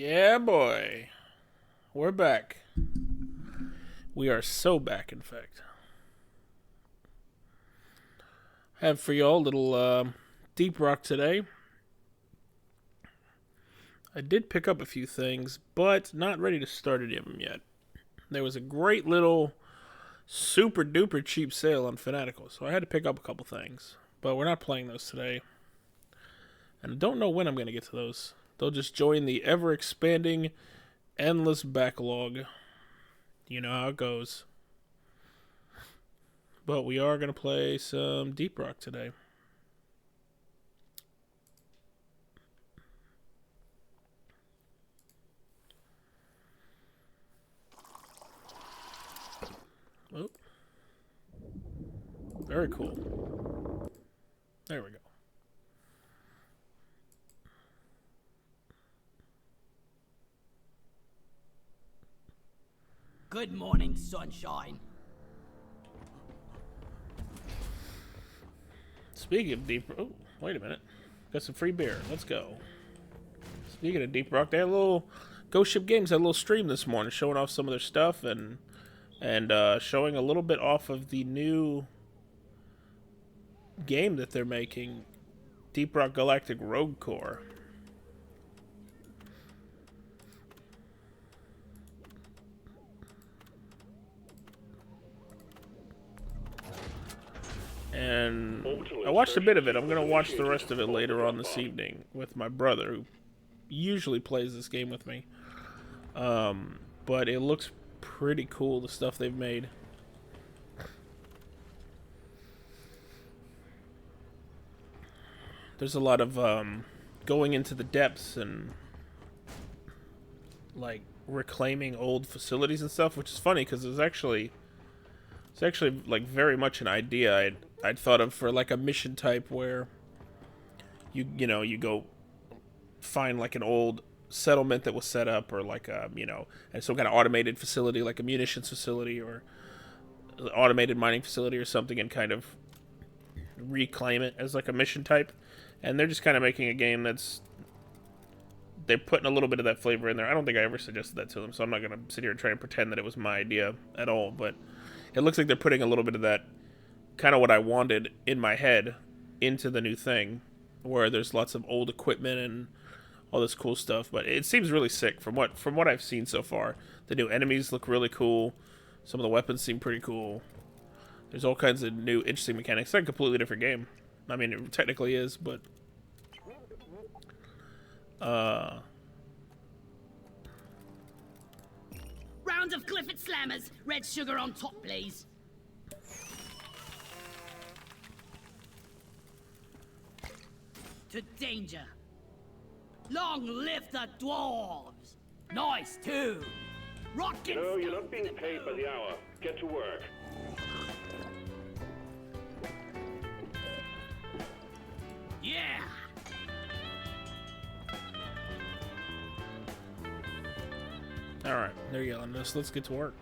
Yeah, boy. We're back. We are so back, in fact. I have for y'all a little deep rock today. I did pick up a few things, but not ready to start any of them yet. There was a great little super duper cheap sale on Fanatical, so I had to pick up a couple things. But we're not playing those today. And I don't know when I'm going to get to those. They'll just join the ever-expanding, endless backlog. You know how it goes. But we are going to play some Deep Rock today. Oh. Very cool. There we go. Good morning, sunshine. Speaking of Deep Rock... Oh, wait a minute. Got some free beer. Let's go. Speaking of Deep Rock, they had a little... Ghost Ship Games had a little stream this morning showing off some of their stuff and showing a little bit off of the new game that they're making, Deep Rock Galactic Rogue Core. And I watched a bit of it. I'm going to watch the rest of it later on this evening with my brother, who usually plays this game with me. But it looks pretty cool, the stuff they've made. There's a lot of going into the depths and like reclaiming old facilities and stuff, which is funny because it's actually like very much an idea I'd thought of for like a mission type where you go find like an old settlement that was set up, or like and some kind of automated facility like a munitions facility or automated mining facility or something, and kind of reclaim it as like a mission type. And they're just kind of making a game they're putting a little bit of that flavor in there. I don't think I ever suggested that to them, so I'm not going to sit here and try and pretend that it was my idea at all, but it looks like they're putting a little bit of that, kind of what I wanted in my head, into the new thing, where there's lots of old equipment and all this cool stuff. But it seems really sick from what I've seen so far. The new enemies look really cool. Some of the weapons seem pretty cool. There's all kinds of new interesting mechanics. It's like a completely different game. I mean, it technically is, but Round of Clifford Slammers. Red sugar on top, please. To danger. Long live the dwarves. Nice, too. Rockin' No, you're not being paid by the hour. Get to work. Yeah. alright, they're yelling at us. Let's get to work.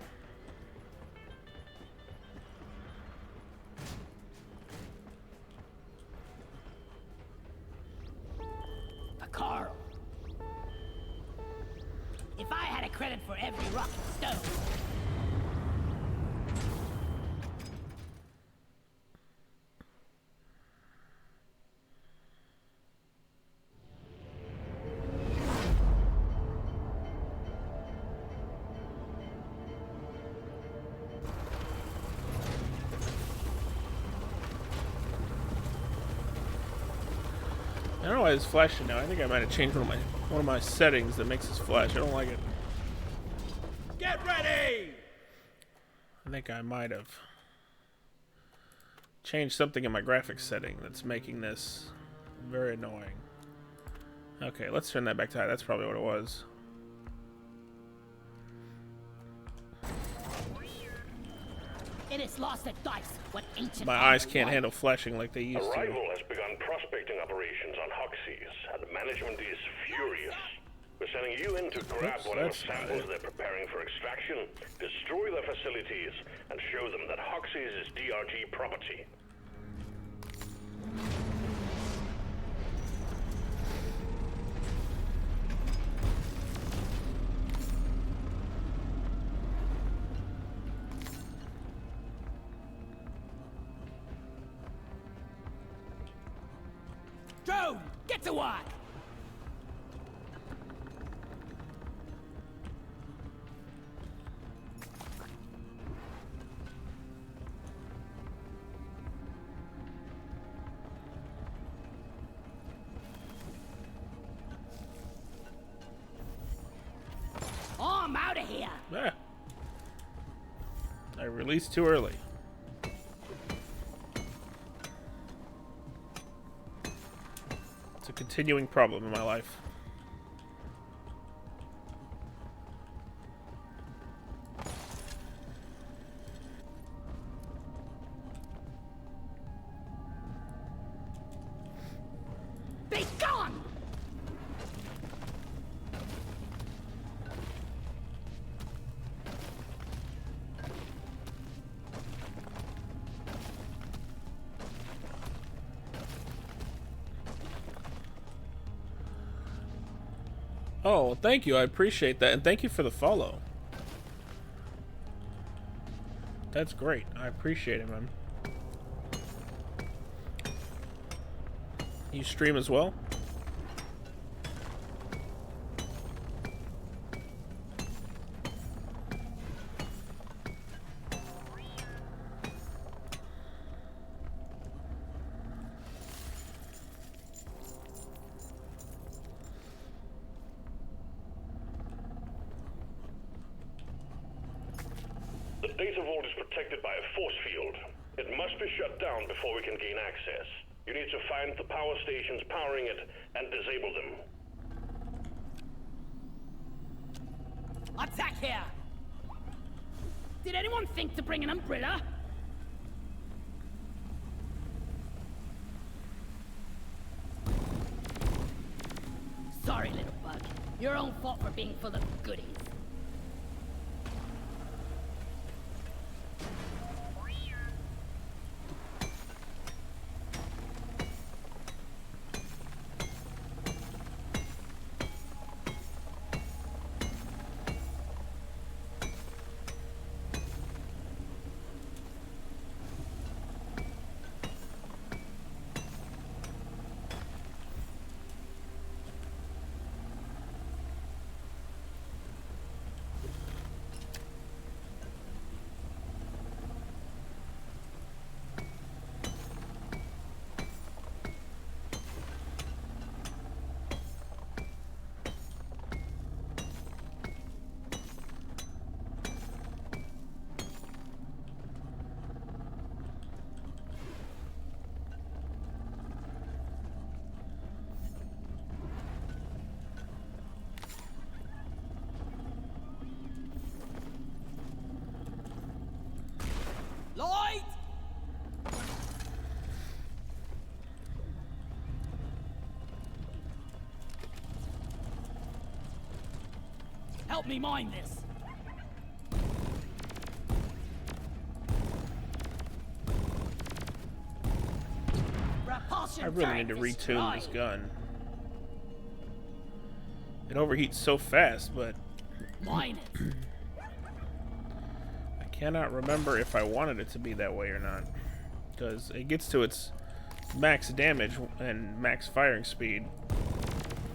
A Carl. If I had a credit for every rock and stone. I don't know why it's flashing now. I think I might have changed one of my settings that makes this flash. I don't like it. Get ready! I think I might have changed something in my graphics setting that's making this very annoying. Okay, let's turn that back to high. That's probably what it was. It is lost at dice. What ancient My eyes can't handle flashing like they used to. Arrival has begun prospecting operations on Hoxie's, and management is furious. We're sending you in to grab whatever samples they're preparing for extraction, destroy their facilities, and show them that Hoxie's is DRG property. Get to work! Oh, I'm out of here! Ah. I released too early. It's a continuing problem in my life. Be gone! Oh, thank you. I appreciate that. And thank you for the follow. That's great. I appreciate it, man. You stream as well? The data vault is protected by a force field. It must be shut down before we can gain access. You need to find the power stations powering it and disable them. Attack here! Did anyone think to bring an umbrella? Sorry, little bug. Your own fault for being full of goodies. Lloyd! Help me mine this. Repulsion I really need to turret retune this destroyed. gun. It overheats so fast, but Mine it. I cannot remember if I wanted it to be that way or not. Because it gets to its max damage and max firing speed.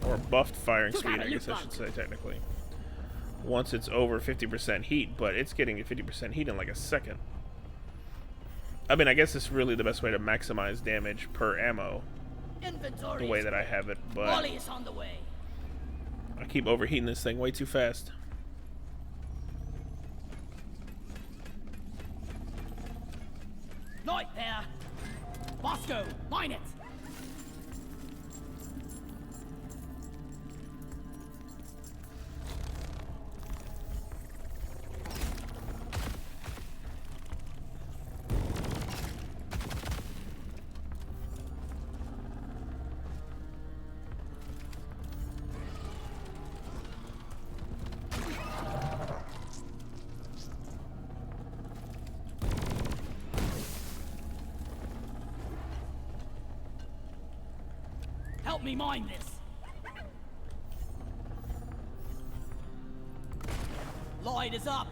Or buffed firing Took speed, out a I guess loot I should bug. say technically. Once it's over 50% heat, but it's getting to 50% heat in like a second. I mean, I guess it's really the best way to maximize damage per ammo, Inventory. the way that I have it, but Molly is on the way. I keep overheating this thing way too fast. Lloyd there. Bosco, mine it. Help me mine this. Lloyd is up.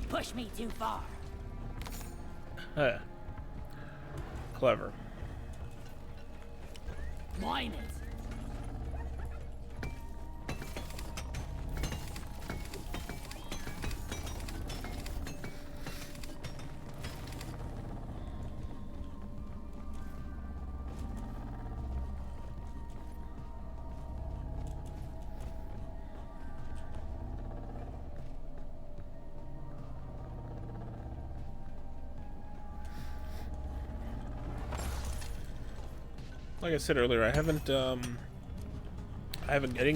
push me too far. Huh. Clever. Mine it. Like I said earlier, I didn't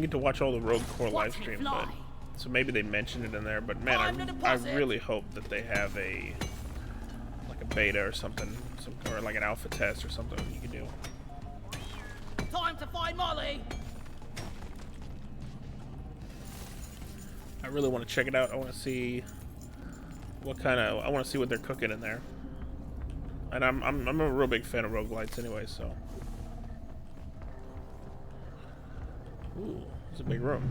get to watch all the Rogue Core live stream, but so maybe they mentioned it in there. But man, I really hope that they have a beta or something, or like an alpha test or something you can do. Time to find Molly. I really want to check it out. I want to see I want to see what they're cooking in there. And I'm a real big fan of roguelites anyway, so. Ooh, it's a big room.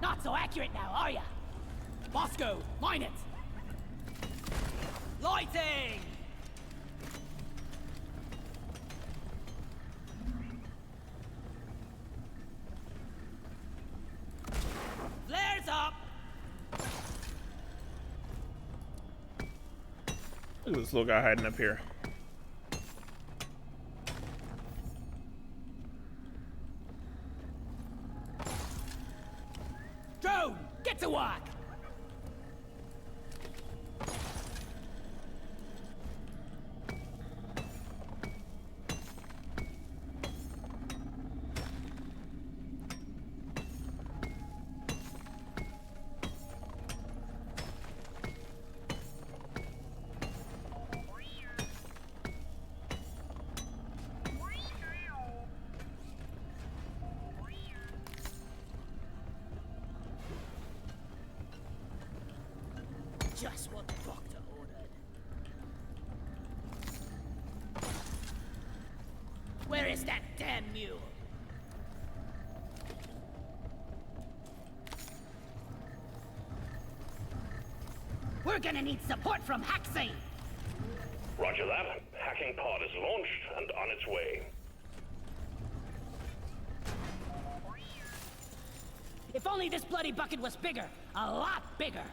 Not so accurate now, are ya? Bosco, mine it. Lighting. Flares up. Look at this little guy hiding up here. Drone, get to work. Just what the doctor ordered. Where is that damn mule? We're gonna need support from Haxi. Roger that. Hacking pod is launched and on its way. If only this bloody bucket was bigger. A lot bigger.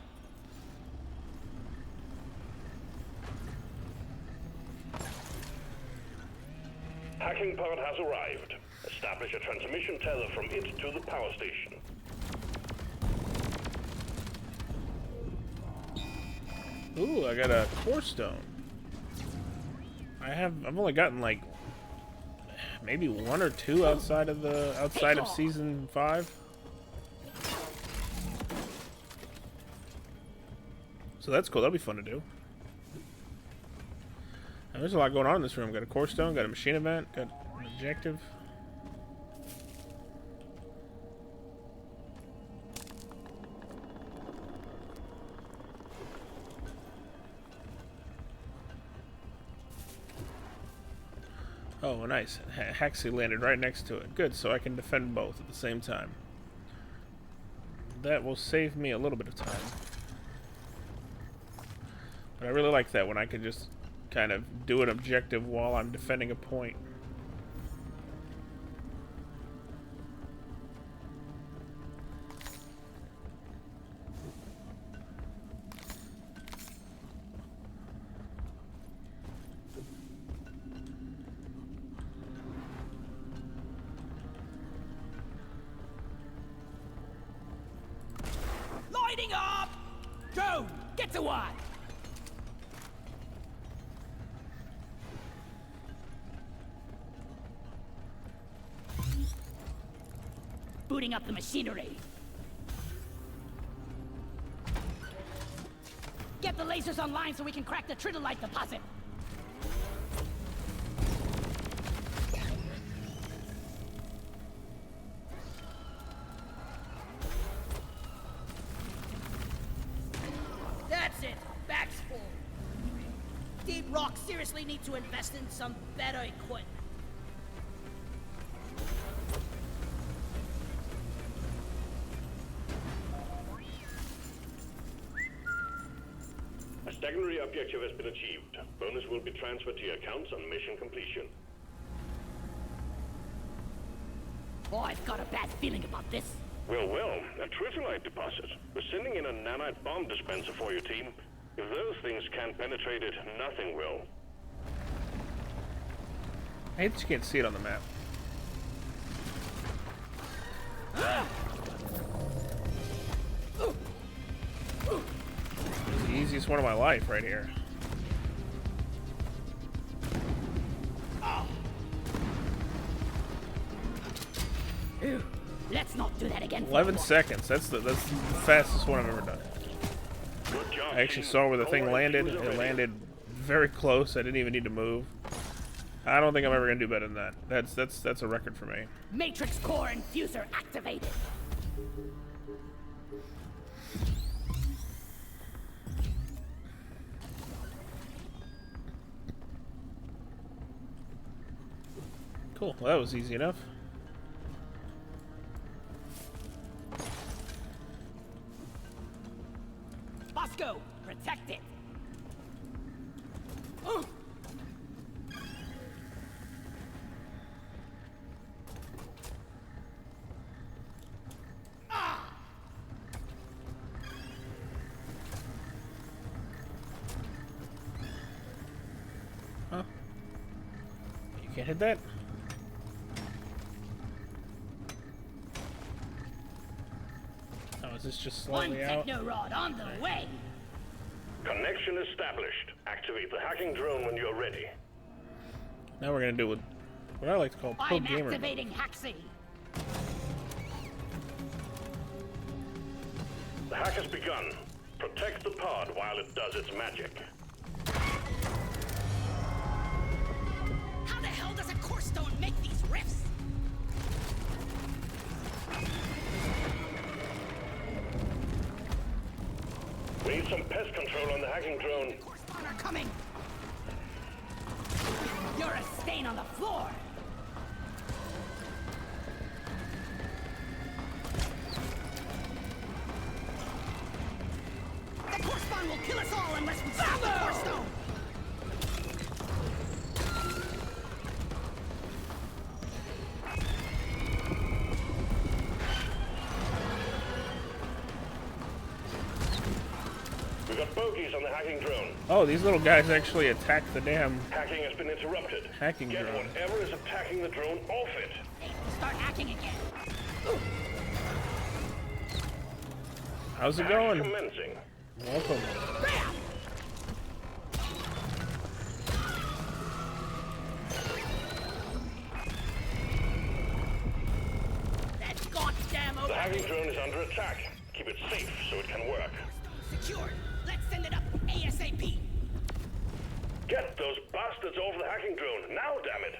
Hacking pod has arrived. Establish a transmission tether from it to the power station. Ooh, I got a core stone. I've only gotten like maybe one or two outside of season 5. So that's cool. That'll be fun to do. And there's a lot going on in this room. Got a core stone, got a machine event, got an objective. Oh, nice. Haxi landed right next to it. Good, so I can defend both at the same time. That will save me a little bit of time. But I really like that when I can just kind of do an objective while I'm defending a point. Lighting up! Drone, get to work! Booting up the machinery. Get the lasers online so we can crack the tritolite deposit. That's it. Back's full. Deep Rock seriously need to invest in some better equipment. A secondary objective has been achieved. Bonus will be transferred to your accounts on mission completion. Oh, I've got a bad feeling about this. Well, a Tritolite deposit. We're sending in a nanite bomb dispenser for your team. If those things can't penetrate it, nothing will. I hate that you can't see it on the map. It's the easiest one of my life right here. Ew, let's not do that again. 11 seconds. That's the fastest one I've ever done. Good job. I actually saw where the thing landed. It landed very close. I didn't even need to move. I don't think I'm ever gonna do better than that. That's a record for me. Matrix core infuser activated. Cool. Well, that was easy enough. Bosco, protect it. Huh? You can't hit that? Oh, is this just One slightly out? techno rod on the way. Connection established. Activate the hacking drone when you're ready. Now we're gonna do what I like to call pro I'm gamer. activating Haxi. The hack has begun. Protect the pod while it does its magic. How the hell does a core stone make these riffs? We need some pest control on the hacking drone. Core stone are coming. You're a stain on the floor. The core spawn will kill us all unless we stop the core stone. We got bogeys on the hacking drone. Oh, these little guys actually attack the damn Hacking has been interrupted. hacking Get drone. whatever is attacking the drone off it. Hey, start hacking again. How's it Hack going? commencing. Welcome. Bam! That goddamn The over. hacking drone is under attack. Keep it safe so it can work. Secured. Let's send it up ASAP. Get those bastards off the hacking drone. Now, damn it.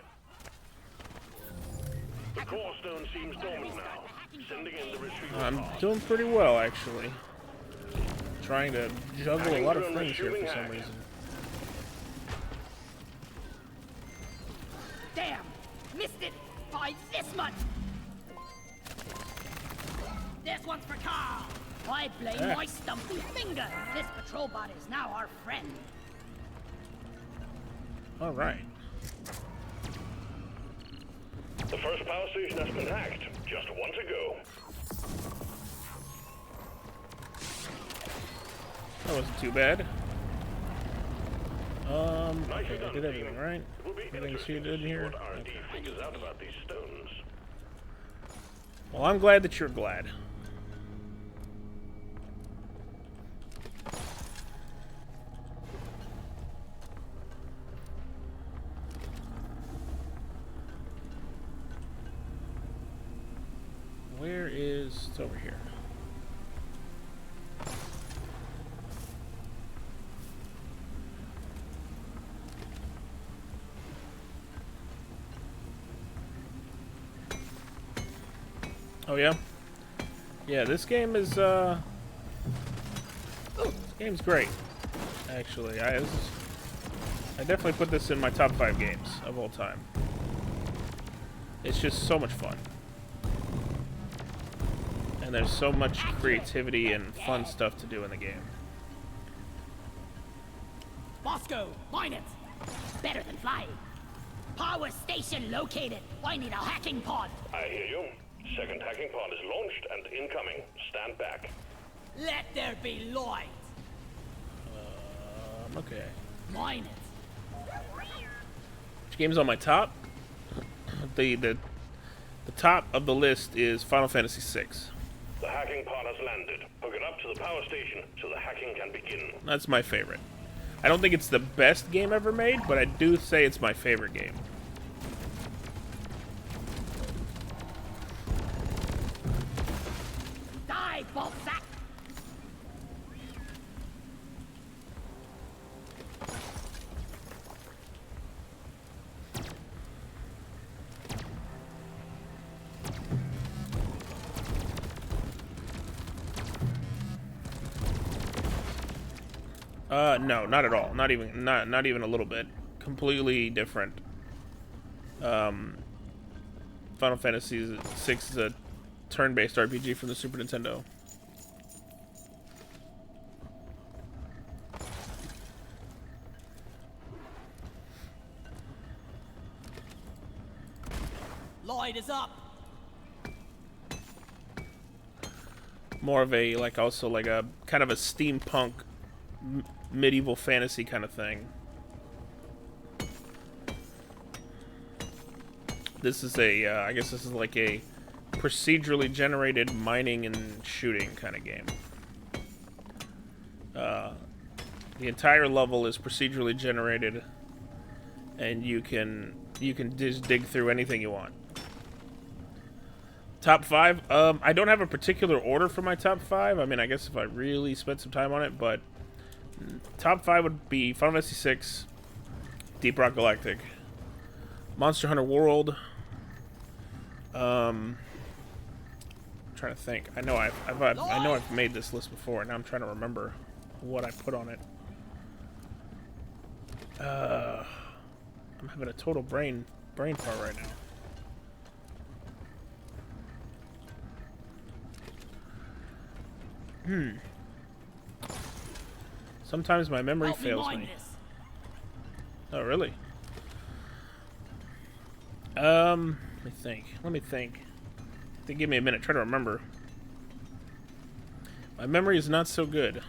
The core stone seems dormant now. Sending in the retrieval I'm pod. doing pretty well, actually. Trying to juggle a lot of things here for some reason. Damn! Missed it by this much! This one's for Carl! I blame my stumpy finger! This patrol bot is now our friend. Alright. The first power station has been hacked. Just one to go. That wasn't too bad. Nicely Okay, I done, did everything team. right. It will be Everything's interesting good in to see here. what R&D figures out about these stones. Well, I'm glad that you're glad. Where is... It's over here. Oh yeah? Yeah, this game is, this game's great. Actually, I definitely put this in my top 5 games of all time. It's just so much fun. And there's so much creativity and fun stuff to do in the game. Bosco, mine it. Better than flying. Power station located. I need a hacking pod. I hear you. Second hacking pod is launched and incoming. Stand back. Let there be light. Okay. Mine it. Which game's on my top? The top of the list is Final Fantasy VI. The hacking pod has landed. Hook it up to the power station so the hacking can begin. That's my favorite. I don't think it's the best game ever made, but I do say it's my favorite game. Die, ballsack. No, not at all. Not even a little bit. Completely different. Final Fantasy VI is a turn-based RPG from the Super Nintendo. Light is up. More of a also a kind of a steampunk medieval fantasy kind of thing. This is I guess this is like a procedurally generated mining and shooting kind of game. The entire level is procedurally generated, and you can just dig through anything you want. Top 5. I don't have a particular order for my top 5. I mean, I guess if I really spent some time on it, but top 5 would be Final Fantasy VI, Deep Rock Galactic, Monster Hunter World. I'm trying to think. I know I've made this list before, and now I'm trying to remember what I put on it. I'm having a total brain fart right now. Sometimes my memory fails me. Oh, really? Let me think. Give me a minute. Try to remember. My memory is not so good.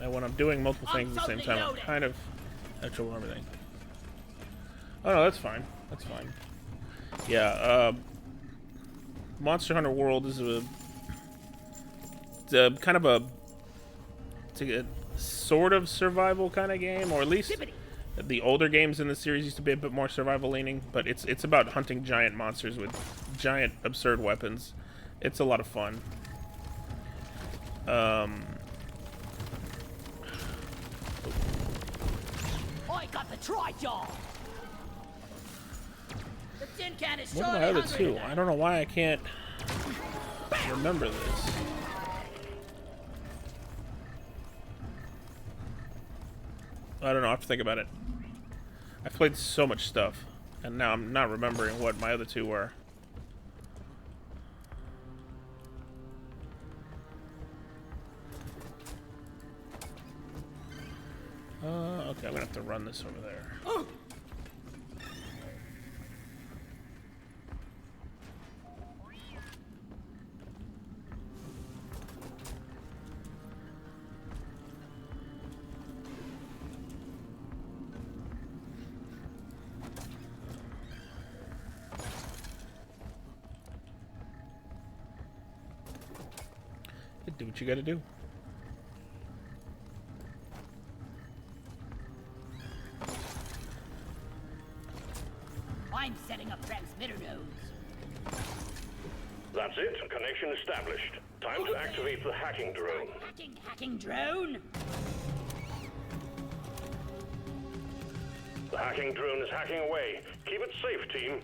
And when I'm doing multiple things at the same time, I'm kind of have trouble remembering. Oh no, that's fine. That's fine. Yeah. Monster Hunter World is a kind of a sort of survival kind of game, or at least the older games in the series used to be a bit more survival leaning, but it's about hunting giant monsters with giant absurd weapons. It's a lot of fun. I got the tri-jaw. The tin can is what are my other two? I don't know why I can't remember this. I don't know, I have to think about it. I've played so much stuff, and now I'm not remembering what my other two were. Okay, I'm gonna have to run this over there. Do what you gotta do. I'm setting up transmitter nodes. That's it. Connection established. Time to activate the hacking drone. Hacking drone? The hacking drone is hacking away. Keep it safe, team.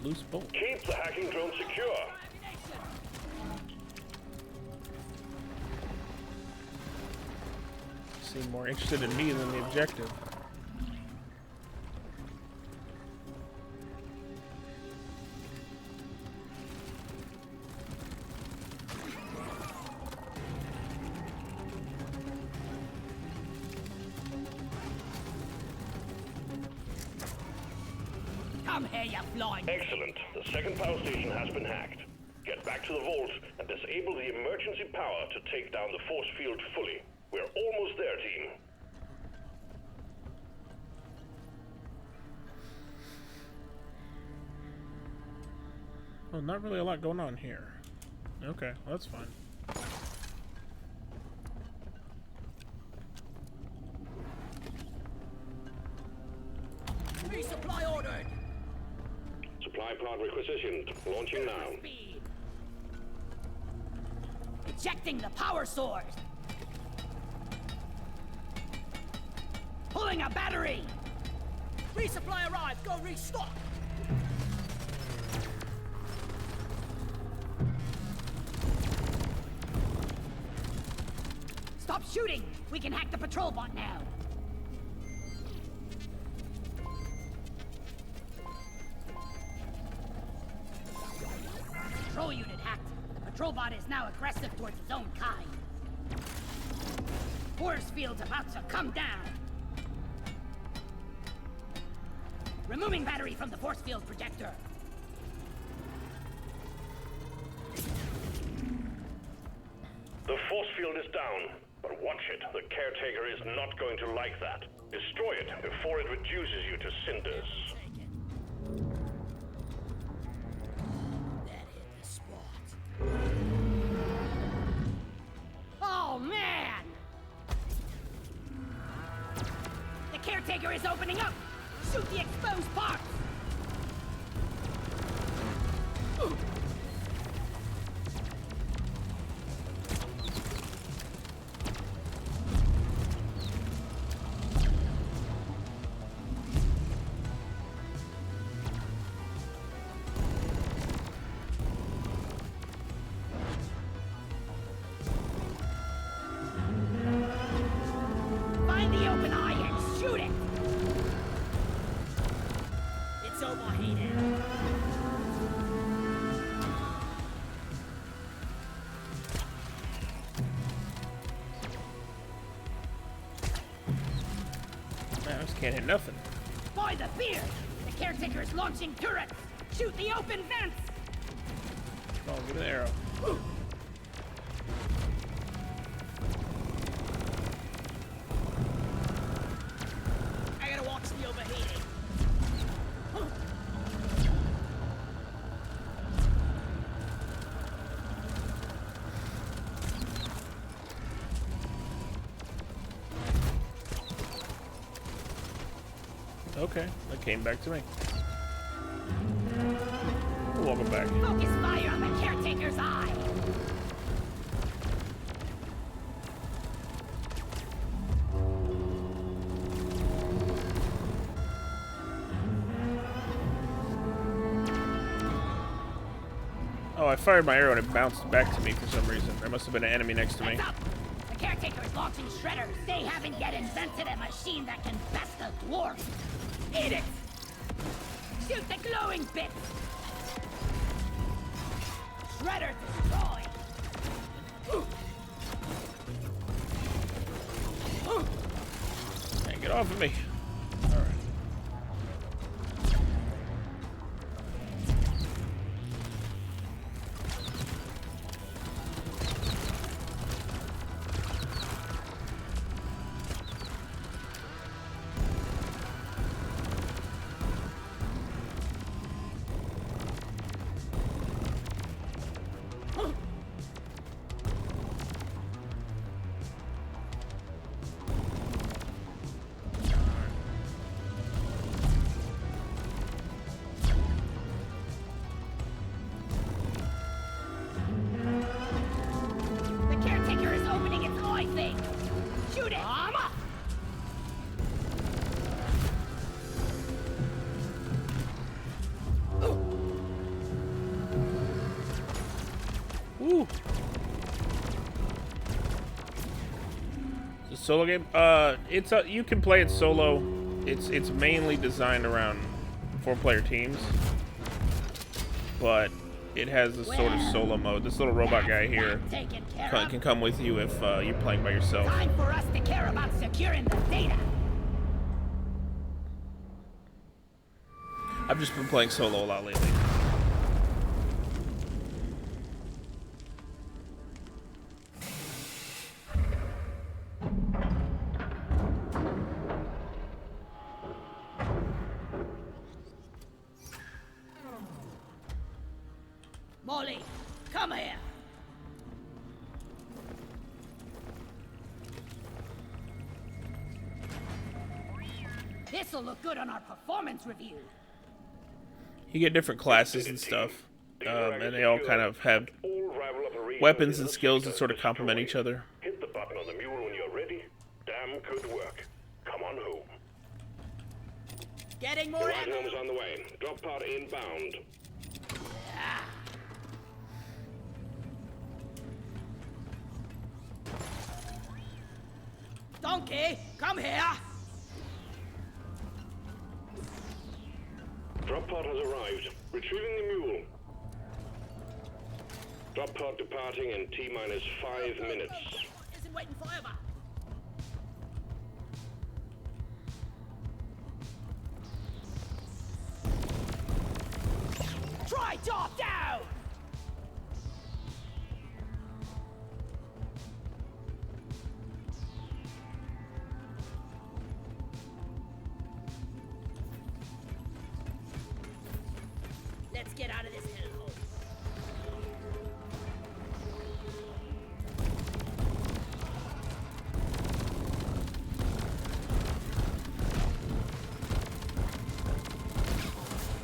Loose bolt. Keep the hacking drone secure. Seem more interested in me than the objective. Come here, you flying. Excellent. The second power station has been hacked. Get back to the vault and disable the emergency power to take down the force field fully. We're almost there, team. Well, not really a lot going on here. Okay, well, that's fine. Resupply ordered. Supply pod requisitioned. Launching now. Speed. Ejecting the power source. Pulling a battery. Resupply arrived. Go restock. Stop shooting. We can hack the patrol bot now. Control unit hacked. The patrol bot is now aggressive towards its own kind. Force field's about to come down. Removing battery from the force field projector. The force field is down, but watch it. The caretaker is not going to like that. Destroy it before it reduces you to cinders. That hit the spot. Oh, man! The caretaker is opening up! Shoot the exposed parts! Find the open eye and shoot it! It's overheated. Man, I just can't hit nothing. By the beard! The caretaker is launching turrets! Shoot the open vents! Oh, give me the arrow. I gotta watch the overheating. Okay, that came back to me. Welcome back. Focus fire on the caretaker's eye! Oh, I fired my arrow and it bounced back to me for some reason. There must have been an enemy next to me. Heads up! The caretaker is launching shredders! They haven't yet invented a machine that can best a dwarf! Eat it! Shoot the glowing bits! Shredder destroyed! Hey, get off of me. Alright. The caretaker is opening its eye thing! Shoot it! Woo. It's a solo game. You can play it solo. It's mainly designed around 4-player teams, but it has this sort of solo mode. This little robot guy here can come with you if you're playing by yourself. Time for us to care about securing the data. I've just been playing solo a lot lately. Molly, come here. This'll look good on our performance review. You get different classes and stuff, and they all kind of have weapons and skills that sort of complement each other. Hit the button on the mule when you're ready. Damn good work. Come on home. Getting The more ride ammo. home is on the way. Drop pod inbound. Donkey, come here. Drop pod has arrived. Retrieving the mule. Drop pod departing in T-minus 5 minutes. Isn't waiting forever. Try top down. Let's get out of this hellhole.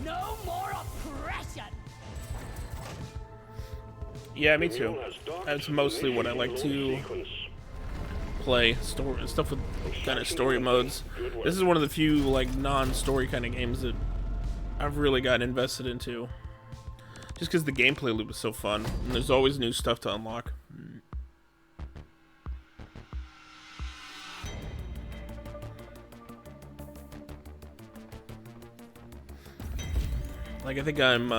No more oppression. Yeah, me too. That's mostly what I like to play. Story stuff with kind of story modes. This is one of the few like non-story kind of games that I've really gotten invested into. Just because the gameplay loop is so fun, and there's always new stuff to unlock. Like I think I'm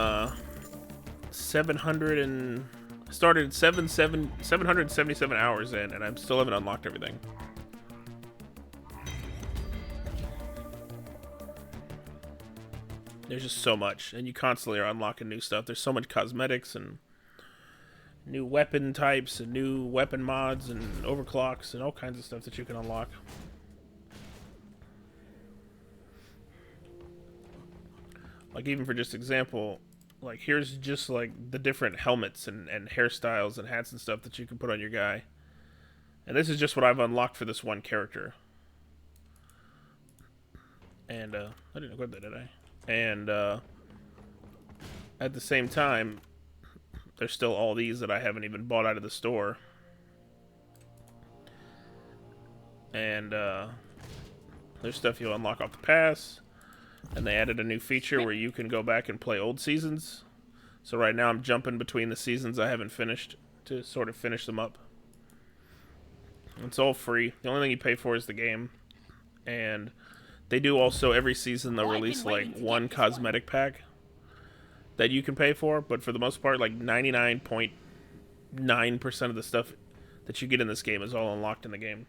700 and started 777 hours in, and I still haven't unlocked everything. There's just so much, and you constantly are unlocking new stuff. There's so much cosmetics and new weapon types and new weapon mods and overclocks and all kinds of stuff that you can unlock. Like even for just example, like here's just like the different helmets and hairstyles and hats and stuff that you can put on your guy. And this is just what I've unlocked for this one character. And I didn't equip that, did I? And at the same time, there's still all these that I haven't even bought out of the store. And there's stuff you'll unlock off the pass. And they added a new feature where you can go back and play old seasons. So right now I'm jumping between the seasons I haven't finished to sort of finish them up. It's all free. The only thing you pay for is the game. And they do also, every season they'll release like one cosmetic pack that you can pay for, but for the most part, like 99.9% of the stuff that you get in this game is all unlocked in the game.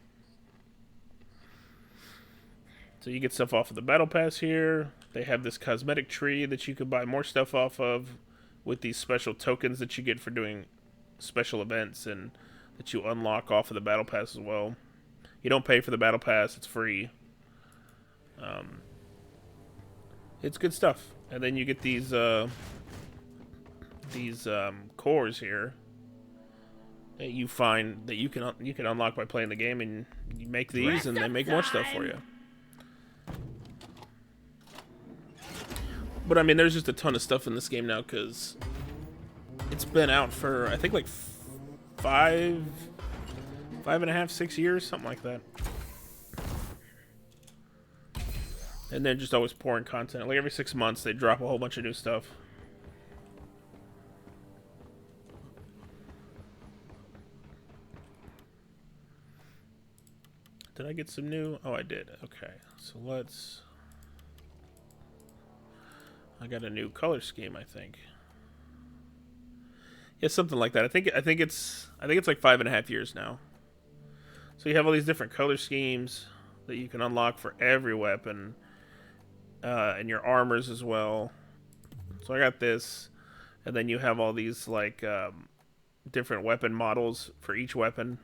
So you get stuff off of the battle pass here. They have this cosmetic tree that you can buy more stuff off of with these special tokens that you get for doing special events and that you unlock off of the battle pass as well. You don't pay for the battle pass, it's free. It's good stuff. And then you get these cores here that you find that you can unlock by playing the game, and you make these and they make more stuff for you. But I mean, there's just a ton of stuff in this game now because it's been out for I think like 5.5, 6 years, something like that. And they're just always pouring content. Like every 6 months, they drop a whole bunch of new stuff. Did I get some new? Oh, I did. Okay, so let's. I got a new color scheme, I think. Yeah, something like that. I think it's like 5.5 years now. So you have all these different color schemes that you can unlock for every weapon, and your armors as well. So I got this, and then you have all these like different weapon models for each weapon.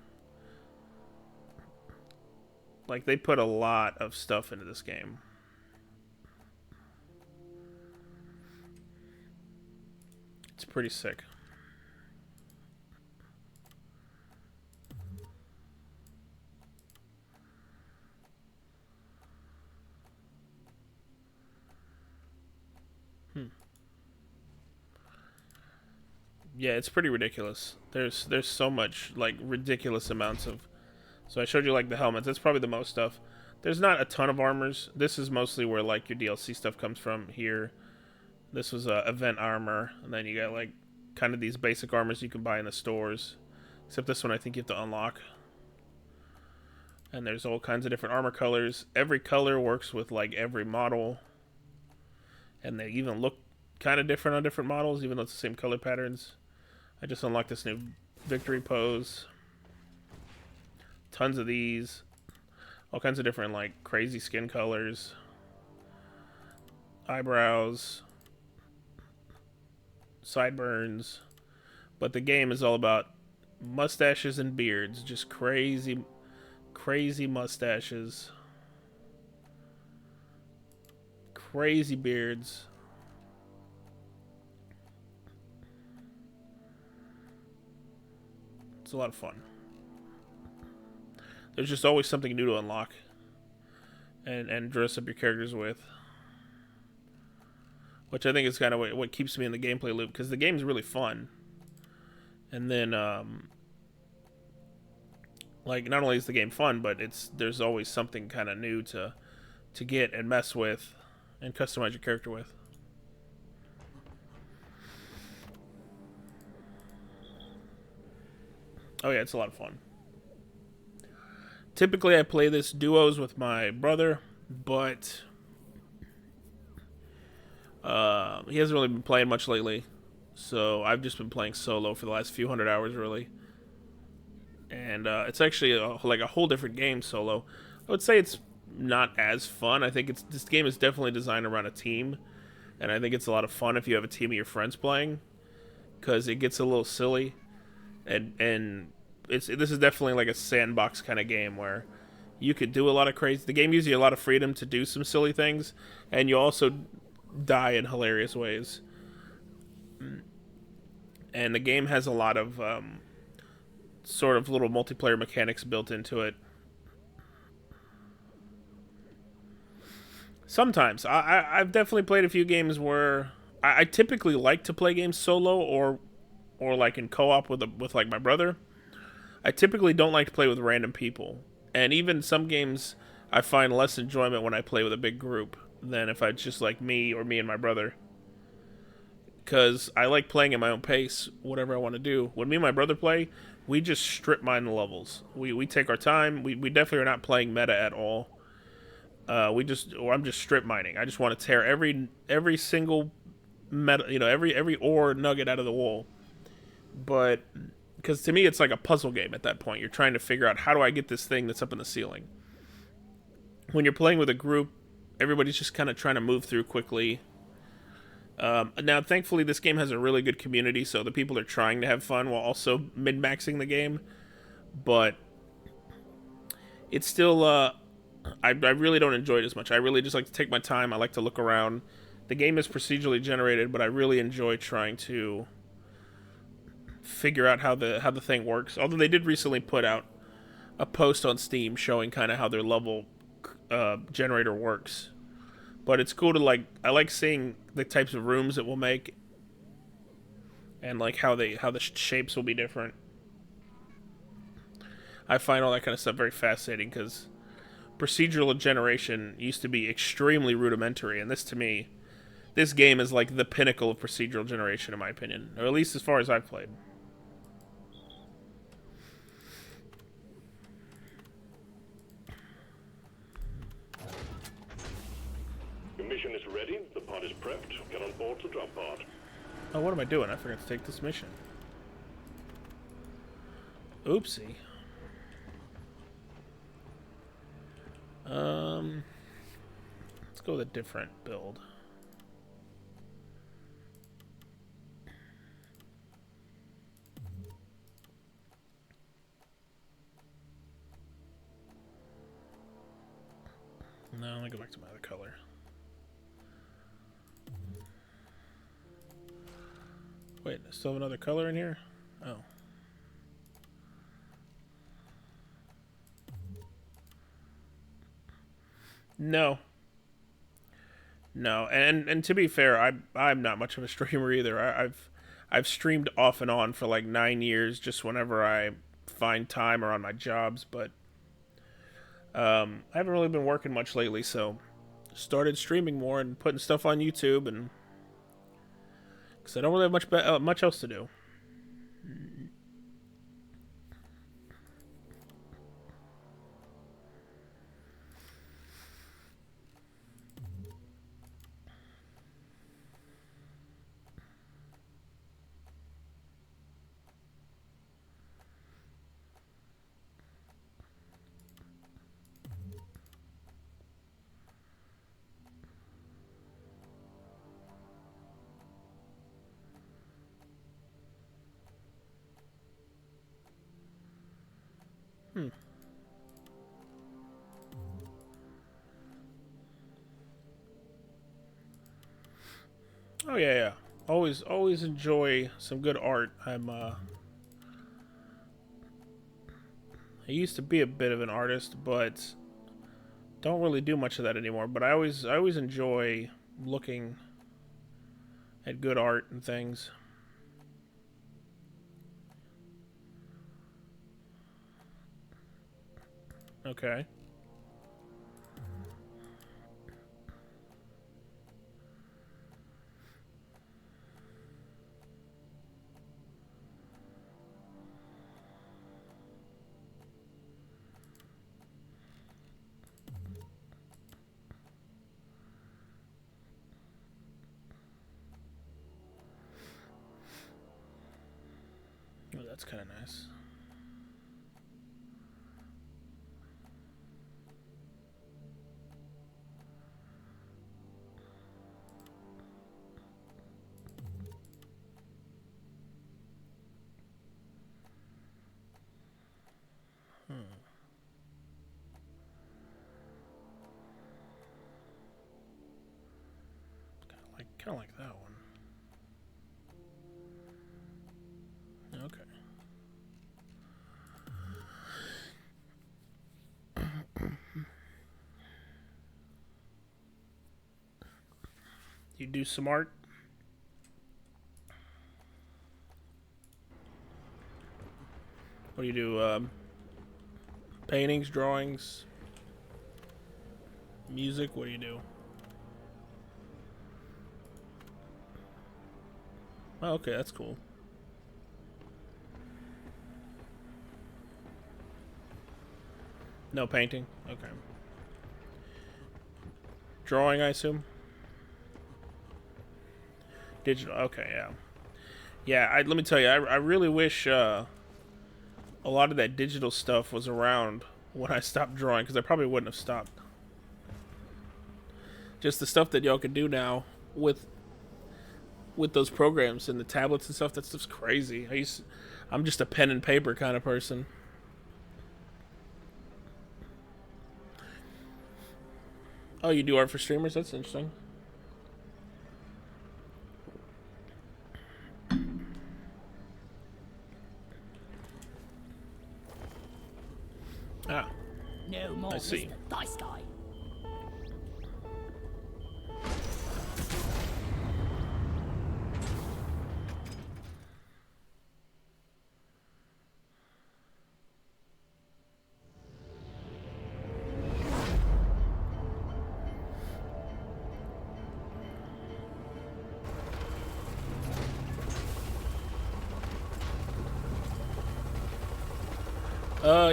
Like, they put a lot of stuff into this game. It's pretty sick. Yeah, it's pretty ridiculous. There's so much, like, ridiculous amounts of. So I showed you like the helmets. That's probably the most stuff. There's not a ton of armors. This is mostly where like your DLC stuff comes from here. This was event armor, and then you got like kind of these basic armors you can buy in the stores. Except this one I think you have to unlock. And there's all kinds of different armor colors. Every color works with like every model. And they even look kind of different on different models, even though it's the same color patterns. I just unlocked this new victory pose. Tons of these. All kinds of different, like, crazy skin colors. Eyebrows. Sideburns. But the game is all about mustaches and beards. Just crazy, crazy mustaches. Crazy beards. It's a lot of fun. There's just always something new to unlock and dress up your characters with, which I think is kind of what keeps me in the gameplay loop, because the game is really fun. And then, like, not only is the game fun, but there's always something kind of new to get and mess with and customize your character with. Oh yeah, it's a lot of fun. Typically, I play this duos with my brother, but he hasn't really been playing much lately, so I've just been playing solo for the last few hundred hours, really. And it's actually like a whole different game solo. I would say it's not as fun. I think this game is definitely designed around a team, and I think it's a lot of fun if you have a team of your friends playing, because it gets a little silly, and this is definitely like a sandbox kind of game where you could do a lot of crazy. The game gives you a lot of freedom to do some silly things, and you also die in hilarious ways. And the game has a lot of sort of little multiplayer mechanics built into it. Sometimes I've definitely played a few games where I typically like to play games solo or like in co-op with like my brother. I typically don't like to play with random people. And even some games, I find less enjoyment when I play with a big group than if it's just like me or me and my brother. Because I like playing at my own pace, whatever I want to do. When me and my brother play, we just strip mine the levels. We take our time. We definitely are not playing meta at all. I'm just strip mining. I just want to tear every single meta, every ore nugget out of the wall. But because to me, it's like a puzzle game at that point. You're trying to figure out, how do I get this thing that's up in the ceiling? When you're playing with a group, everybody's just kind of trying to move through quickly. Now, thankfully, this game has a really good community, so the people are trying to have fun while also min-maxing the game. But it's still, I really don't enjoy it as much. I really just like to take my time. I like to look around. The game is procedurally generated, but I really enjoy trying to figure out how the thing works. Although they did recently put out a post on Steam showing kind of how their level generator works. But it's cool to I like seeing the types of rooms it will make, and like how the shapes will be different. I find all that kind of stuff very fascinating, because procedural generation used to be extremely rudimentary, and to me, this game is like the pinnacle of procedural generation, in my opinion, or at least as far as I've played. mission is ready. The pod is prepped. Get on board the drop pod. Oh, what am I doing? I forgot to take this mission. Oopsie. Let's go with a different build. No, let me go back to my other color. Wait, I still have another color in here? Oh. No. No, and to be fair, I'm not much of a streamer either. I've streamed off and on for like 9 years, just whenever I find time or on my jobs, but I haven't really been working much lately, so started streaming more and putting stuff on YouTube, and because I don't really have much else to do. Oh yeah. Always enjoy some good art. I used to be a bit of an artist, but don't really do much of that anymore. But I always enjoy looking at good art and things. Okay. Oh, that's kind of nice. Kind of like that one. Okay. You do some art? What do you do? Paintings, drawings, music? What do you do? Oh, okay, that's cool. No painting? Okay. Drawing, I assume? Digital, okay, yeah. Yeah, let me tell you, I really wish a lot of that digital stuff was around when I stopped drawing, because I probably wouldn't have stopped. Just the stuff that y'all can do now with those programs and the tablets and stuff, that stuff's crazy. I'm just a pen and paper kind of person. Oh, you do art for streamers? That's interesting. Ah, no more I see. Mr. Dice Guy.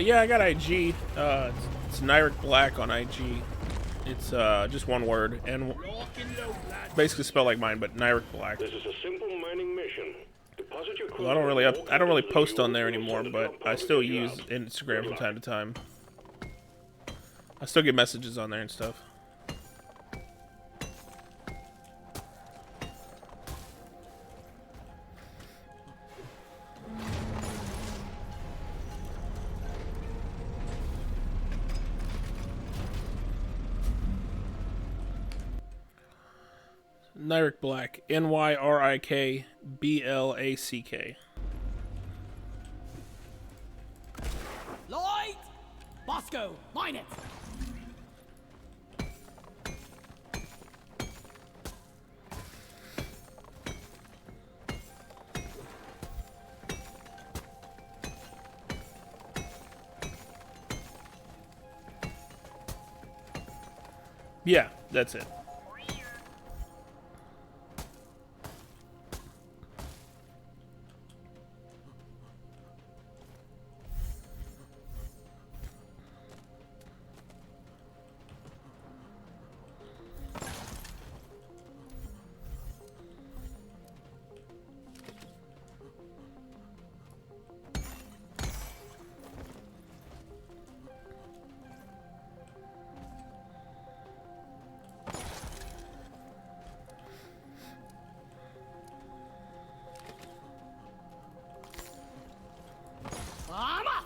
Yeah, I got IG. It's Nyrik Black on IG. It's just one word, and basically spelled like mine, but Nyrik Black. This is a simple mining mission. Deposit your Well, I don't really post on there anymore, but I still use Instagram from time to time. I still get messages on there and stuff. Nyrik Black, Nyrikblack. Light! Bosco, mine it! Yeah, that's it. I'm off!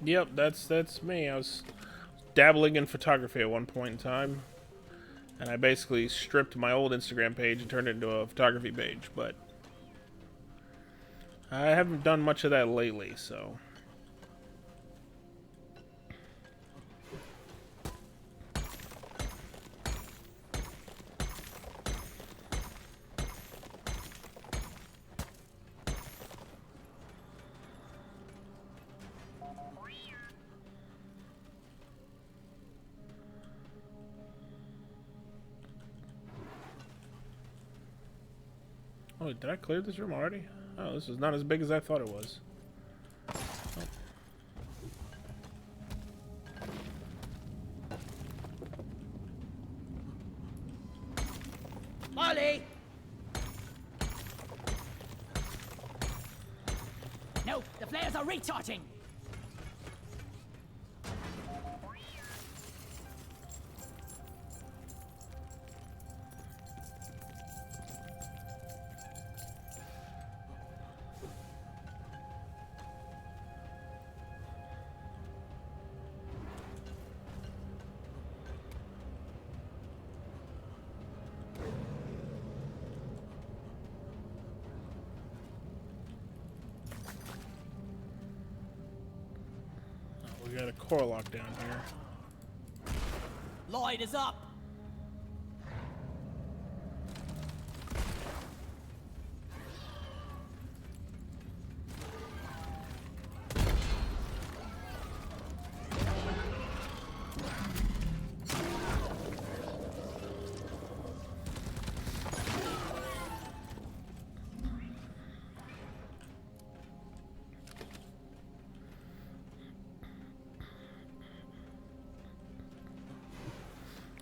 Yep, that's me. I was dabbling in photography at one point in time, and I basically stripped my old Instagram page and turned it into a photography page, but I haven't done much of that lately, so... Oh, did I clear this room already? Oh, this is not as big as I thought it was. Molly! No, the flares are recharging! We got a core lock down here. Light is up!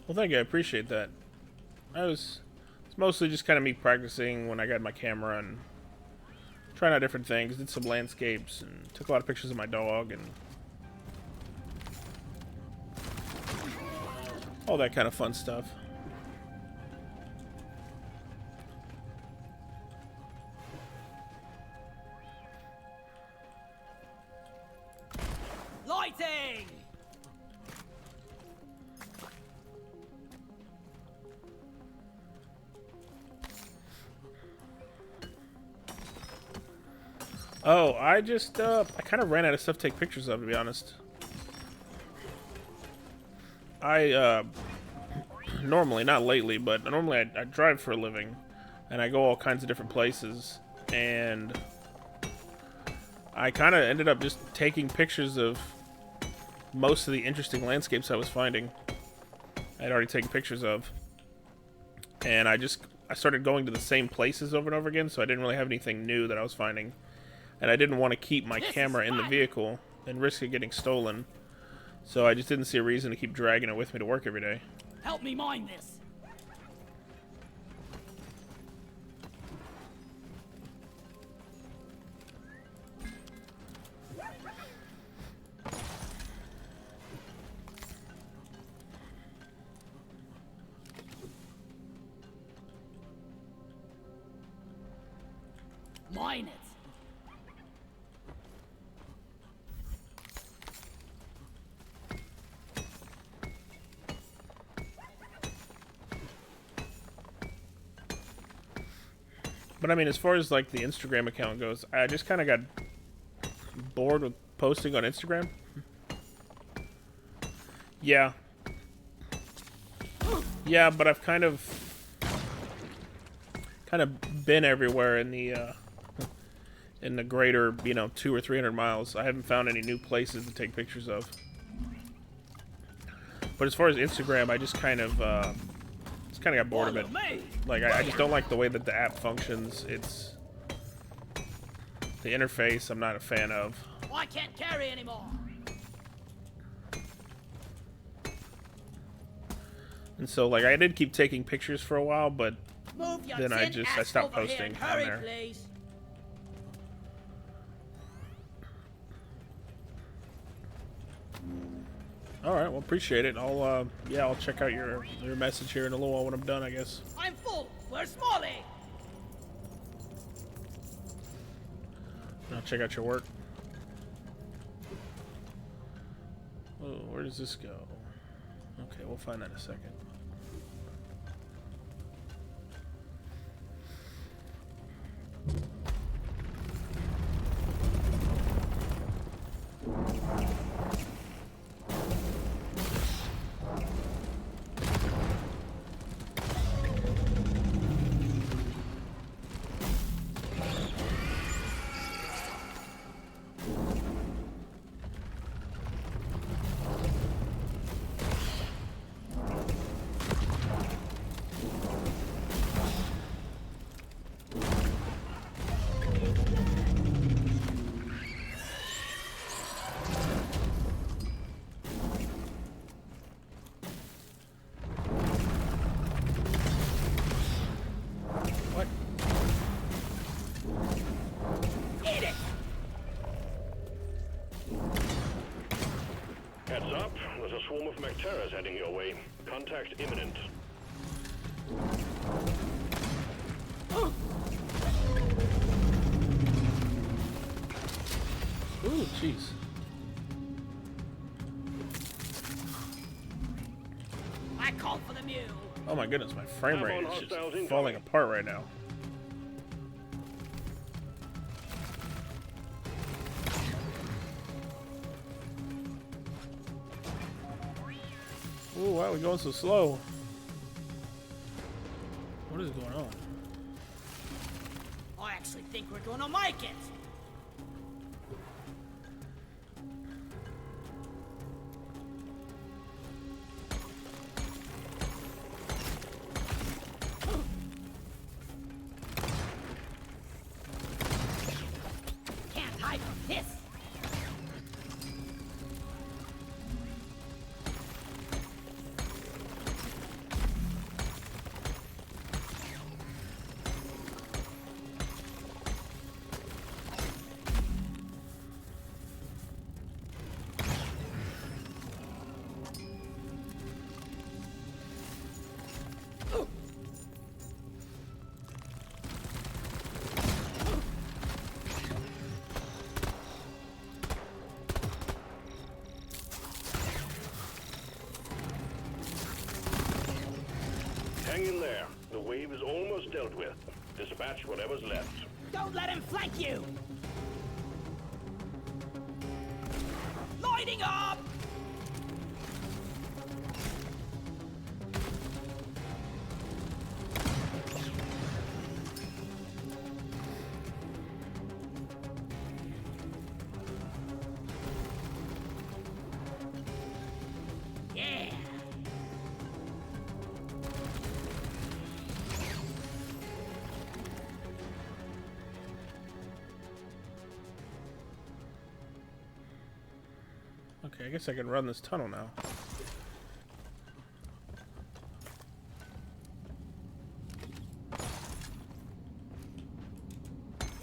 Well, thank you. I appreciate that. It's mostly just kind of me practicing when I got my camera and trying out different things. Did some landscapes and took a lot of pictures of my dog and all that kind of fun stuff. Lighting! Oh, I kind of ran out of stuff to take pictures of, to be honest. Normally, not lately, but normally I drive for a living, and I go all kinds of different places, and I kind of ended up just taking pictures of most of the interesting landscapes I was finding. I'd already taken pictures of, and I started going to the same places over and over again, so I didn't really have anything new that I was finding. and I didn't want to keep my camera in the vehicle and risk it getting stolen. So I just didn't see a reason to keep dragging it with me to work every day. Help me mine this. Mine it. But I mean, as far as like the Instagram account goes, I just kind of got bored with posting on Instagram. Yeah. Yeah, but I've kind of been everywhere in the greater, 200 or 300 miles. I haven't found any new places to take pictures of. But as far as Instagram, I just kind of got bored of it. Like, I just don't like the way that the app functions. It's the interface I'm not a fan of. I can't carry anymore. And so, like, I did keep taking pictures for a while, but Move your then I tin stopped ass over here posting and on hurry, there. please. All right, well, appreciate it. I'll check out your message here in a little while when I'm done, I guess. I'm full. Where's Molly? I'll check out your work. Oh, where does this go? Okay, we'll find that in a second. Heads up, there's a swarm of Mechterras heading your way. Contact imminent. Ooh, jeez. I called for the mule. Oh my goodness, my frame rate is just falling apart right now. Ooh, why are we going so slow? What is going on? I actually think we're gonna make it. Can't hide from this. Hang in there. The wave is almost dealt with. Dispatch whatever's left. Don't let him flank you. Lighting up. Yeah. Okay, I guess I can run this tunnel now.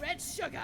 Red sugar.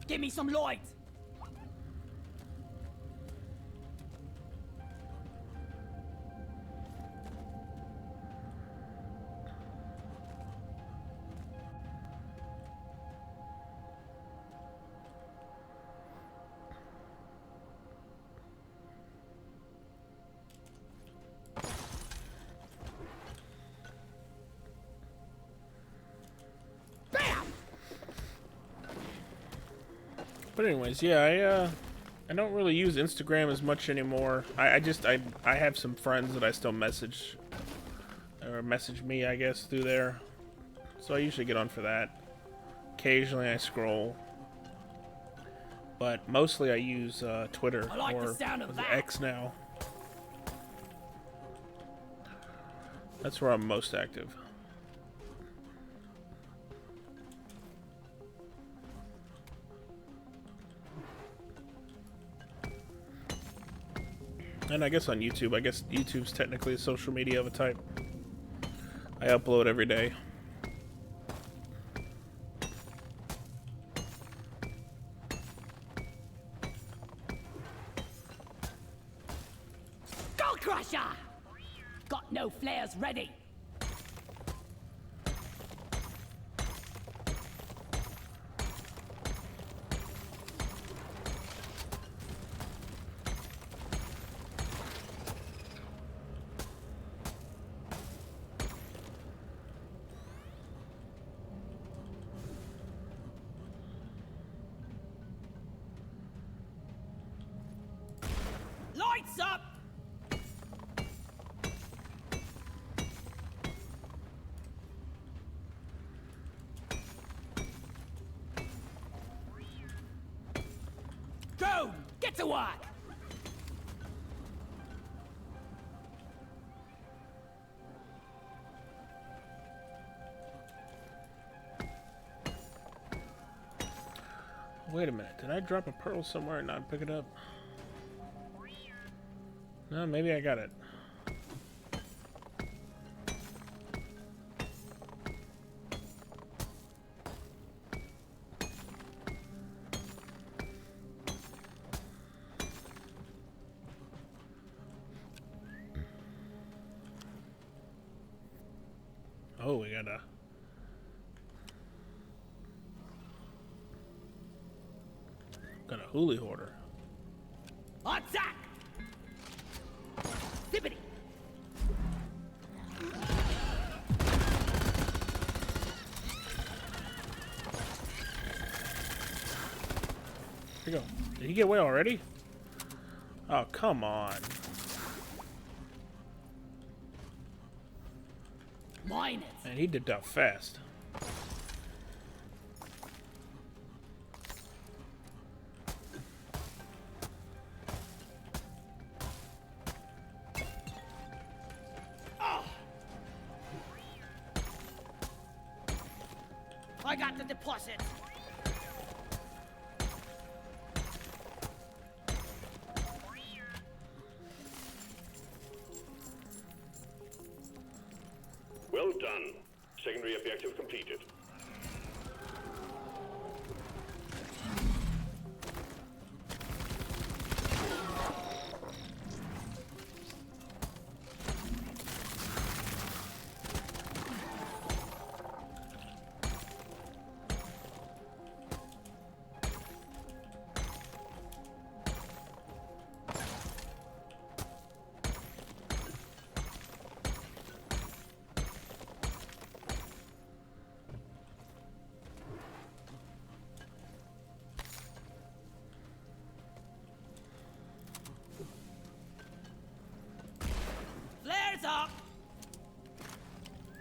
Give me some light. But anyways, yeah, I don't really use Instagram as much anymore. I have some friends that I still message, or message me, I guess, through there. So I usually get on for that. Occasionally I scroll. But mostly I use Twitter, I like or the sound of that. X now. That's where I'm most active. And I guess on YouTube. I guess YouTube's technically a social media of a type. I upload every day. Skull Crusher! Got no flares ready. Lights up. Go! Get to work! Wait a minute, did I drop a pearl somewhere and not pick it up? No, maybe I got it. Oh, we got a hoolie hoarder. Attack! Zippity! Here you go. Did he get away already? Oh, come on. Mine it. Man, he dipped out fast. I got the deposit. Well done. Secondary objective completed.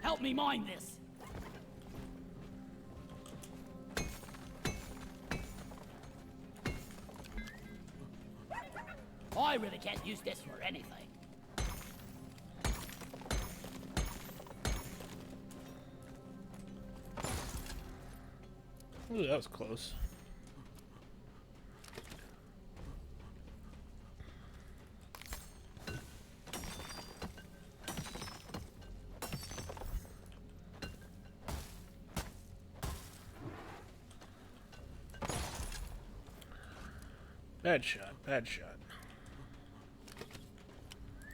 Help me mine this. I really can't use this for anything. Ooh, that was close. Bad shot, bad shot.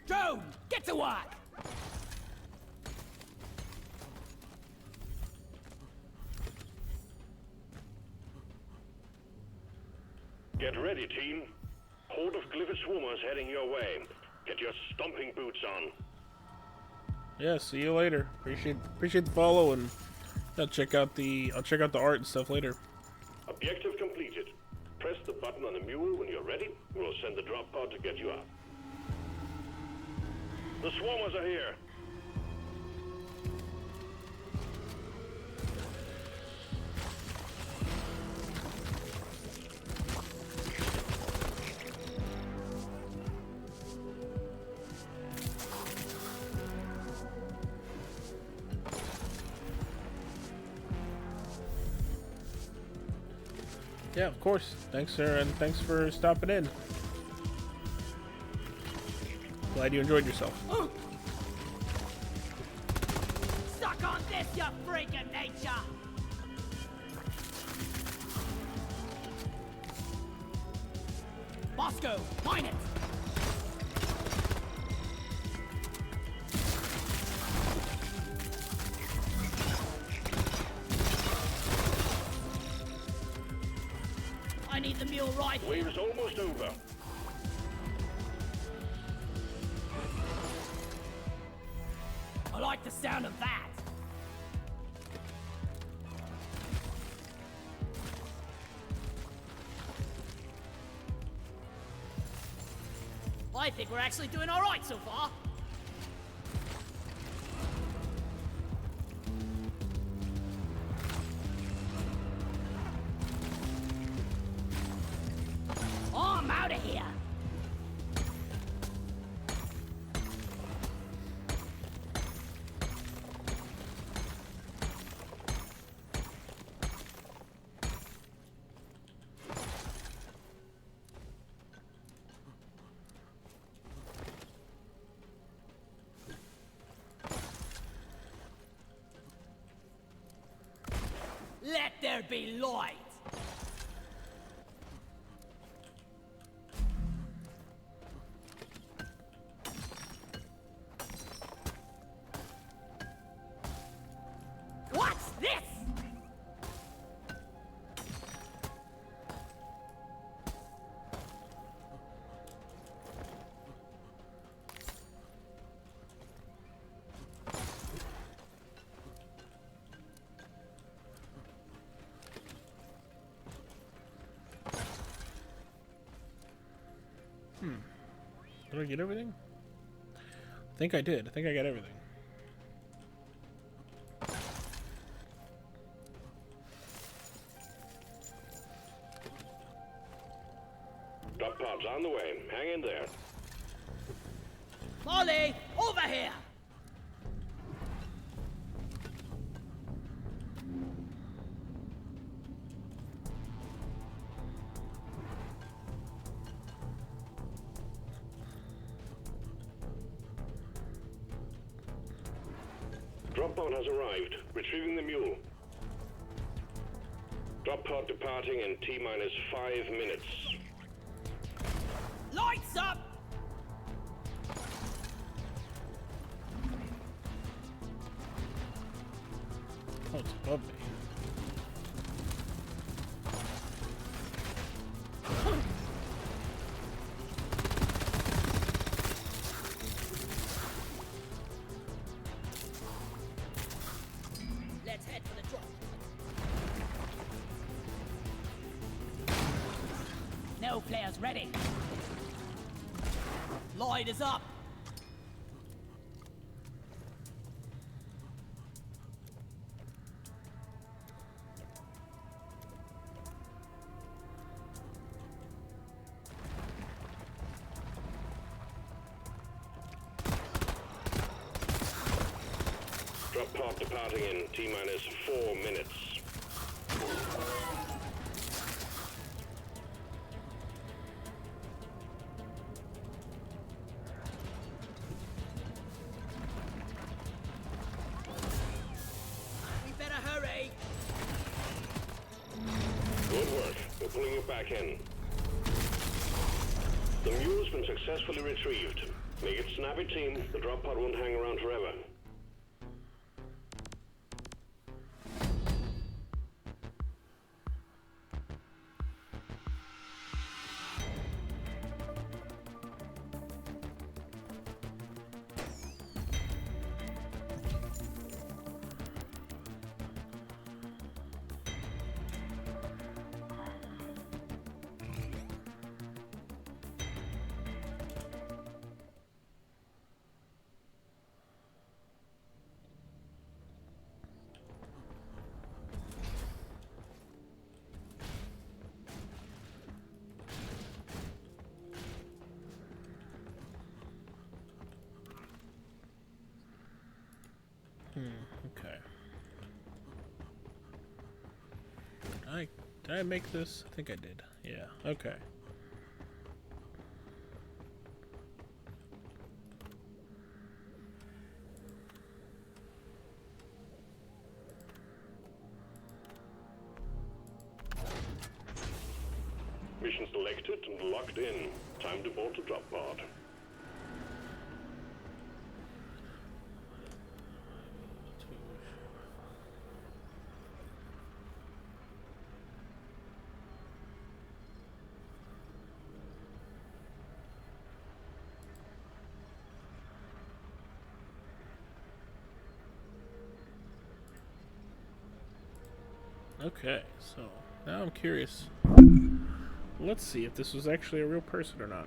Drone, get to work! Get ready, team. Horde of Glyphid Swarmers heading your way. Get your stomping boots on. Yeah, see you later. Appreciate the follow, and I'll check out the art and stuff later. Objective completed. Press the button on the mule when you're ready. We'll send the drop pod to get you out. The Swarmers are here. Yeah, of course. Thanks, sir, and thanks for stopping in. Glad you enjoyed yourself. Suck on this, you freak of nature! Bosco, mine it! I need the mule right here. Wave is almost over. I like the sound of that. I think we're actually doing all right so far. Oh, I'm out of here. Let there be light! What's this? Did I get everything? I think I did. I think I got everything. Drop pod's on the way. Hang in there. Molly, over here! Drop pod has arrived. Retrieving the mule. Drop pod departing in T-minus 5 minutes. Lights up! Oh, it's above me. Let's head for the drop. No players ready. Light is up. Drop pod departing in T-minus 4 minutes. We better hurry. Good work. We're pulling you back in. The mule's been successfully retrieved. Make it snappy, team. The drop pod won't hang around forever. Okay. Did I make this? I think I did. Yeah, okay. Mission selected and locked in. Time to board the drop pod. Okay, so now I'm curious. Let's see if this was actually a real person or not.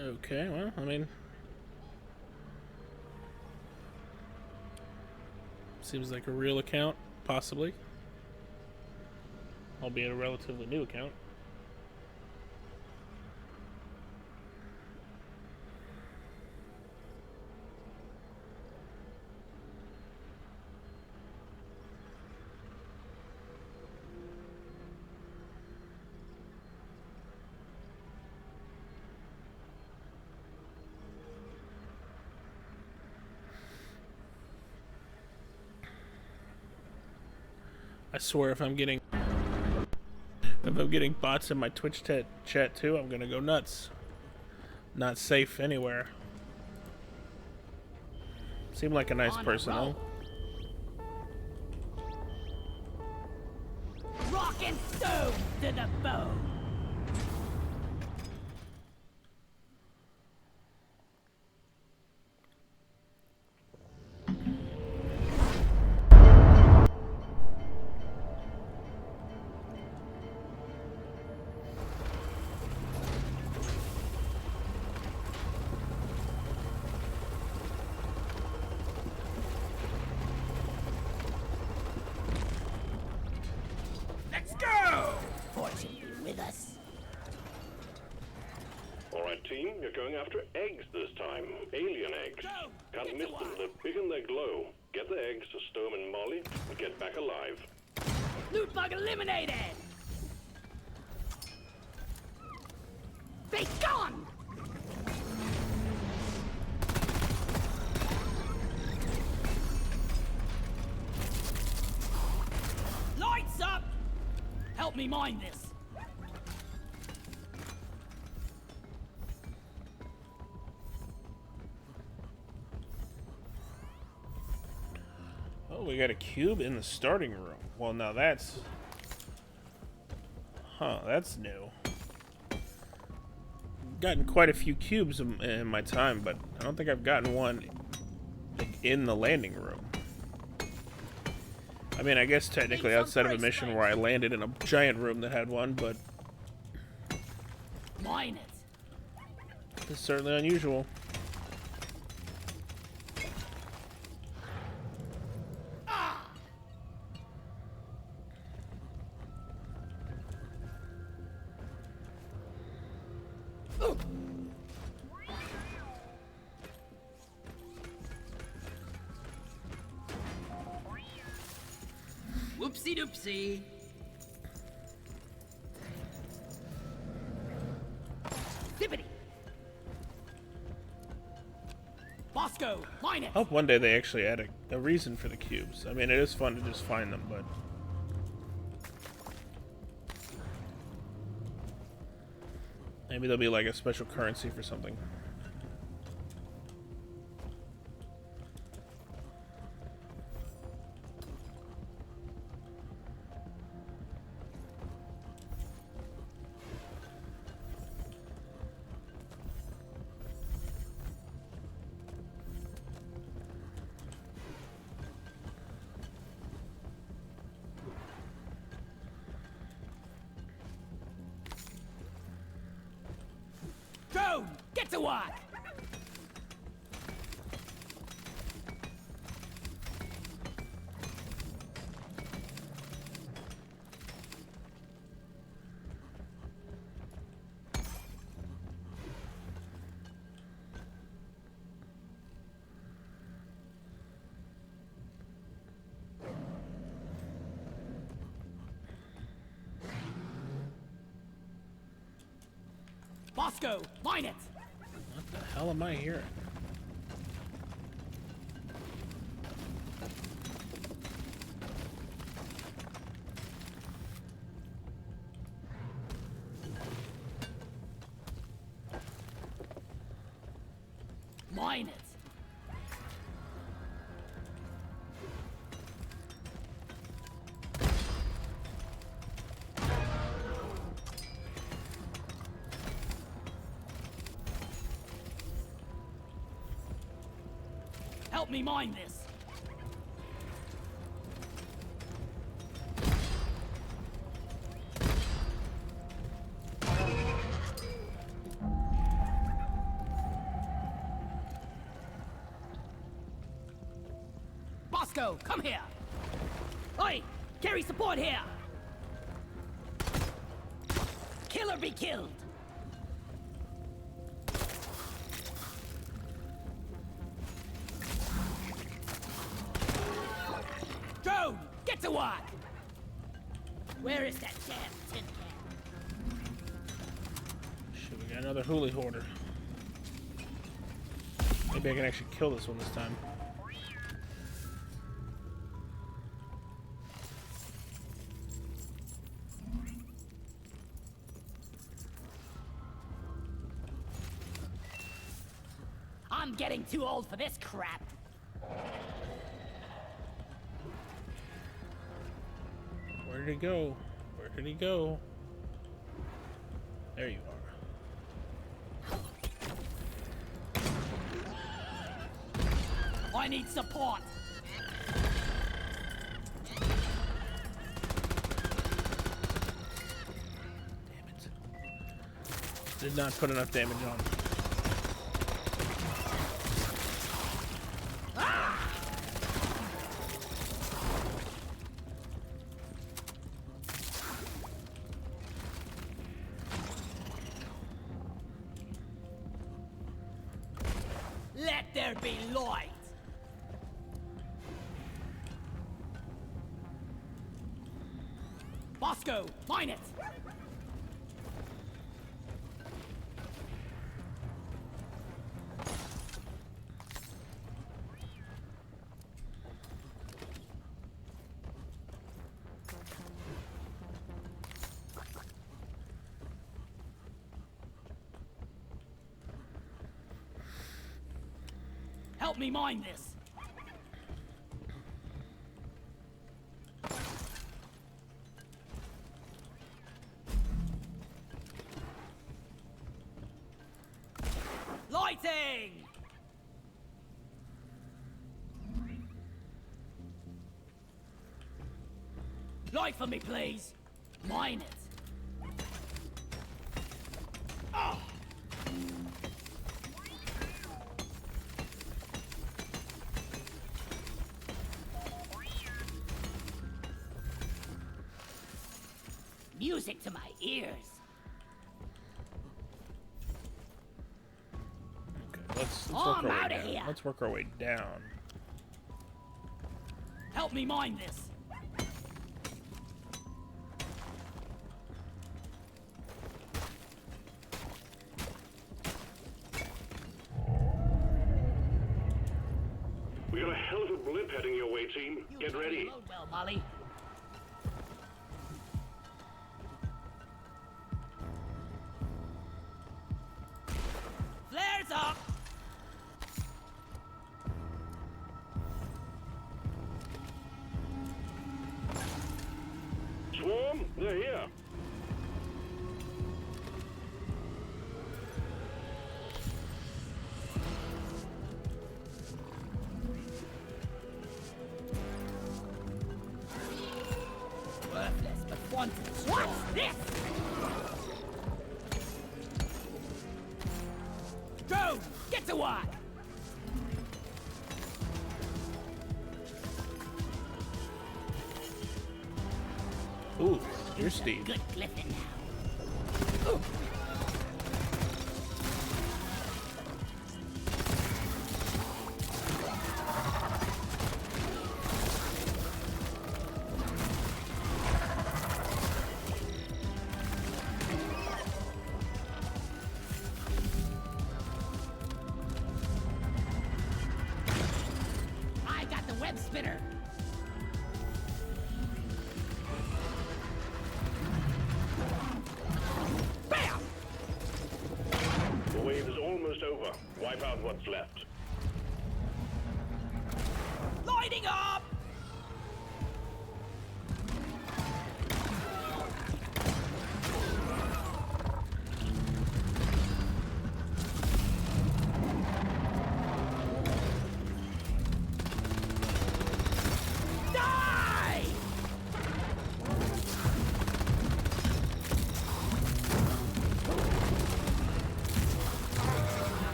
Okay, well, I mean, seems like a real account, possibly. Albeit a relatively new account. I swear if I'm getting bots in my Twitch chat too, I'm gonna go nuts. Not safe anywhere. Seemed like a nice person, though. Rock and stone to the bone. Let's go! Fortune be with us. Alright, team, you're going after eggs this time. Alien eggs. Go! Can't Get miss the them. wire. They're big and they glow. Get the eggs to Storm and Molly and get back alive. Loot bug eliminated. Be gone. Help me mine this. Oh, we got a cube in the starting room. Well, now that's... Huh, that's new. Gotten quite a few cubes in my time, but I don't think I've gotten one like, in the landing room. I mean, I guess technically outside of a mission where I landed in a giant room that had one, but... Mine it. It's certainly unusual. Whoopsie doopsie. Dippity. Bosco, mine it. I hope one day they actually add a reason for the cubes. I mean, it is fun to just find them, but... Maybe there'll be like a special currency for something. Drone, get to work. Bosco, mine it. What the hell am I hearing? Mine it. Help me mine this. Bosco, come here. Oi, carry support here. Kill or be killed. Drone, get to work. Where is that damn tin can? Shit, we got another Huli Hoarder. Maybe I can actually kill this one this time. I'm getting too old for this crap. Where did he go? Where did he go? There you are. I need support. Damn it. Did not put enough damage on. Let there be light. Bosco, mine it. Help me mine this. Lighting! Light for me, please. Mine it. Ah! Music to my ears. Okay, let's Oh, work I'm our way outta down. here. Let's work our way down. Help me mine this. We got a hell of a blip heading your way, team. You Get know ready. you load well, Molly. Flares up! Swarm, they're here. Worthless, but fun to destroy. What's this? Drone, get to work! Ooh, here's Steve. Good Clifton now. I got the web spinner. Bam! The wave is almost over. Wipe out what's left. Lighting up! Die!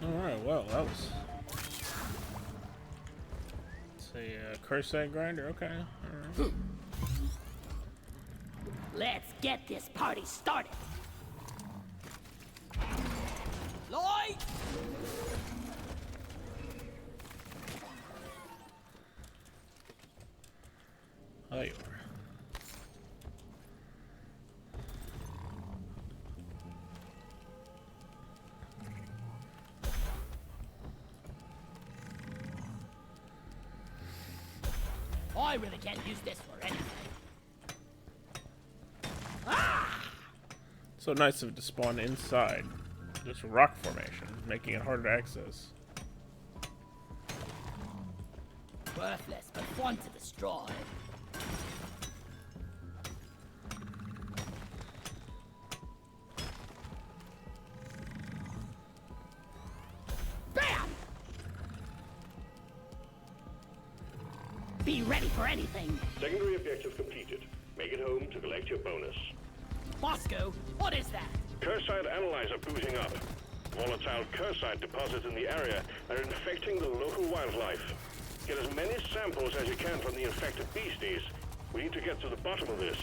Alright, well, that was... It's a Cursite grinder, okay. Alright. Let's get this party started. Light! There you are. I really can't use this for anything. So nice of it to spawn inside this rock formation, making it harder to access. Worthless, but fun to destroy. Bam! Be ready for anything. Secondary objective completed. Make it home to collect your bonus. Bosco, what is that? Cursite analyzer booting up. Volatile cursite deposits in the area are infecting the local wildlife. Get as many samples as you can from the infected beasties. We need to get to the bottom of this.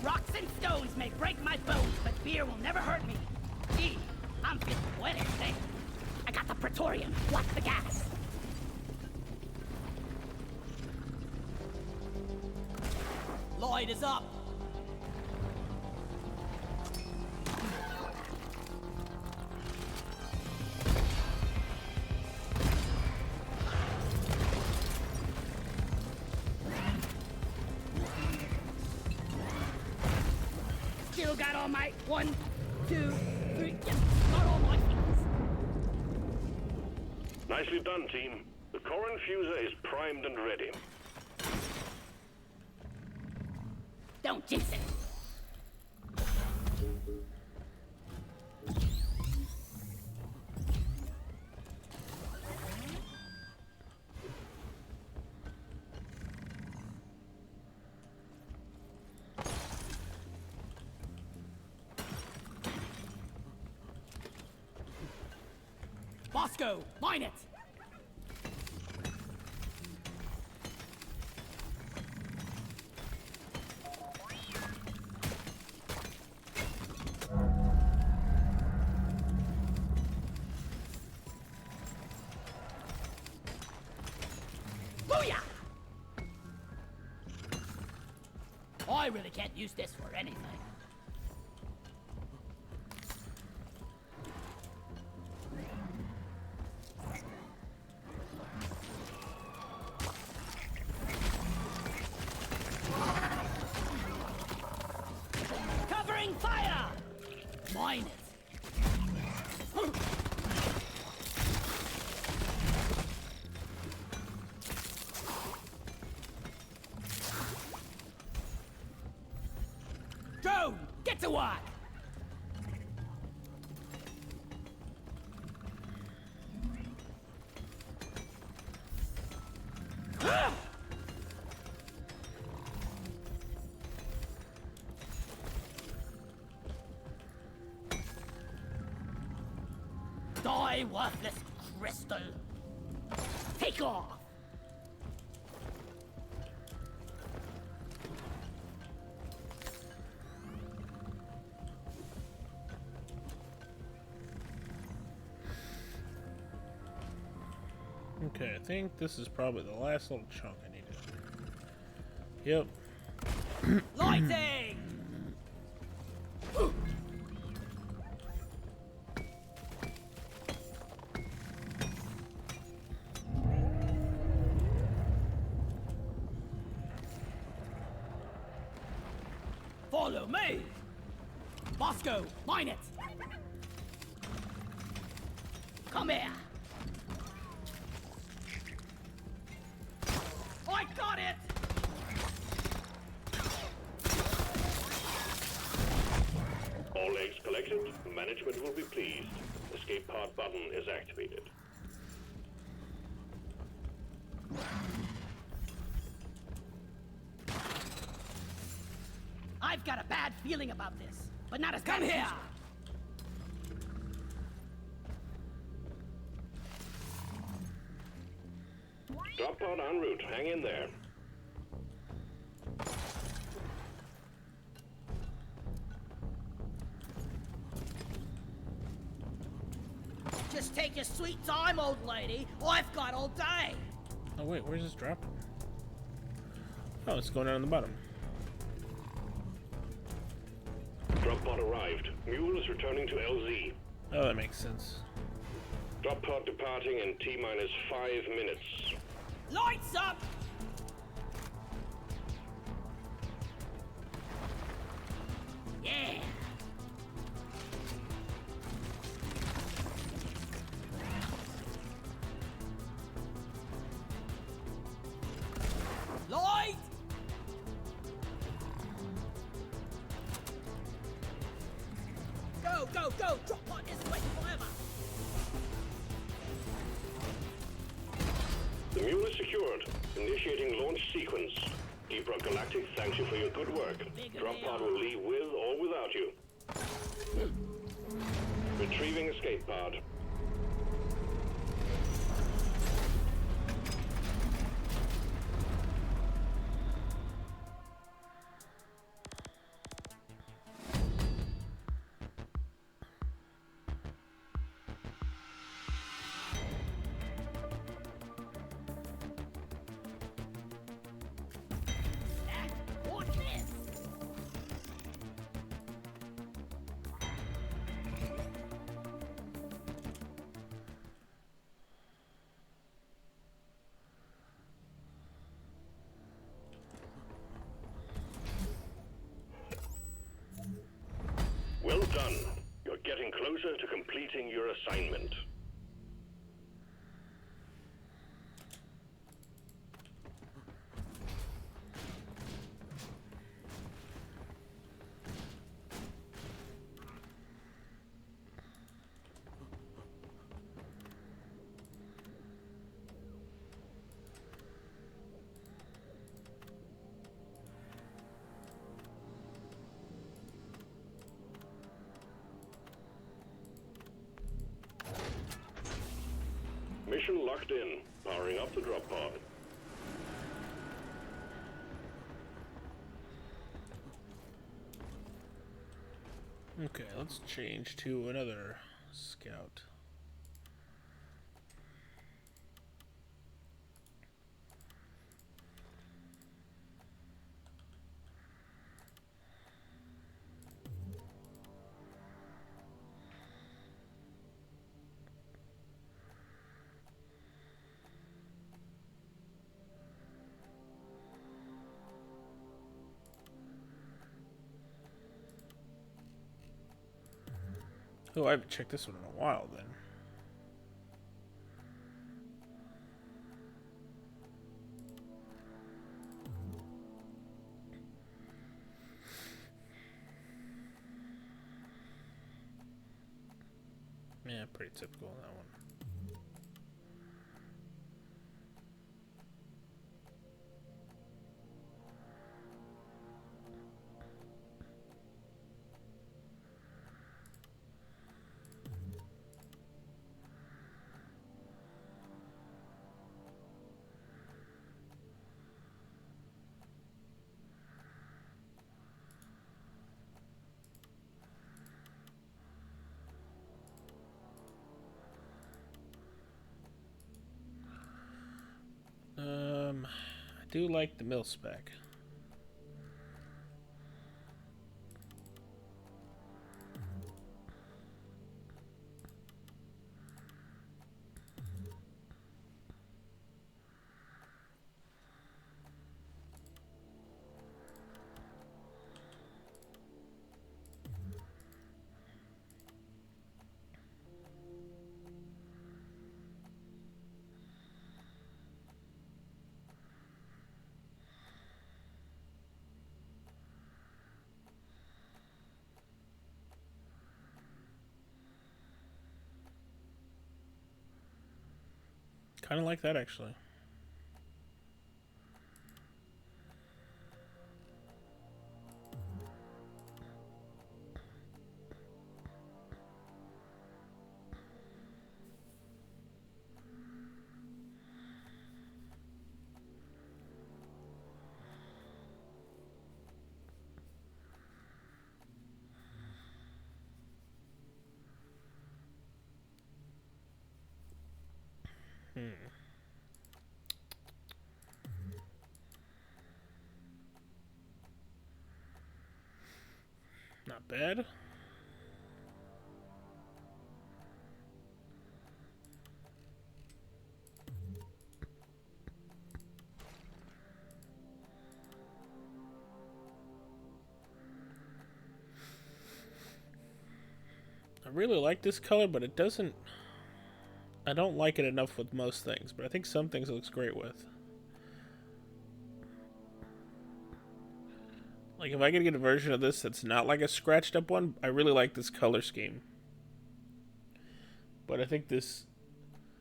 Rocks and stones may break my bones, but beer will never hurt me. Gee, I'm feeling poetic today. I got the Praetorium. Watch the gas. tide is up. Still got all my 1, 2, 3. Yes, got all my things. Nicely done, team. The core infuser is primed and ready. Don't jinx it. Bosco, mine it. Booyah! I really can't use this for anything. Covering fire! Mine it. Drone, get to work. Die, worthless crystal. Take off. Okay, I think this is probably the last little chunk I needed. Yep. Lighting. Follow me. Bosco, mine it. Come here. I got it. All eggs collected. Management will be pleased. Escape pod button is activated. I've got a bad feeling about this, but not as Come bad as here. usual. Drop pod en route. Hang in there. Just take your sweet time, old lady. I've got all day. Oh wait, where's this drop? Oh, it's going down on the bottom. Drop pod arrived. Mule is returning to LZ. Oh, that makes sense. Drop pod departing in T-minus 5 minutes. Lights up. Yeah. Light. Go, go, go. Drop pod isn't waiting forever. The mule is secured. Initiating launch sequence. Deep Rock Galactic thanks you for your good work. Drop pod will leave with or without you. Retrieving escape pod. What's this? completing your assignment. Mission locked in. Powering up the drop pod. Okay, let's change to another scout. Oh, I haven't checked this one in a while then. Yeah, pretty typical on that one. I do like the mill spec. Kind of like that, actually. Not bad. I really like this color, but it doesn't... I don't like it enough with most things, but I think some things it looks great with. Like, if I could get a version of this that's not like a scratched up one, I really like this color scheme. But I think this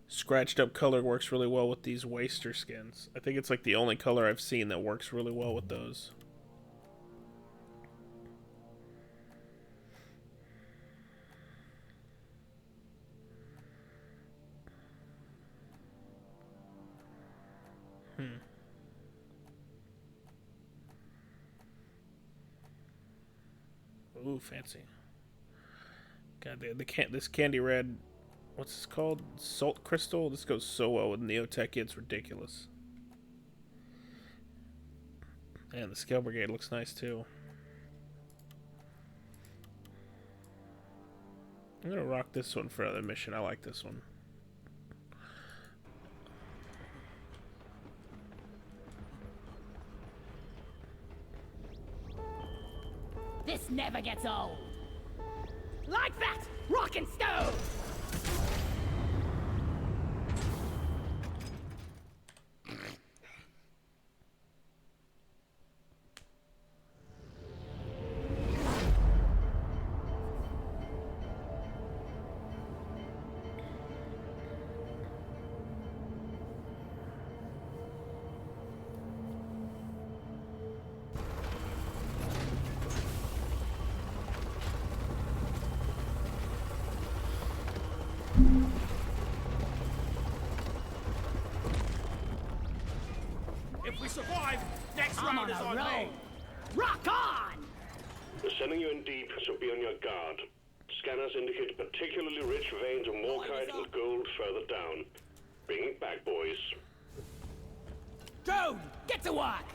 scratched up color works really well with these waster skins. I think it's like the only color I've seen that works really well with those. Ooh, fancy. God, this candy red, what's this called? Salt crystal? This goes so well with Neotech, it's ridiculous. And the Scale Brigade looks nice too. I'm gonna rock this one for another mission. I like this one. This never gets old. Like that! Rock and stone! If we survive, next I'm round on is a on roll. me. Rock on! We're sending you in deep, so be on your guard. Scanners indicate particularly rich veins of morkite and gold further down. Bring it back, boys. Drone, get to work.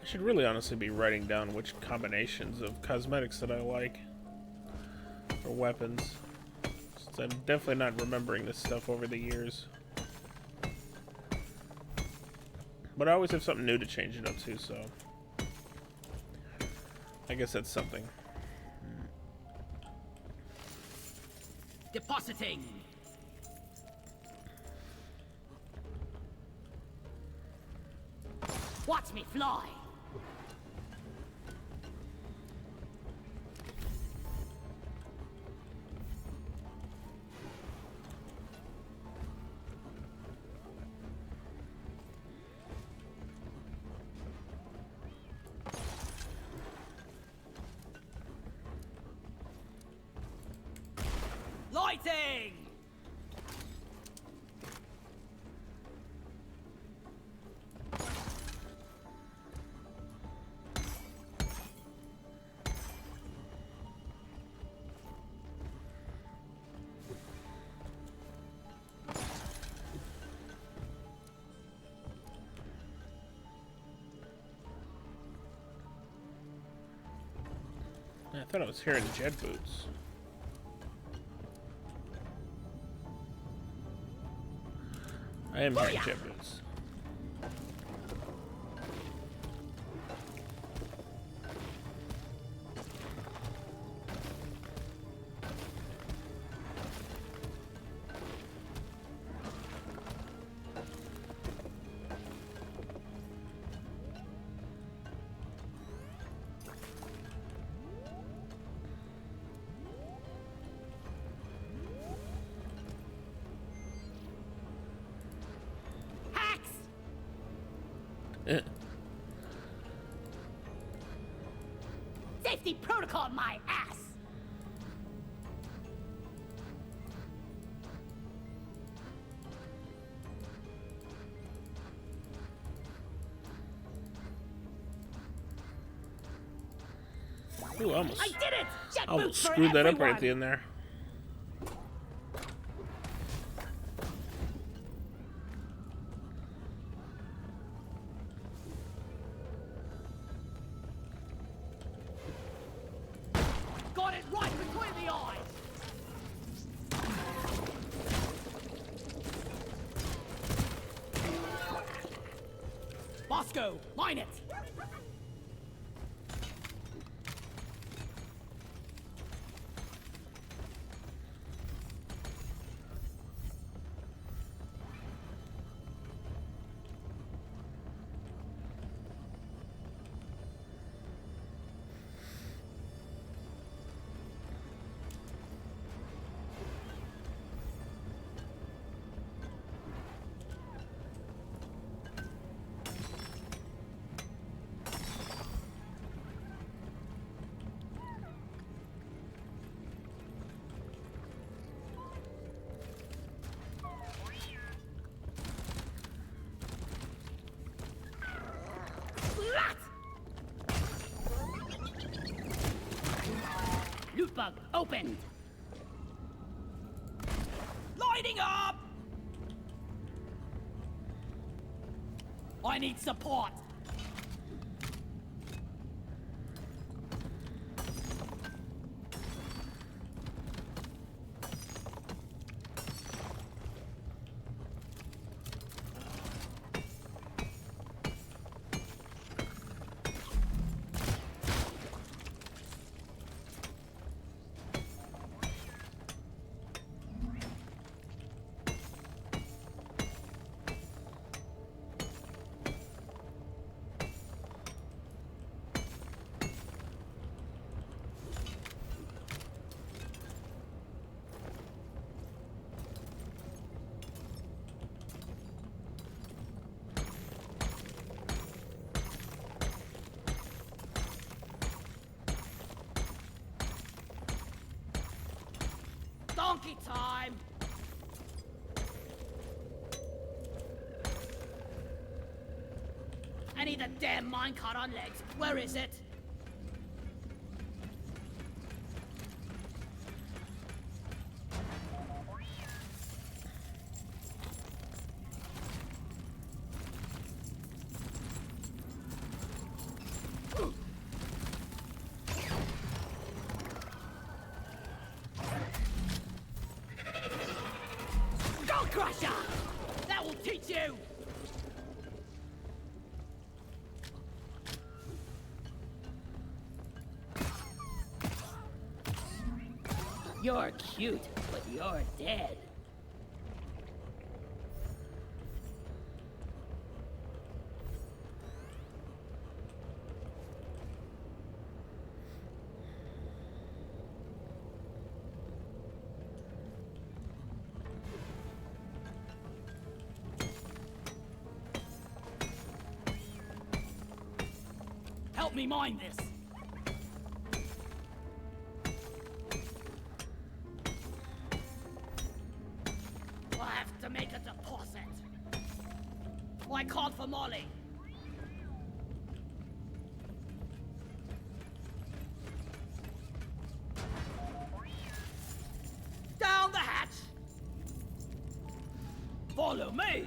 I should really honestly be writing down which combinations of cosmetics that I like for weapons, since I'm definitely not remembering this stuff over the years. But I always have something new to change it up to, so I guess that's something. Depositing. Watch me fly! Lighting. I thought I was hearing jet boots. I am hearing jet boots. Hacks! Safety protocol, my ass! Ooh, almost. I did it! Jet Almost boots for screwed that up right everyone! at the end there. Got it right between the eyes. Bosco, mine it. Loot bug opened! Lighting up. I need support. Monkey time! I need the damn minecart on legs. Where is it? Skull Crusher! That will teach you! You're cute, but you're dead. Help me mine this. I have to make a deposit. I called for Molly. Down the hatch. Follow me.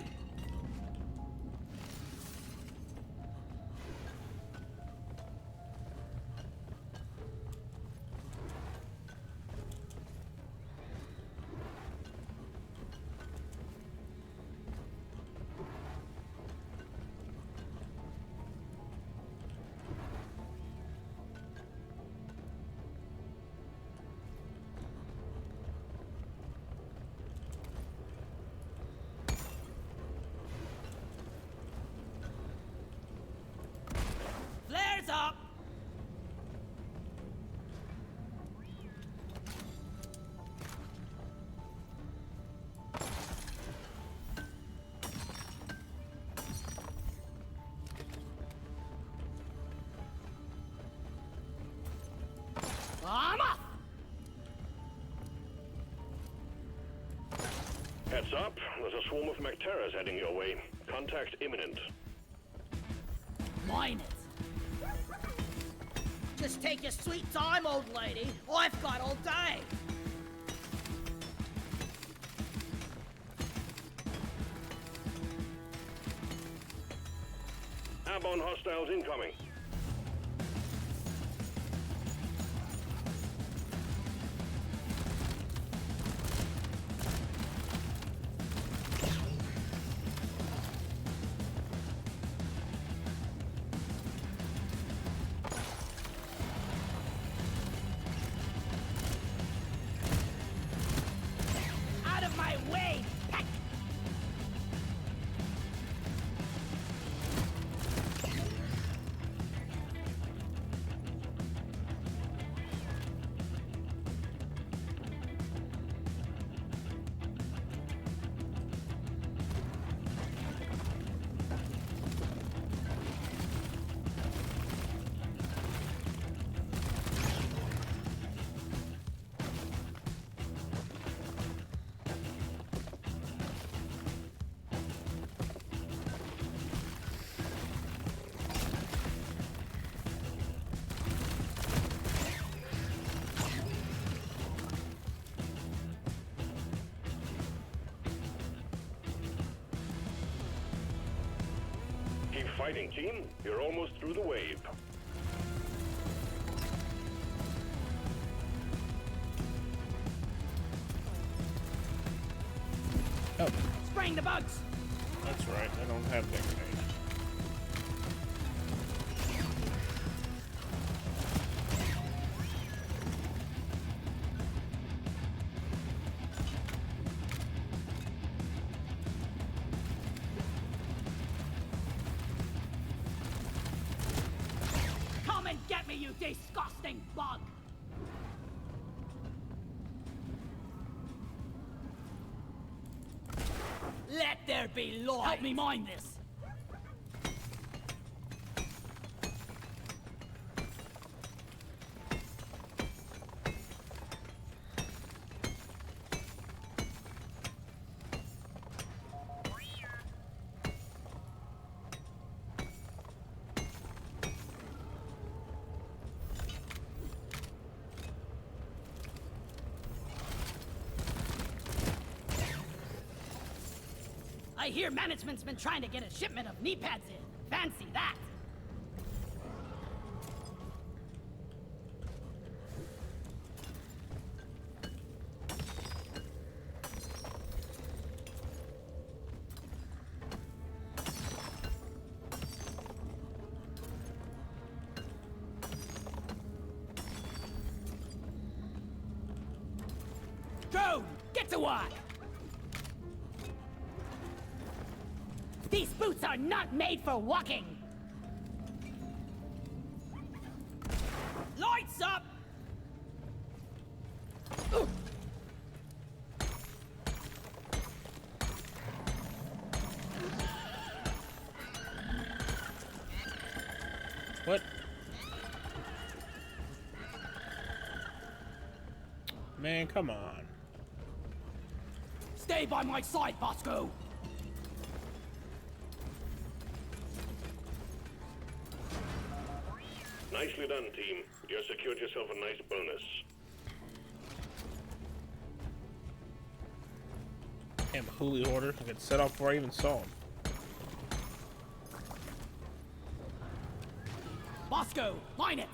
Flares up! I'm off! Heads up, there's a swarm of Macteras heading your way. Contact imminent. Mine it. Just take your sweet time, old lady. I've got all day. Airborne hostiles incoming. Out of my way, peck! Keep fighting, team. You're almost through the wave. Oh, Spraying the bugs! that's right. I don't have that grenade. Come and get me, you disgusting bug! Let there be light! Help me mine this! I hear management's been trying to get a shipment of knee pads in. Fancy that. Drone, get to work! These boots are not made for walking! Lights up! What? Man, come on. Stay by my side, Bosco! Nicely done, team. You secured yourself a nice bonus. Damn, Huli order. I got set off before I even saw him. Bosco, line it!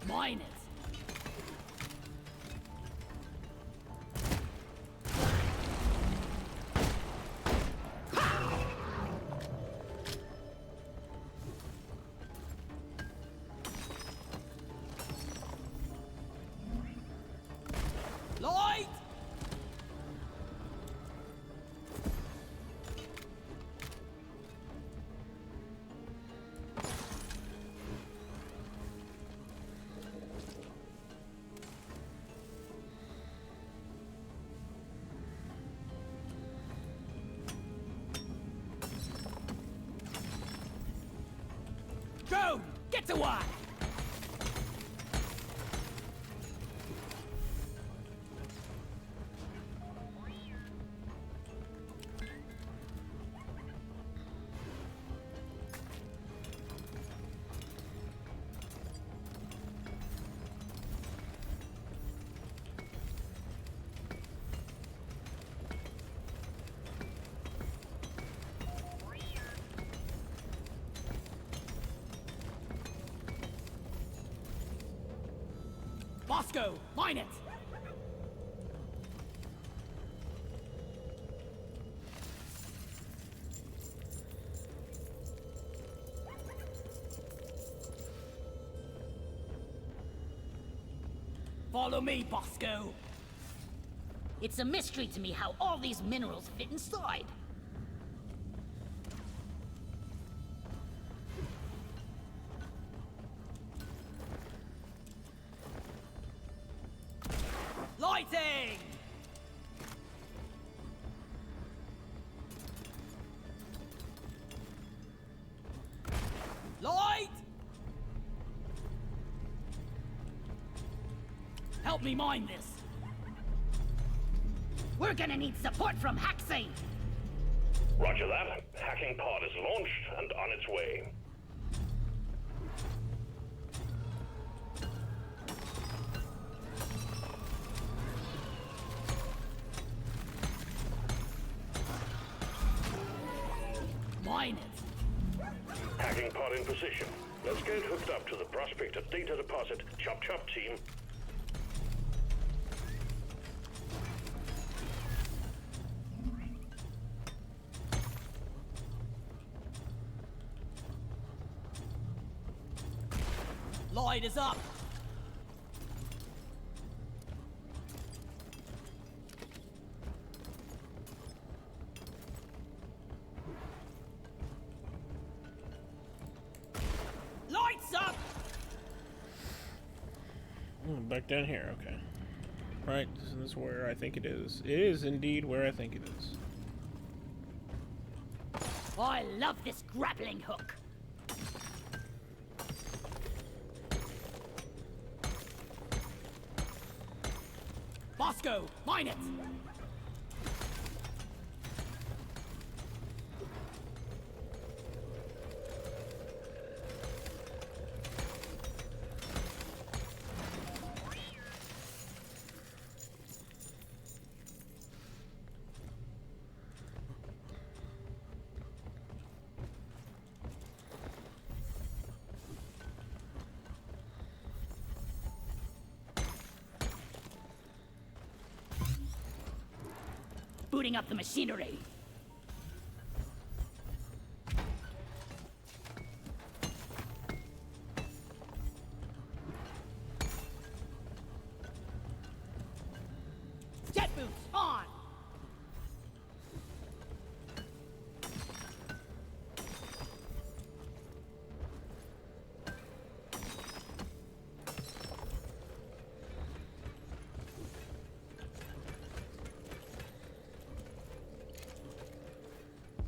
Mine it! Light! Drone, get to work! Bosco, line it! Follow me, Bosco! It's a mystery to me how all these minerals fit inside. Lighting! Light! Help me mine this. We're gonna need support from Haxi! Roger that. Hacking pod is launched and on its way. Mine it. Hacking pod in position. Let's get it hooked up to the prospector data deposit. Chop chop, team. Light is up. Lights up. Back down here, okay. Right, this is where I think it is. It is indeed where I think it is. I love this grappling hook. Bosco, mine it! Booting up the machinery. Jet boots, on!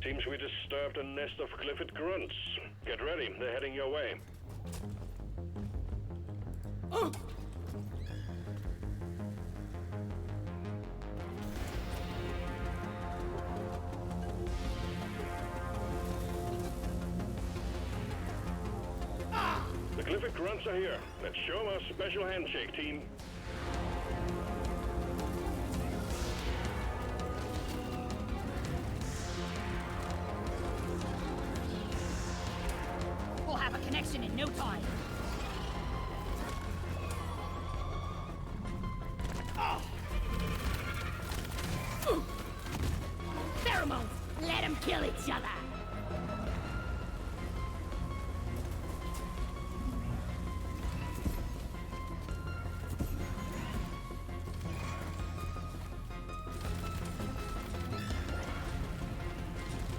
Seems we disturbed a nest of Clifford grunts. Get ready, they're heading your way. The Clifford grunts are here. Let's show them our special handshake, team. We'll have a connection in no time. Pheromones! Let them kill each other!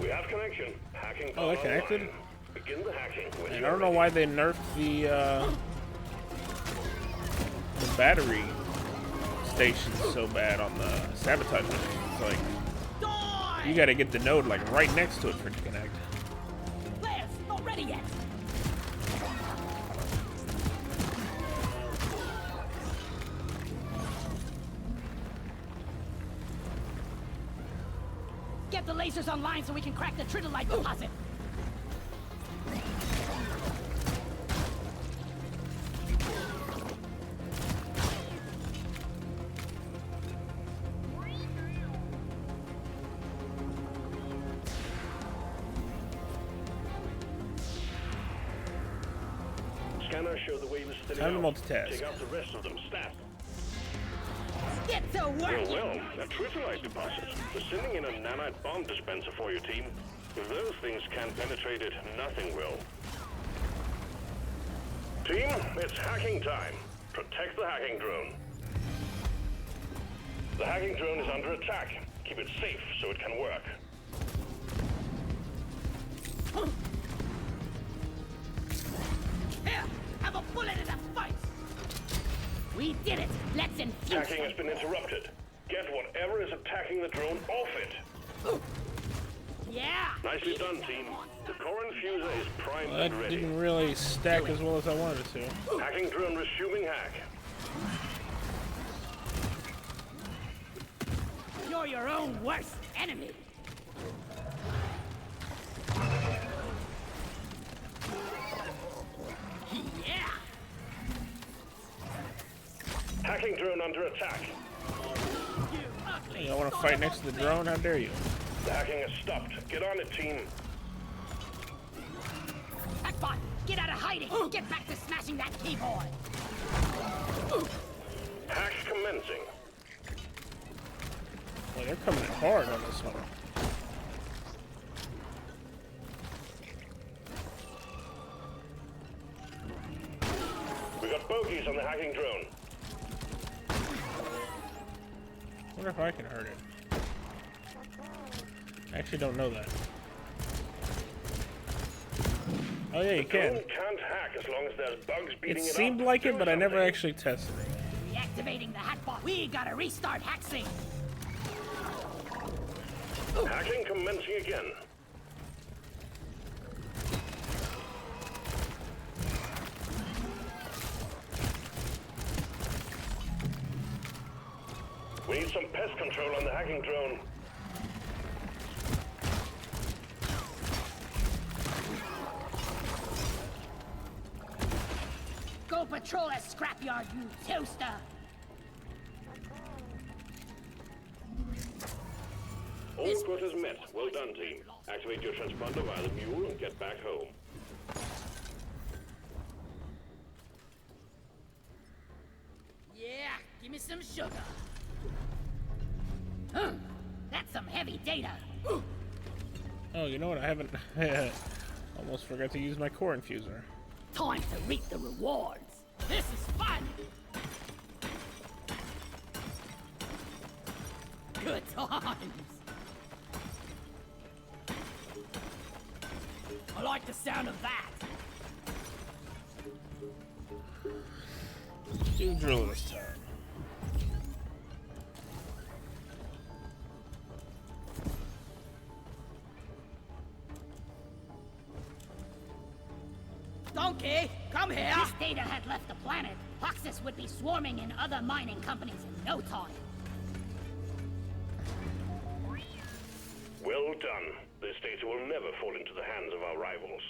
We have connection. Hacking. Oh, they're connected? online. Begin the hacking. when And you're I don't know ready. why they nerfed the battery stations so bad on the sabotage mission. It's like Die! you gotta get the node like right next to it for it to connect. Players, not ready yet! Get the lasers online so we can crack the tritolite deposit. Scanners show the wave is thinning Time to out. multitask. Take out the rest of them. Stat. Get to work! Well, a tritolite deposit. We're sending in a nanite bomb dispenser for your team. If those things can't penetrate it, nothing will. Team, it's hacking time. Protect the hacking drone. The hacking drone is under attack. Keep it safe so it can work. Here, have a bullet in the face! We did it! Let's infuse Hacking has been interrupted. Get whatever is attacking the drone off it. Yeah! Nicely done, team. The core infuser is primed Well, and that ready. didn't really stack as well as I wanted it to. Hacking drone resuming hack. You're your own worst enemy! Yeah! Hacking drone under attack. You ugly You don't want to son fight of next a to the bitch. drone? How dare you? The hacking has stopped. Get on it, team. Hackbot, get out of hiding! Get back to smashing that keyboard! Hack commencing. Well, they're coming in hard on this one. We got bogeys on the hacking drone. I wonder if I can hurt it. I actually don't know that. Oh yeah, you Drone can. can't hack as long as there's bugs beating It it seemed up. like it, Do but I never something. actually tested it. Reactivating the hackbot. We gotta restart Hacksync. Hacking commencing again. We need some pest control on the hacking drone. Go patrol a scrapyard, you toaster! All quotas met. Well done, team. Activate your transponder via the mule and get back home. Yeah, give me some sugar. That's some heavy data! Oh, you know what? I haven't... almost forgot to use my core infuser. Time to reap the rewards! This is fun! Good times! I like the sound of that. Do drill this time. Donkey, come here! If this data had left the planet, Hoxus would be swarming in other mining companies in no time. Well done. This data will never fall into the hands of our rivals.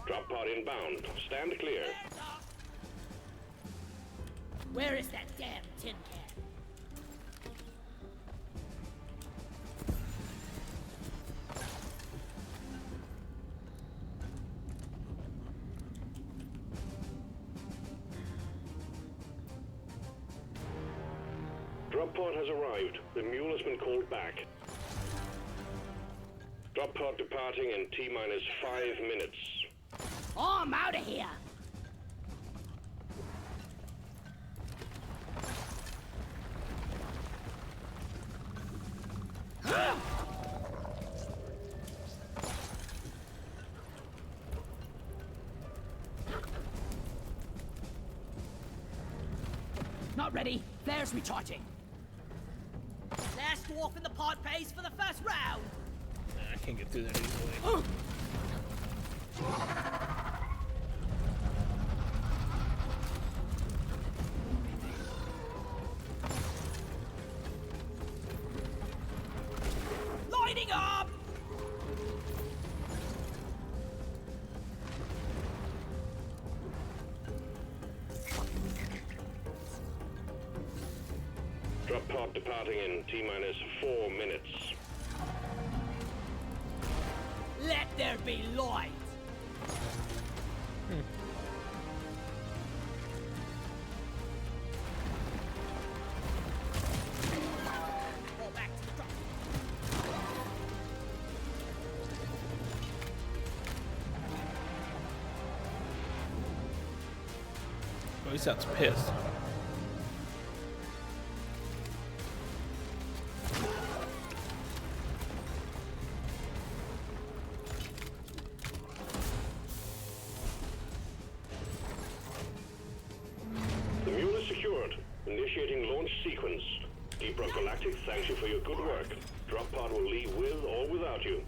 Drop pod inbound. Stand clear. Where is that damn tin can? Drop pod has arrived. The mule has been called back. Drop pod departing in T-minus 5 minutes. Oh, I'm out of here! Not ready. Flares recharging. Last dwarf in the pod pays for the first round. Nah, I can't get through that easily. Lighting up! Drop pod departing in T-minus 4 minutes. Let there be light! Roll back to the drop. Oh, he sounds pissed. The mule is secured. Initiating launch sequence. Deep Rock Galactic thanks you for your good work. Drop pod will leave with or without you.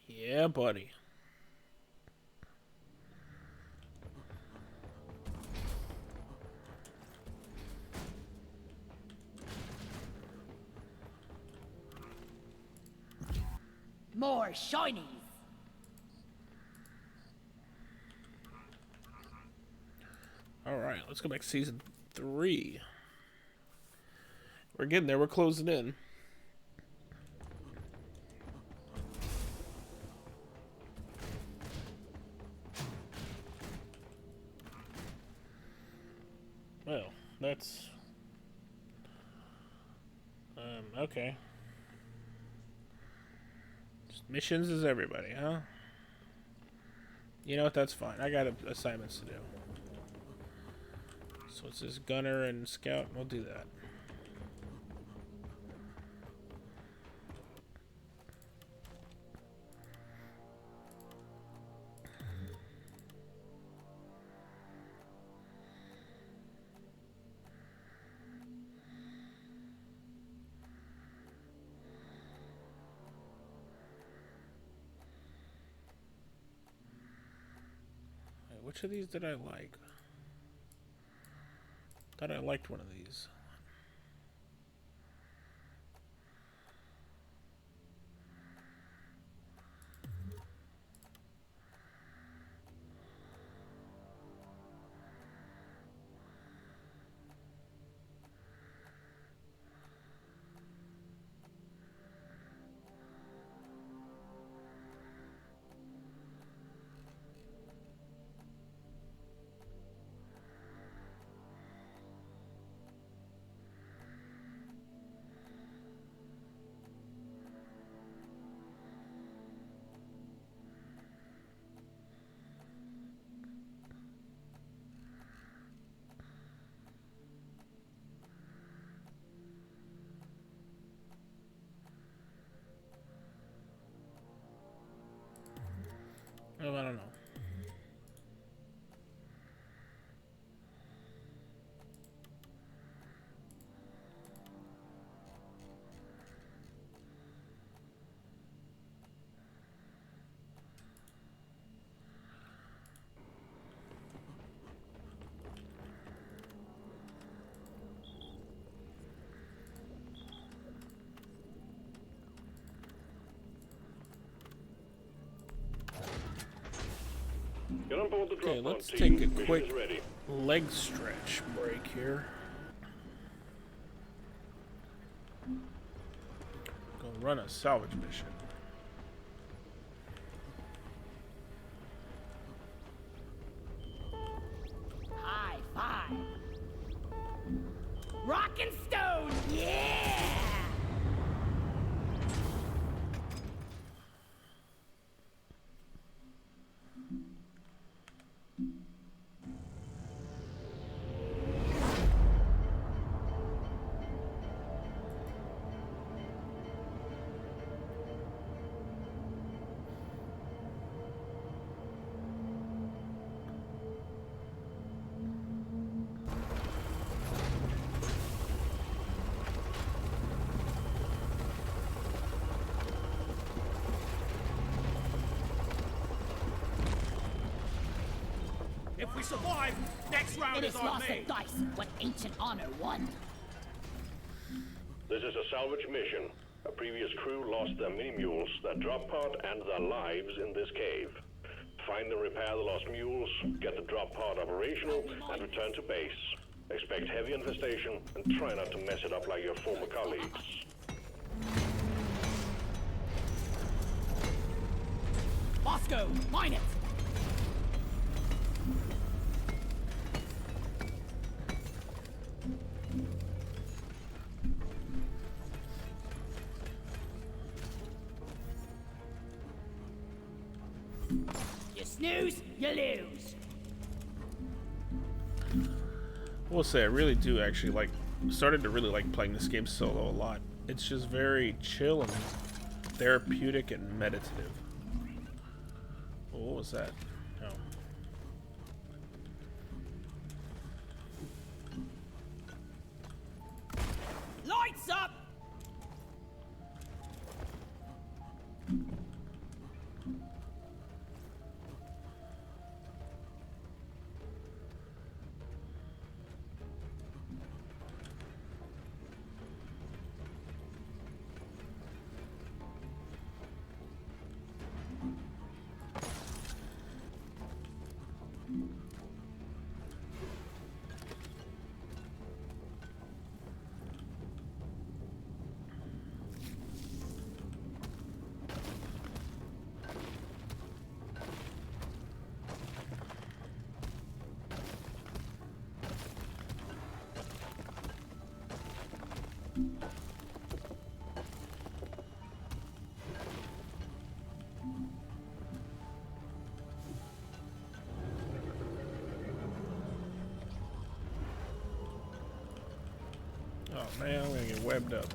Yeah, buddy. More shinies! Alright, let's go back to season 3. We're getting there, we're closing in. Well, that's... okay. Just missions is everybody, huh? You know what? That's fine. I got assignments to do. So it's this gunner and scout. We'll do that. Which of these did I like? Thought I liked one of these. Oh, I don't know. Get on board the drop Okay, let's pod take a team. quick Mission's ready. leg stretch break here. Go run a salvage mission. High five. Rock and stone, yeah! If we survive, next round It is is on lost me. at dice what ancient honor won. This is a salvage mission. A previous crew lost their mini-mules, their drop pod, and their lives in this cave. Find and repair the lost mules, get the drop pod operational, and return to base. Expect heavy infestation, and try not to mess it up like your former colleagues. Bosco, mine it! You snooze, you lose. I will say I really do actually started to really like playing this game solo a lot. It's just very chill and therapeutic and meditative. Oh, what was that? Oh. Lights up! Oh man, I'm gonna get webbed up.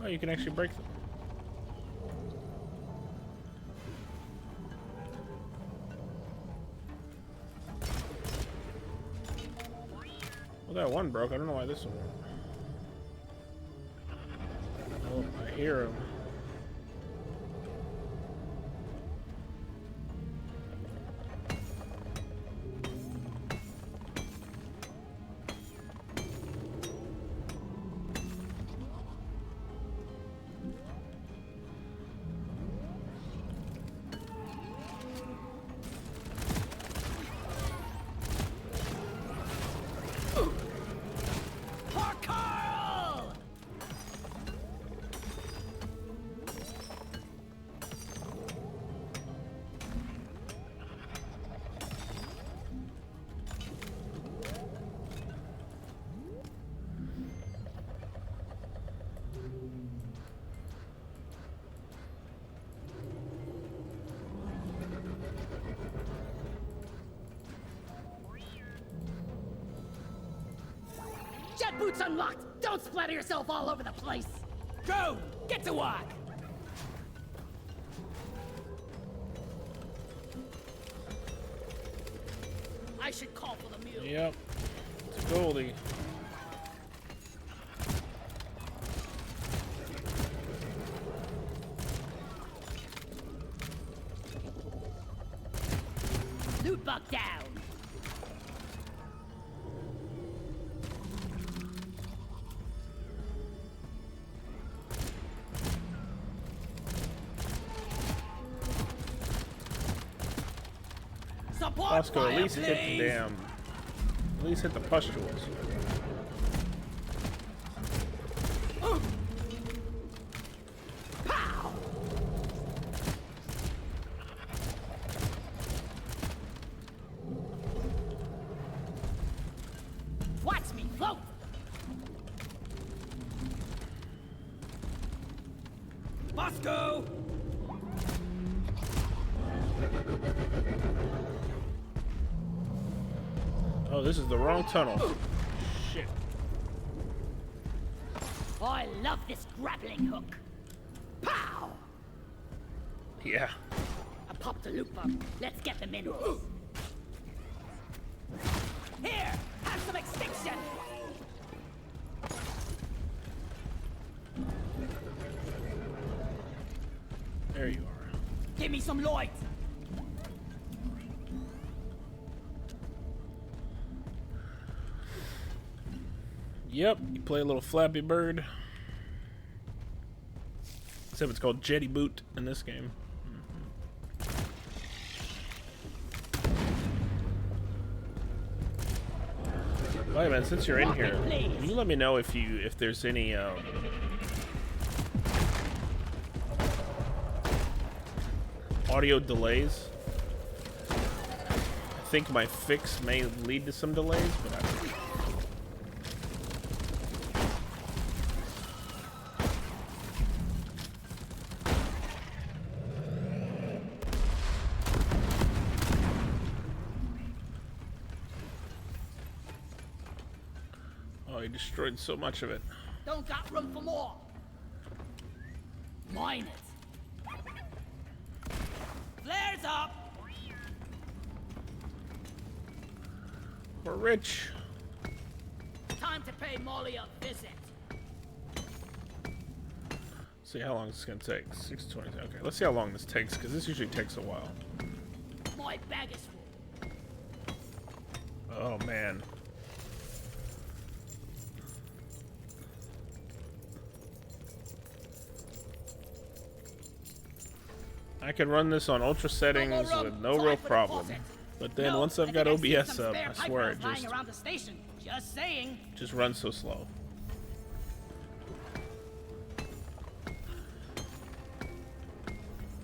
Oh, you can actually break them. Well, that one broke. I don't know why this one won't. Oh, I hear him. Jet boots unlocked! Don't splatter yourself all over the place! Go! Get to work! I should call for the mule. Yep. It's a Goldie. Loot bug down! Bosco, at least hit the damn. At least hit the pustules. Pow! Watch me float! Bosco! Oh, this is the wrong tunnel. Shit. Oh, I love this grappling hook. Pow! Yeah. I popped the loot bug. Let's get the minerals. Here! Have some extinction! There you are. Give me some light! Yep, you play a little Flappy Bird. Except it's called Jetty Boot in this game. Wait, man, since you're in here, can you let me know if there's any audio delays? I think my fix may lead to some delays, but I don't know. Oh, he destroyed so much of it. Don't got room for more. Mine it. Flares up! We're rich. Time to pay Molly a visit. See how long this is gonna take. 6:20. Okay, let's see how long this takes, because this usually takes a while. My bag is full. Oh man. I can run this on ultra settings with no real problem. But then once I've got OBS up, I swear it Just saying. just runs so slow.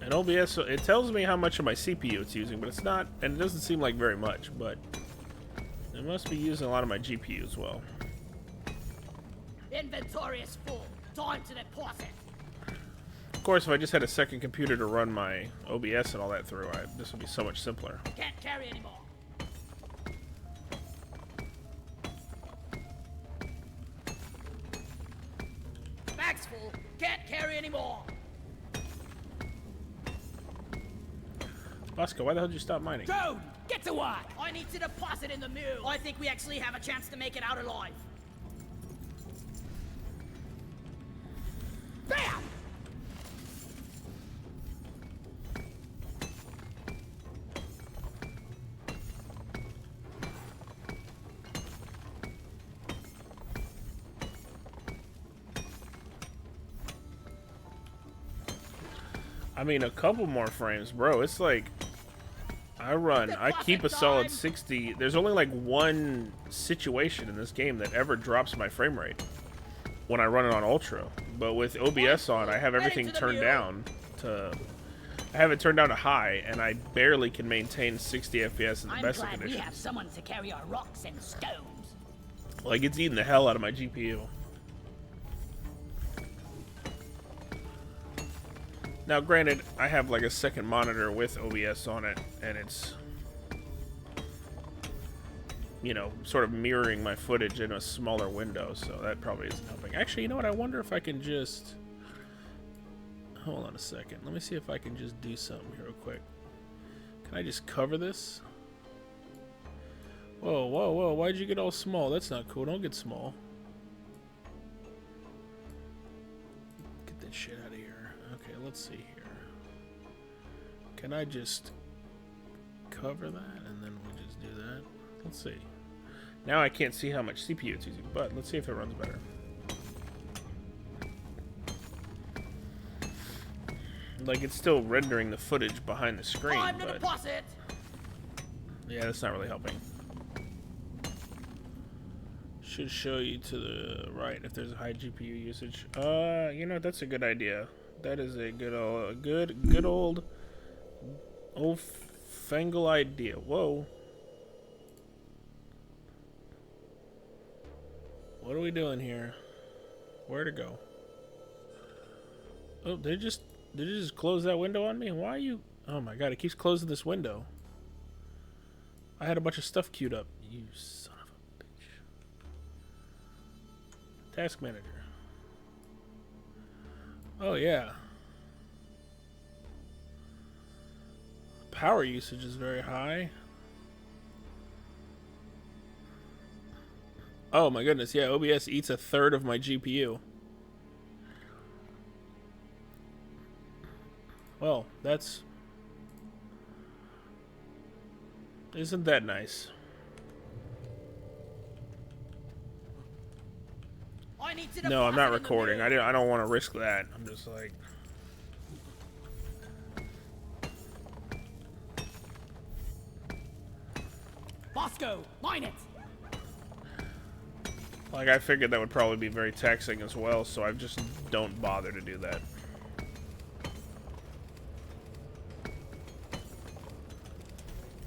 And OBS, it tells me how much of my CPU it's using, but it's not, and it doesn't seem like very much, but it must be using a lot of my GPU as well. Inventory is full. Time to deposit. Of course, if I just had a second computer to run my OBS and all that through, this would be so much simpler. Can't carry anymore. Careful. Can't carry anymore. Bosco, why the hell did you stop mining? Drone, get to work. I need to deposit in the mill. I think we actually have a chance to make it out alive. Bam! I mean, a couple more frames, bro. It's like I keep a solid 60. There's only like one situation in this game that ever drops my frame rate when I run it on ultra. But with OBS on, I have everything turned down to high, and I barely can maintain 60 FPS in the best of conditions. We have someone to carry our rocks and stones. Like, it's eating the hell out of my GPU. Now, granted, I have like a second monitor with OBS on it, and it's, you know, sort of mirroring my footage in a smaller window, so that probably isn't helping. Actually, you know what? I wonder if I can just... Hold on a second. Let me see if I can just do something here real quick. Can I just cover this? Whoa, whoa, whoa. Why'd you get all small? That's not cool. Don't get small. Get that shit out of here. Okay, let's see here. Can I just cover that and then we'll just do that? Let's see. Now I can't see how much CPU it's using, but let's see if it runs better. Like, it's still rendering the footage behind the screen, but yeah, that's not really helping. Should show you to the right if there's a high GPU usage. You know, that's a good idea. That is a good old fangle idea. Whoa. What are we doing here? Where to go? Oh, did it just close that window on me? Why are you... Oh my god, it keeps closing this window. I had a bunch of stuff queued up. You son of a bitch. Task manager. Oh yeah. Power usage is very high. Oh my goodness, yeah, OBS eats a third of my GPU. Well, that's... Isn't that nice? No, I'm not recording. I don't want to risk that. I'm just like... Bosco, mine it! Like, I figured that would probably be very taxing as well, so I just don't bother to do that.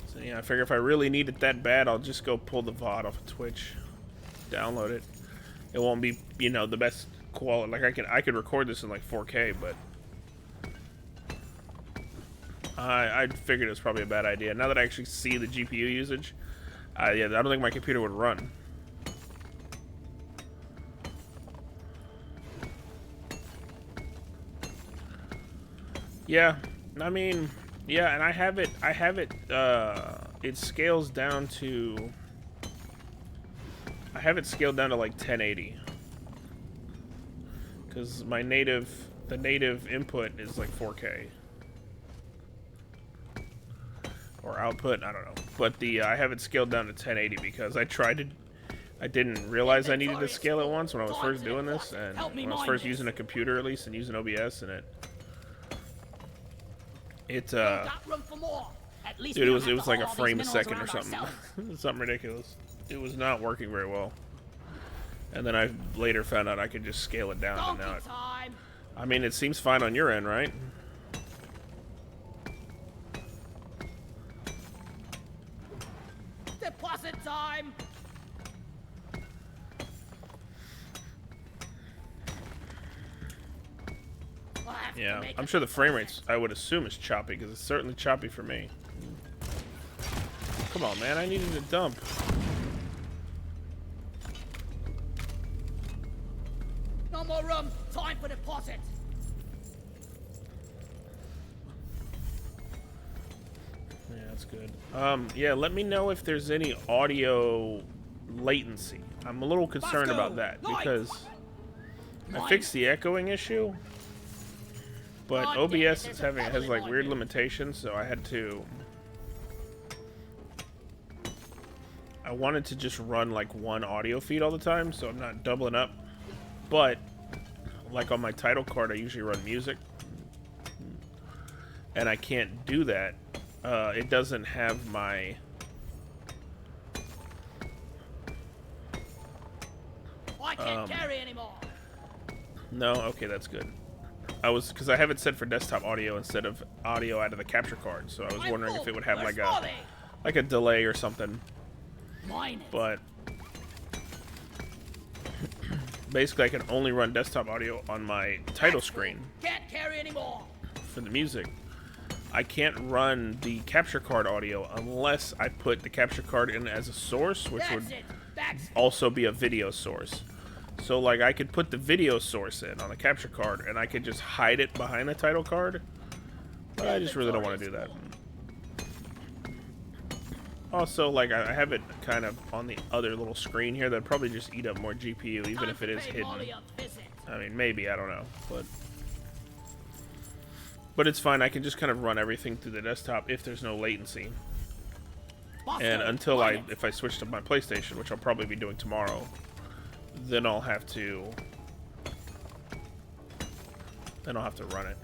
So, yeah, I figure if I really need it that bad, I'll just go pull the VOD off of Twitch, download it. It won't be, you know, the best quality. Like, I could record this in, like, 4K, but... I figured it was probably a bad idea. Now that I actually see the GPU usage, yeah, I don't think my computer would run. Yeah, I mean, yeah, and I have it, it scales down to, I have it scaled down to like 1080. Because the native input is like 4K. Or output, I don't know. But I have it scaled down to 1080 because I didn't realize I needed to scale it once when I was first doing this, and when I was first using a computer at least, and using OBS, and dude, it was like a frame a second or something. Something ridiculous. It was not working very well. And then I later found out I could just scale it down, and now I mean, it seems fine on your end, right? Deposit time. Yeah, I'm sure the frame rates, I would assume, is choppy, because it's certainly choppy for me. Come on, man, I needed a dump. No more room. Time time for deposit. Yeah, that's good. Yeah, let me know if there's any audio latency. I'm a little concerned about that because I fixed the echoing issue, but OBS has like weird limitations, so I wanted to just run like one audio feed all the time, so I'm not doubling up. But like on my title card, I usually run music, and I can't do that. It doesn't have my... I can't carry anymore. No? Okay, that's good. Because I have it set for desktop audio instead of audio out of the capture card, so I was wondering if it would have like a delay or something. But basically I can only run desktop audio on my title screen. Can't carry anymore. For the music. I can't run the capture card audio unless I put the capture card in as a source, which would also be a video source. So like I could put the video source in on the capture card and I could just hide it behind the title card. But I just really don't want to do that. Also, like I have it kind of on the other little screen here that'd probably just eat up more GPU even if it is hidden. I mean, maybe, I don't know, but it's fine. I can just kind of run everything through the desktop if there's no latency. And until if I switch to my PlayStation, which I'll probably be doing tomorrow, then I'll have to run it.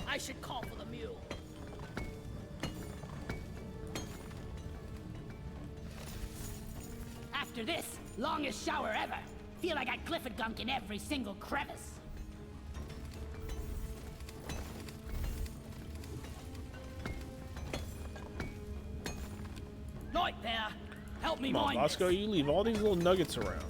I should call for the mule. After this, longest shower ever. Feel like I Clifford gunk in every single crevice. Night there. Help me Come on, mind Bosco, this. you leave all these little nuggets around.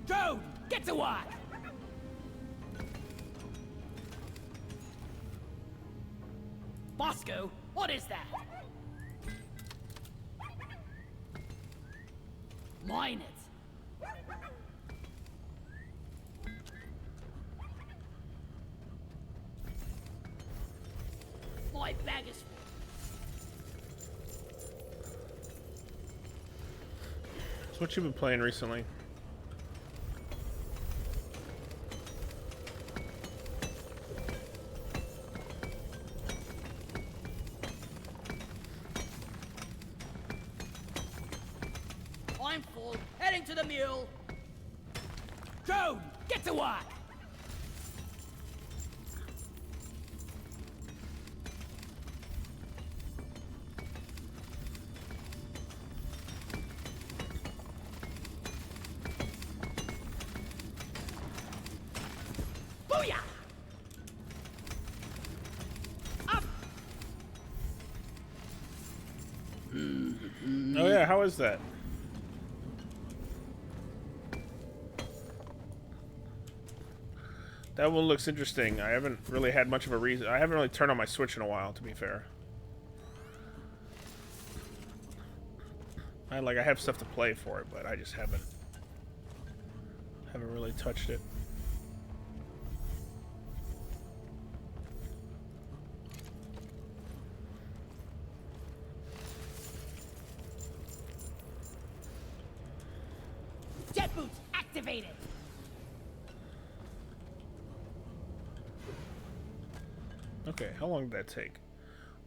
Drone, get to work. Bosco, what is that? Mine it. My bag is full. So what you been playing recently? I'm full. Heading to the mule. Drone, get to work. Booyah! Up! Oh yeah, how is that? That one looks interesting. I haven't really had much of a reason. I haven't really turned on my Switch in a while, to be fair. I have stuff to play for it, but I just haven't really touched it. Jet boots activated. Okay, how long did that take?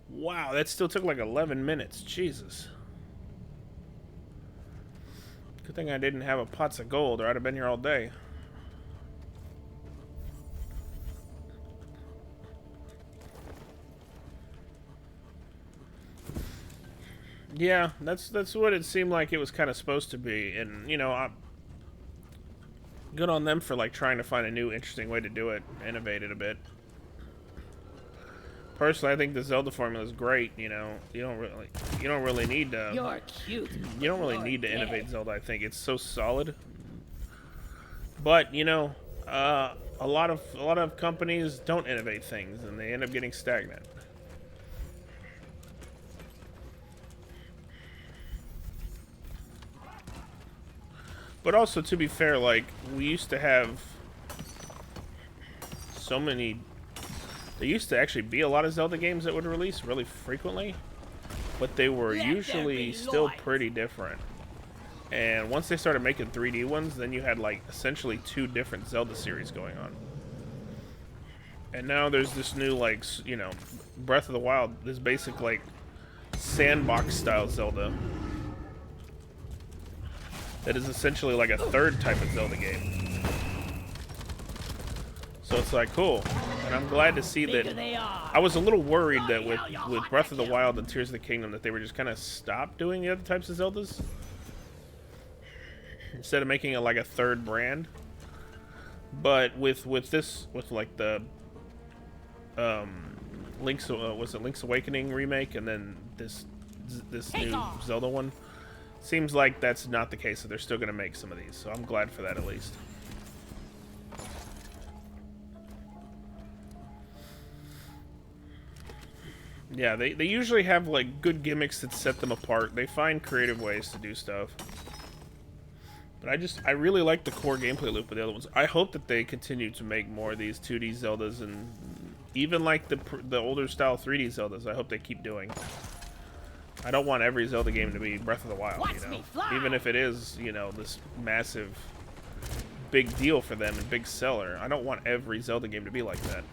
Wow, that still took like 11 minutes. Jesus. Good thing I didn't have a pots of gold, or I'd have been here all day. Yeah, that's what it seemed like it was kind of supposed to be, and you know, good on them for like trying to find a new, interesting way to do it, innovate it a bit. Personally, I think the Zelda formula is great. You know, you don't really need to. You're cute. You don't really need to innovate Zelda. I think it's so solid. But you know, a lot of companies don't innovate things, and they end up getting stagnant. But also, to be fair, like, we used to have so many... There used to actually be a lot of Zelda games that would release really frequently, but they were usually still pretty different. And once they started making 3D ones, then you had, like, essentially 2 different Zelda series going on. And now there's this new, like, you know, Breath of the Wild, this basic, like, sandbox-style Zelda that is essentially like a third type of Zelda game. So it's like, cool. And I'm glad to see that. I was a little worried that with Breath of the Wild and Tears of the Kingdom that they were just kind of stopped doing the other types of Zeldas. Instead of making it like a third brand. But with like the Link's Awakening remake and then this new Zelda one, seems like that's not the case, so they're still going to make some of these. So I'm glad for that, at least. Yeah, they usually have, like, good gimmicks that set them apart. They find creative ways to do stuff. But I really like the core gameplay loop of the other ones. I hope that they continue to make more of these 2D Zeldas, and even, like, the older style 3D Zeldas, I hope they keep doing. I don't want every Zelda game to be Breath of the Wild, you know? Even if it is, you know, this massive, big deal for them and big seller. I don't want every Zelda game to be like that.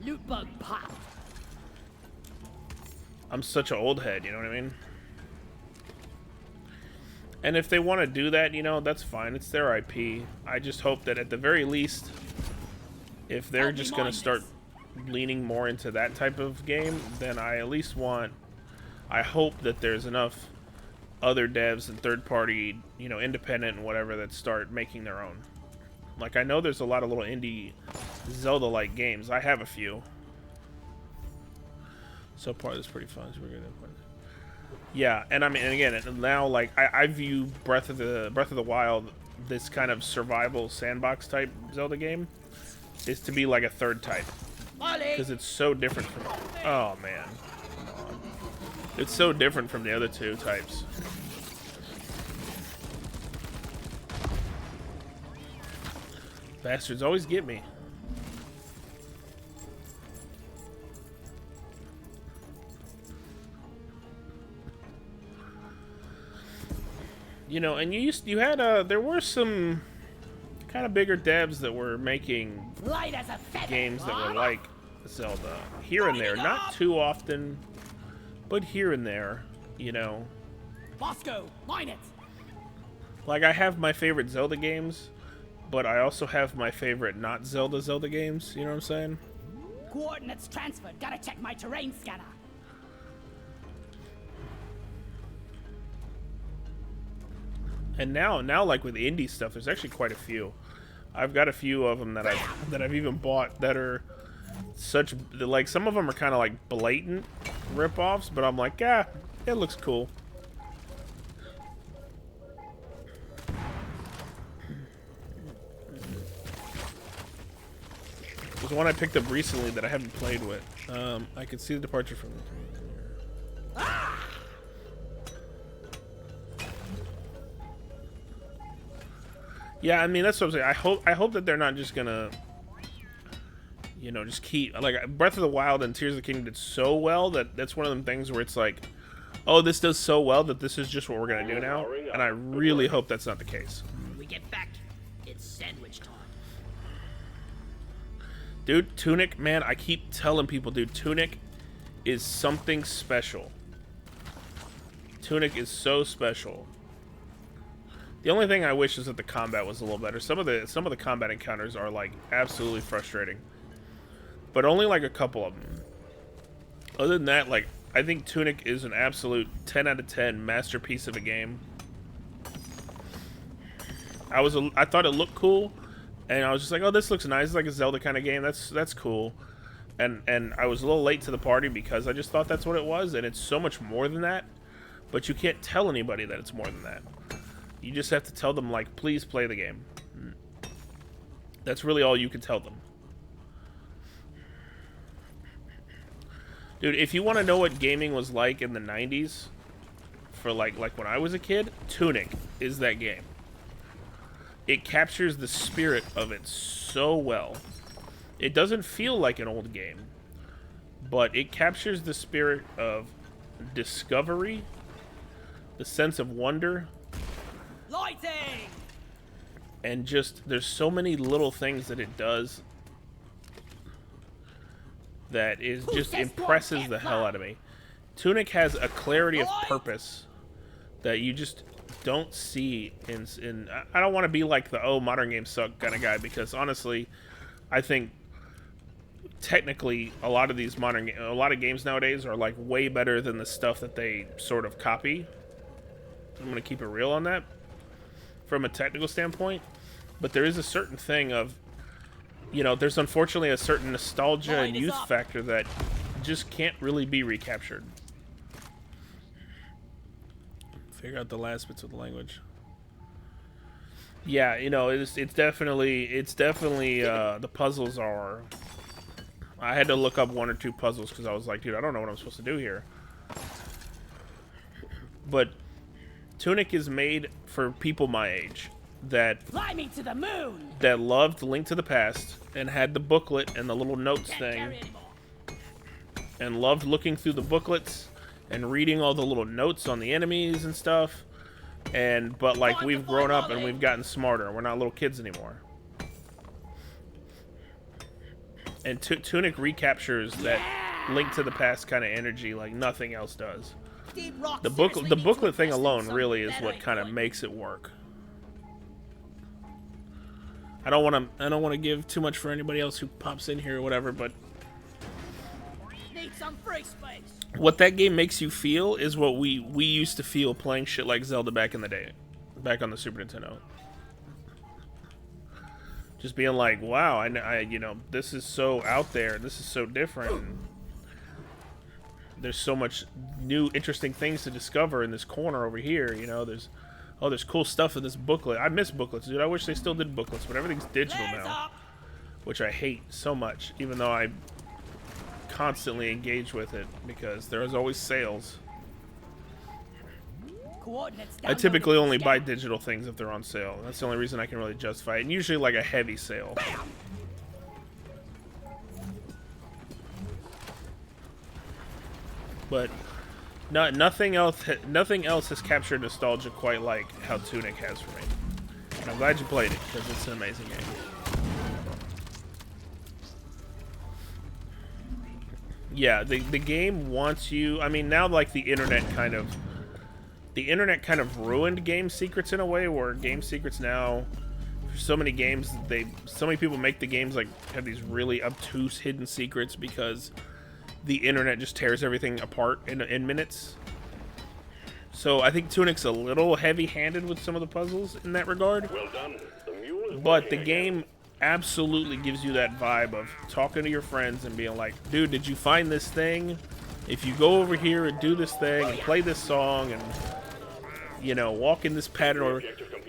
Loot bug pop. I'm such an old head, you know what I mean? And if they want to do that, you know, that's fine. It's their IP. I just hope that at the very least, if they're just going to start leaning more into that type of game, then I at least I hope that there's enough other devs and third-party, you know, independent and whatever that start making their own. Like, I know there's a lot of little indie Zelda-like games. I have a few. So far, this is pretty fun. So we're gonna yeah, and I mean, and again, now, like, I view Breath of the Wild, this kind of survival sandbox type Zelda game, is to be like a third type. Because it's so different from... Oh, man. Come on. It's so different from the other 2 types. Bastards always get me. You know, and you had there were some kind of bigger devs that were making games that were like Zelda here and there, not too often, but here and there, you know. Bosco, line it. Like, I have my favorite Zelda games, but I also have my favorite not Zelda games, you know what I'm saying? Coordinates transferred. Gotta check my terrain scanner. And now like with indie stuff, there's actually quite a few. I've got a few of them that I've even bought that are such, like, some of them are kind of like blatant rip-offs, but I'm like, yeah, it looks cool. There's one I picked up recently that I haven't played with. I can see the departure from... Yeah, I mean, that's what I'm saying. I hope that they're not just gonna, you know, just keep, like, Breath of the Wild and Tears of the Kingdom did so well that that's one of them things where it's like, oh, this does so well that this is just what we're gonna do now, and I really hope that's not the case. We get back, it's sandwich time. Dude, Tunic, man, I keep telling people, dude, Tunic is something special. Tunic is so special. The only thing I wish is that the combat was a little better. Some of the combat encounters are, like, absolutely frustrating. But only, like, a couple of them. Other than that, like, I think Tunic is an absolute 10 out of 10 masterpiece of a game. I thought it looked cool, and I was just like, oh, this looks nice. It's like a Zelda kind of game. That's cool. And I was a little late to the party because I just thought that's what it was, and it's so much more than that. But you can't tell anybody that it's more than that. You just have to tell them, like, please play the game. That's really all you can tell them. Dude, if you want to know what gaming was like in the 90s, for like when I was a kid, Tunic is that game. It captures the spirit of it so well. It doesn't feel like an old game, but it captures the spirit of discovery, the sense of wonder, Lighting! and just, there's so many little things that it does that is just impresses the hell out of me. Tunic has a clarity of purpose that you just don't see in I don't want to be like the, oh, modern games suck kind of guy, because honestly, I think technically a lot of these a lot of games nowadays are like way better than the stuff that they sort of copy. I'm going to keep it real on that from a technical standpoint, but there is a certain thing of, you know, there's unfortunately a certain nostalgia and youth factor that just can't really be recaptured. Figure out the last bits of the language. Yeah, you know, it's definitely the puzzles are. I had to look up 1 or 2 puzzles because I was like, dude, I don't know what I'm supposed to do here. But Tunic is made for people my age that Fly me to the moon! that loved Link to the Past and had the booklet and the little notes Can't thing, carry anymore. and loved looking through the booklets and reading all the little notes on the enemies and stuff. But like, we've grown up and we've gotten smarter. We're not little kids anymore. And Tunic recaptures that Link to the Past kind of energy like nothing else does. Deep Rock The seriously needs booklet to thing invest in alone something really is better what in kind of good. makes it work. I don't want to give too much for anybody else who pops in here or whatever, but Need some free space. what that game makes you feel is what we used to feel playing shit like Zelda back in the day, back on the Super Nintendo. Just being like, wow, I you know, this is so out there, this is so different. There's so much new, interesting things to discover in this corner over here. You know, there's cool stuff in this booklet. I miss booklets, dude. I wish they still did booklets, but everything's digital Hands now, up. which I hate so much, even though I constantly engage with it because there's always sales. Coordinates I typically downloaded only to buy scan. digital things if they're on sale. That's the only reason I can really justify it, and usually like a heavy sale. Bam! But nothing else has captured nostalgia quite like how Tunic has for me. And I'm glad you played it because it's an amazing game. Yeah, the game wants you. I mean, now like the internet kind of ruined game secrets in a way where game secrets now, for so many games, so many people make the games like have these really obtuse hidden secrets because the internet just tears everything apart in minutes. So I think Tunic's a little heavy-handed with some of the puzzles in that regard. Well done. The mule is But the working game absolutely gives you that vibe of talking to your friends and being like, dude, did you find this thing? If you go over here and do this thing and play this song and, you know, walk in this pattern, or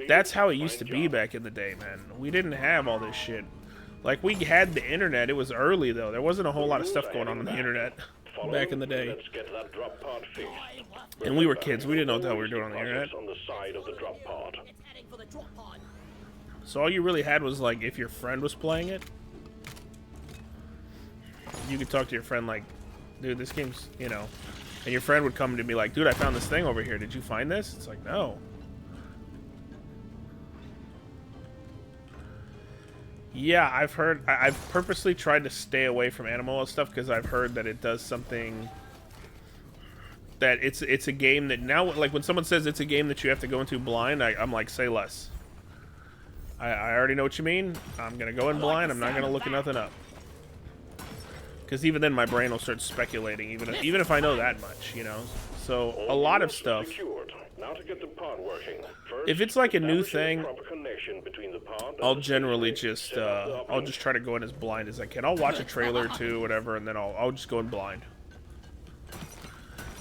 that's how it used to be back in the day, man. We didn't have all this shit. Like, we had the internet. It was early, though. There wasn't a whole lot of stuff going on the internet back in the day. Let's get that drop pod fixed. And we were kids. We didn't know what the hell we were doing on the Projects internet. on the side of the drop pod. It's heading for the drop pod. So all you really had was, like, if your friend was playing it, you could talk to your friend like, dude, this game's, you know, and your friend would come to me like, dude, I found this thing over here. Did you find this? It's like, no. Yeah, I've purposely tried to stay away from Animal stuff because I've heard that it does something, that it's a game that now, like when someone says it's a game that you have to go into blind, I'm like, say less. I already know what you mean. I'm going to go in blind. I'm not going to look nothing up. Because even then my brain will start speculating, even if I know that much, you know. So a lot of stuff, Secured. Now to get the pod working. First, if it's like a new establish thing, proper connection between the pod and I'll the generally spacecraft. just Set up the I'll uplink. just try to go in as blind as I can. I'll watch a trailer or two, whatever, and then I'll just go in blind.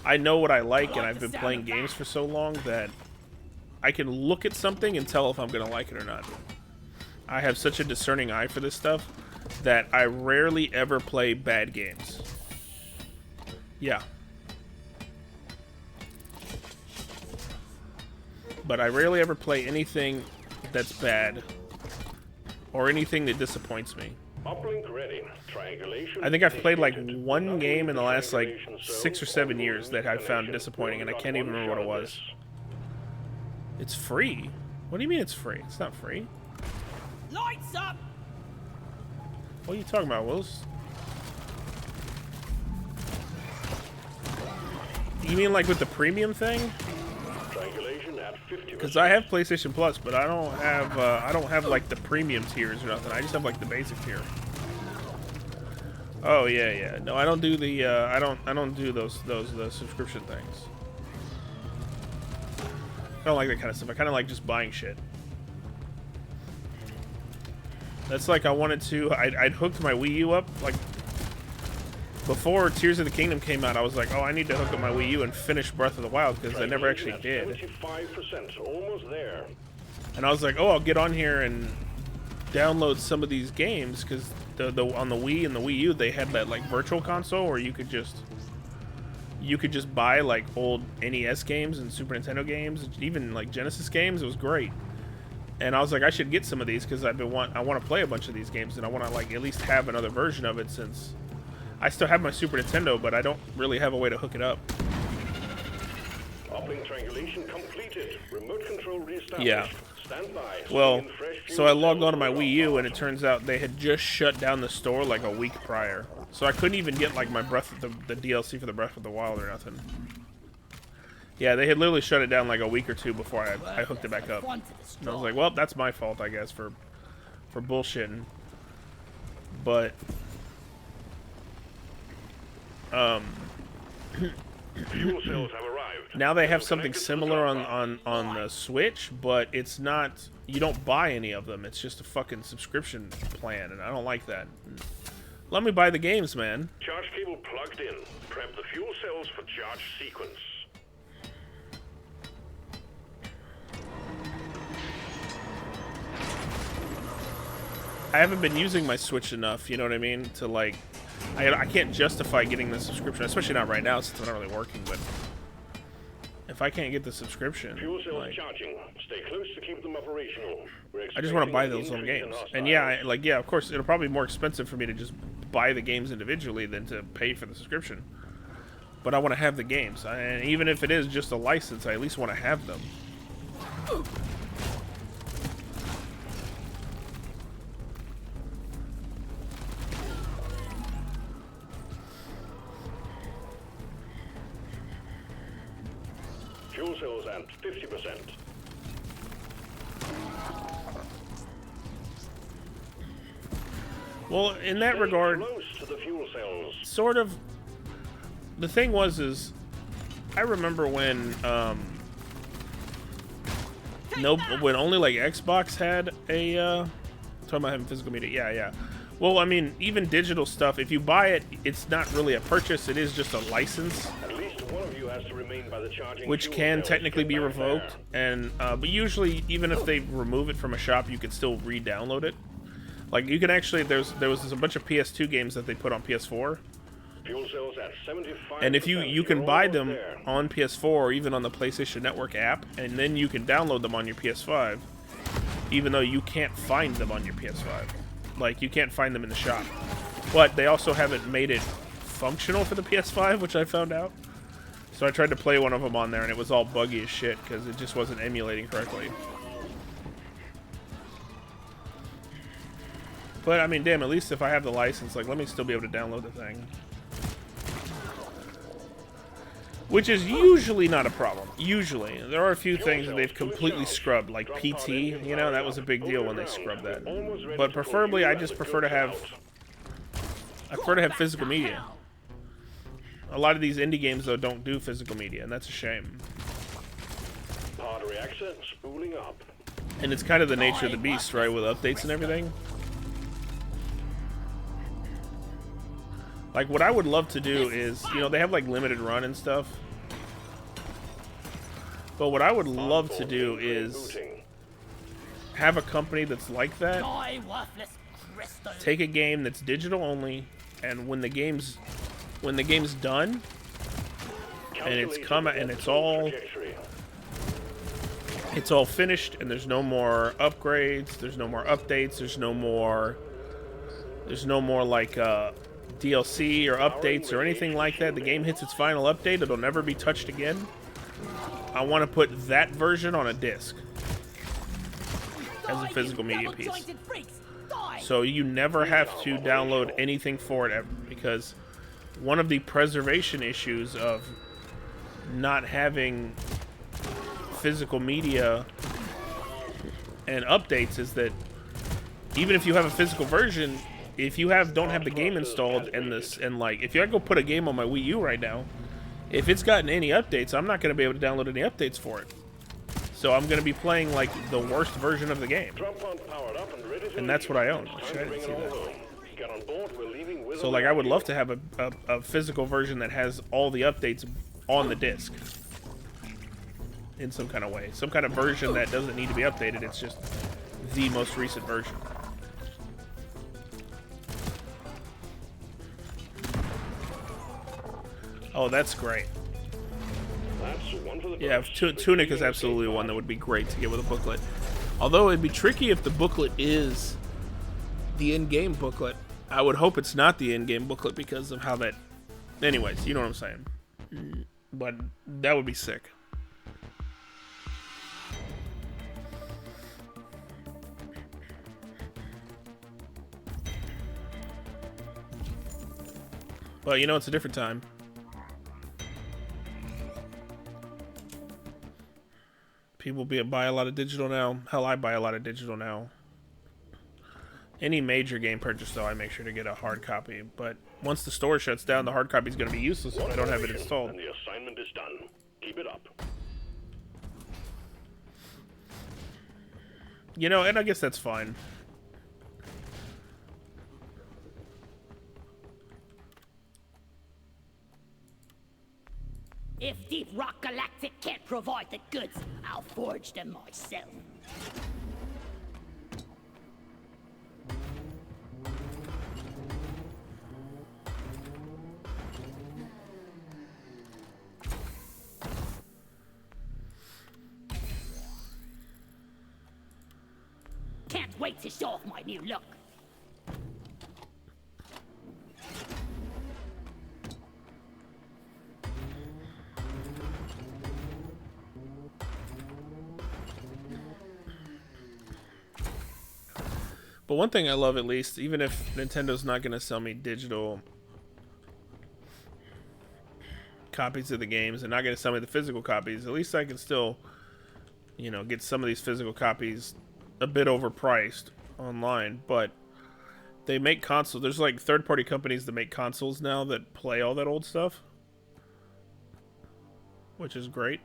I know what I like, and I've been playing games for so long that I can look at something and tell if I'm gonna like it or not. I have such a discerning eye for this stuff that I rarely ever play bad games. Yeah. But I rarely ever play anything that's bad or anything that disappoints me. Uplink ready. Triangulation. I think I've played like initiated. one game in the last like Triangulation zone 6 or 7 or years that I found connection. disappointing, and I We've can't got even one remember what it shot at was. this. It's free. What do you mean it's free? It's not free. Lights up! What are you talking about, Wills? You mean like with the premium thing? Triangulation at 50%. Because I have PlayStation Plus, but I don't have like the premium tiers or nothing. I just have like the basic tier. Oh yeah. No, I don't do the I don't do those subscription things. I don't like that kind of stuff. I kind of like just buying shit. That's like I wanted to. I'd hooked my Wii U up like before Tears of the Kingdom came out. I was like, oh, I need to hook up my Wii U and finish Breath of the Wild because I never actually did. 75%, almost there. And I was like, oh, I'll get on here and download some of these games because the on the Wii and the Wii U they had that like virtual console where you could just buy like old NES games and Super Nintendo games, even like Genesis games. It was great. And I was like, I should get some of these because I want to play a bunch of these games, and I want to like at least have another version of it since I still have my Super Nintendo, but I don't really have a way to hook it up. Uplink triangulation completed. Remote control reestablished. Yeah. Stand by. Well, Swing in fresh so I fuel logged cells onto my for Wii U, our and it turns out they had just shut down the store like a week prior. So I couldn't even get like my the DLC for the Breath of the Wild or nothing. Yeah, they had literally shut it down like a week or two before I hooked it back up. And I was like, well, that's my fault, I guess, for bullshitting. But Fuel cells have arrived. now they have something Connected to the similar drop on the Switch, but it's not. You don't buy any of them. It's just a fucking subscription plan, and I don't like that. Let me buy the games, man. Charge cable plugged in. Prep the fuel cells for charge sequence. I haven't been using my Switch enough, you know what I mean, to like, I can't justify getting the subscription, especially not right now since I'm not really working, but if I can't get the subscription, Fuel cells like, charging. Stay close to keep them operational. I just want to buy those little games. And yeah, yeah, of course, it'll probably be more expensive for me to just buy the games individually than to pay for the subscription. But I want to have the games, and even if it is just a license, I at least want to have them. Fuel cells at 50%. Well, in that regard, Close to the fuel cells. sort of. The thing was, I remember when when only like Xbox had a talking about having physical media. Yeah. Well, I mean, even digital stuff, if you buy it, it's not really a purchase, it is just a license, At least one of you has to remain by the charging which fuel can cells. technically Get be back revoked, there. and but usually, even if they remove it from a shop, you can still re-download it. Like, you can actually, there was a bunch of PS2 games that they put on PS4, Fuel cells at 75%. and if you You're can buy almost them there. on PS4 or even on the PlayStation Network app, and then you can download them on your PS5, even though you can't find them on your PS5. Like, you can't find them in the shop. But they also haven't made it functional for the PS5, which I found out. So I tried to play one of them on there, and it was all buggy as shit, because it just wasn't emulating correctly. But, I mean, damn, at least if I have the license, like, let me still be able to download the thing. Which is usually not a problem. Usually. There are a few things that they've completely scrubbed, like PT, you know, that was a big deal when they scrubbed that. But preferably, I just prefer to have physical media. A lot of these indie games, though, don't do physical media, and that's a shame. battery access spooling up. And it's kind of the nature of the beast, right, with updates and everything. Like, what I would love to do is, you know, they have, like, limited run and stuff. But what I would love to do is have a company that's like that, take a game that's digital only, and when the game's done, and it's all finished, and there's no more upgrades, there's no more updates, there's no more like DLC or updates or anything like that. The game hits its final update, it'll never be touched again. I want to put that version on a disc as a physical media piece, so you never have to download anything for it ever, because one of the preservation issues of not having physical media and updates is that even if you have a physical version, if you don't have the game installed and like if I go put a game on my Wii U right now, if it's gotten any updates, I'm not going to be able to download any updates for it. So I'm going to be playing like the worst version of the game, and that's what I own. I didn't see that. So like I would love to have a physical version that has all the updates on the disc in some kind of way, some kind of version that doesn't need to be updated. It's just the most recent version. Oh, that's great. Yeah, Tunic is absolutely one that would be great to get with a booklet. Although it'd be tricky if the booklet is the in-game booklet. I would hope it's not the in-game booklet because of how that... Anyways, you know what I'm saying. But that would be sick. But you know, it's a different time. People buy a lot of digital now. Hell, I buy a lot of digital now. Any major game purchase, though, I make sure to get a hard copy. But once the store shuts down, the hard copy is going to be useless if I don't have it installed. And the assignment is done. Keep it up. You know, and I guess that's fine. If Deep Rock Galactic can't provide the goods, I'll forge them myself. Can't wait to show off my new look. But one thing I love, at least, even if Nintendo's not going to sell me digital copies of the games and not going to sell me the physical copies, at least I can still, you know, get some of these physical copies a bit overpriced online. But they make consoles. There's like third-party companies that make consoles now that play all that old stuff, which is great.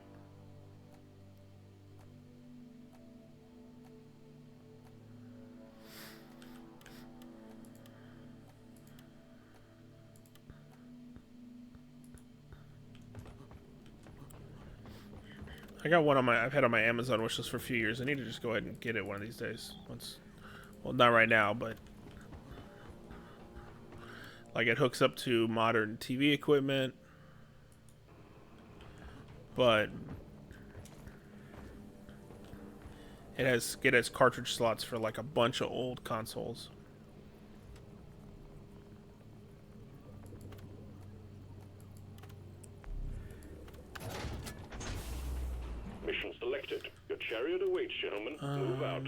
I got one I've had on my Amazon wishlist for a few years. I need to just go ahead and get it one of these days. Well, not right now, but like it hooks up to modern TV equipment, but it has cartridge slots for like a bunch of old consoles. Mission selected. Your chariot awaits, gentlemen. Move out.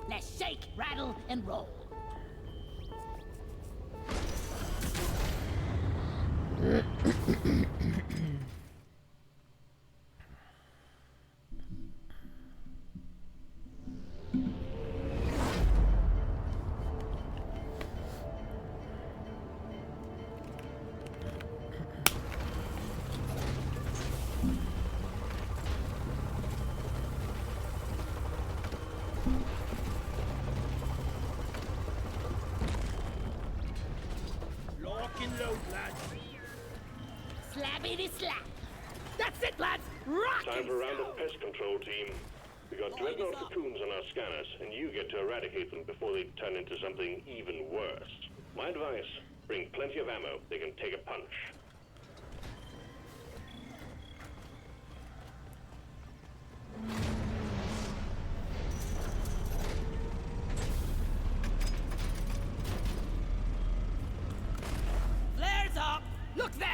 Let's shake, rattle, and roll. Slappity slap. That's it, lads. Rock Time and for a round of stone. pest control, team. We got dreadnought cocoons on our scanners, and you get to eradicate them before they turn into something even worse. My advice, bring plenty of ammo. They can take a punch. Flares up! Look there!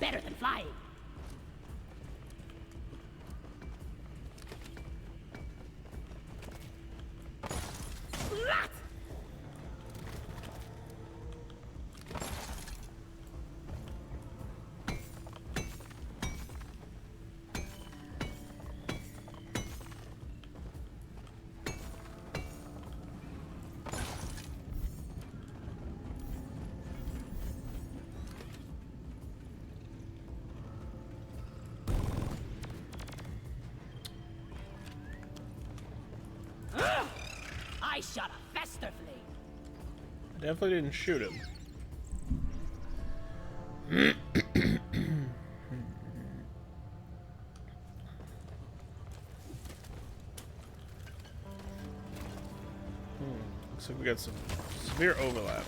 Better than flying. Splat! I shot a fester flame. I definitely didn't shoot him. Looks like we got some severe overlap.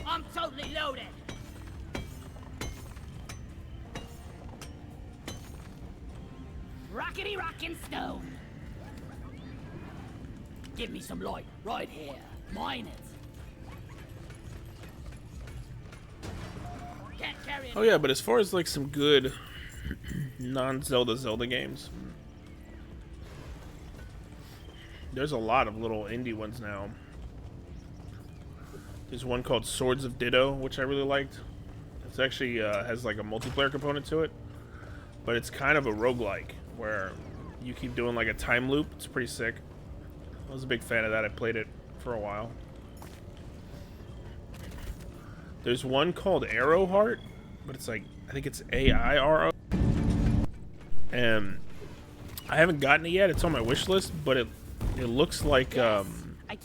I'm totally loaded. Rockety rockin' stone. Give me some light right here. Mine it. Can't carry it. Oh yeah, but as far as like some good non-Zelda games, there's a lot of little indie ones now. There's one called Swords of Ditto, which I really liked. It's actually has like a multiplayer component to it, but it's kind of a roguelike where you keep doing like a time loop. It's pretty sick. I was a big fan of that. I played it for a while. There's one called Arrow Heart, but it's like, I think it's AIRO. And I haven't gotten it yet. It's on my wish list, but it looks like I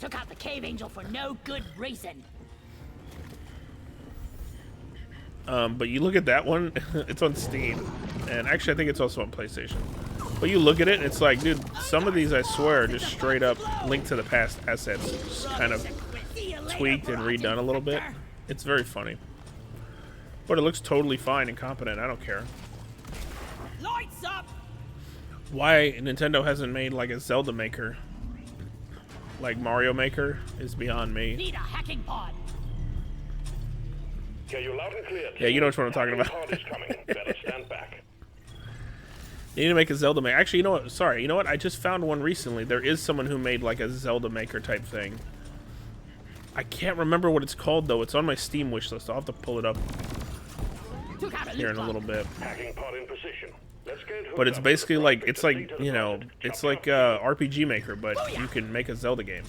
took out the cave angel for no good reason. but you look at that one, it's on Steam, and actually I think it's also on PlayStation. But you look at it, and it's like, dude, some of these I swear are just straight up Link to the Past assets, just kind of tweaked and redone a little bit. It's very funny, but it looks totally fine and competent. I don't care. Lights up. Why Nintendo hasn't made like a Zelda Maker, like Mario Maker, is beyond me. Need a hacking pod. Okay, you're loud and clear. Yeah, you know what I'm talking about. Pod is coming. Better stand back. You need to make a Zelda Maker. Actually, you know what? Sorry, you know what? I just found one recently. There is someone who made like a Zelda Maker type thing. I can't remember what it's called though. It's on my Steam wish list. I'll have to pull it up here in a little bit. Hacking pod in position. Let's get hooked But it's up. basically like, it's like, you know, it's like RPG Maker, but you can make a Zelda game.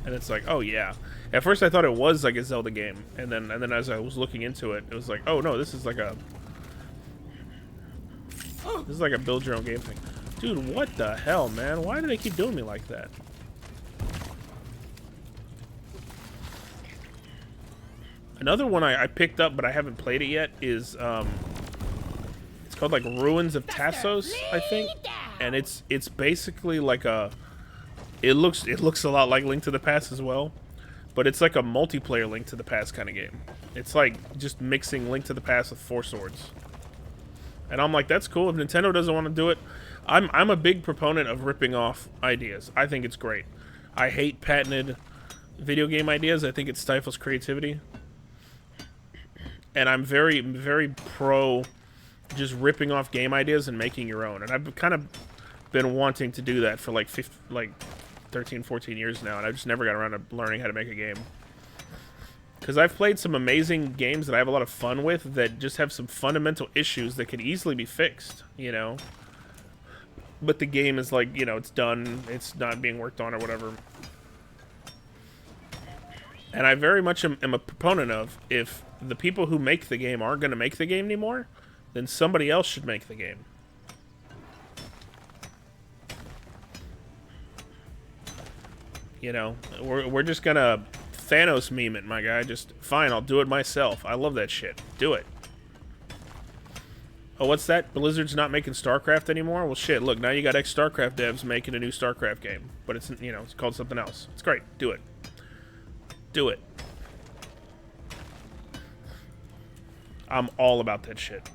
And it's like, oh yeah. At first I thought it was like a Zelda game, and then as I was looking into it, it was like, oh no, this is like a build your own game thing. Dude, what the hell, man? Why do they keep doing me like that? Another one I picked up, but I haven't played it yet, is it's called like Ruins of Tassos, I think, and it's basically like a, it looks a lot like Link to the Past as well, but it's like a multiplayer Link to the Past kind of game. It's like just mixing Link to the Past with Four Swords, and I'm like, that's cool. If Nintendo doesn't want to do it, I'm a big proponent of ripping off ideas. I think it's great. I hate patented video game ideas. I think it stifles creativity. And I'm very, very pro just ripping off game ideas and making your own. And I've kind of been wanting to do that for like 13, 14 years now, and I just never got around to learning how to make a game. Because I've played some amazing games that I have a lot of fun with that just have some fundamental issues that could easily be fixed, you know? But the game is like, you know, it's done, it's not being worked on or whatever. And I very much am a proponent of, if the people who make the game aren't going to make the game anymore, then somebody else should make the game. You know, we're just going to Thanos meme it, my guy. Just, fine, I'll do it myself. I love that shit. Do it. Oh, what's that? Blizzard's not making StarCraft anymore? Well, shit, look, now you got ex-StarCraft devs making a new StarCraft game. But it's, you know, it's called something else. It's great. Do it. Do it. I'm all about that shit.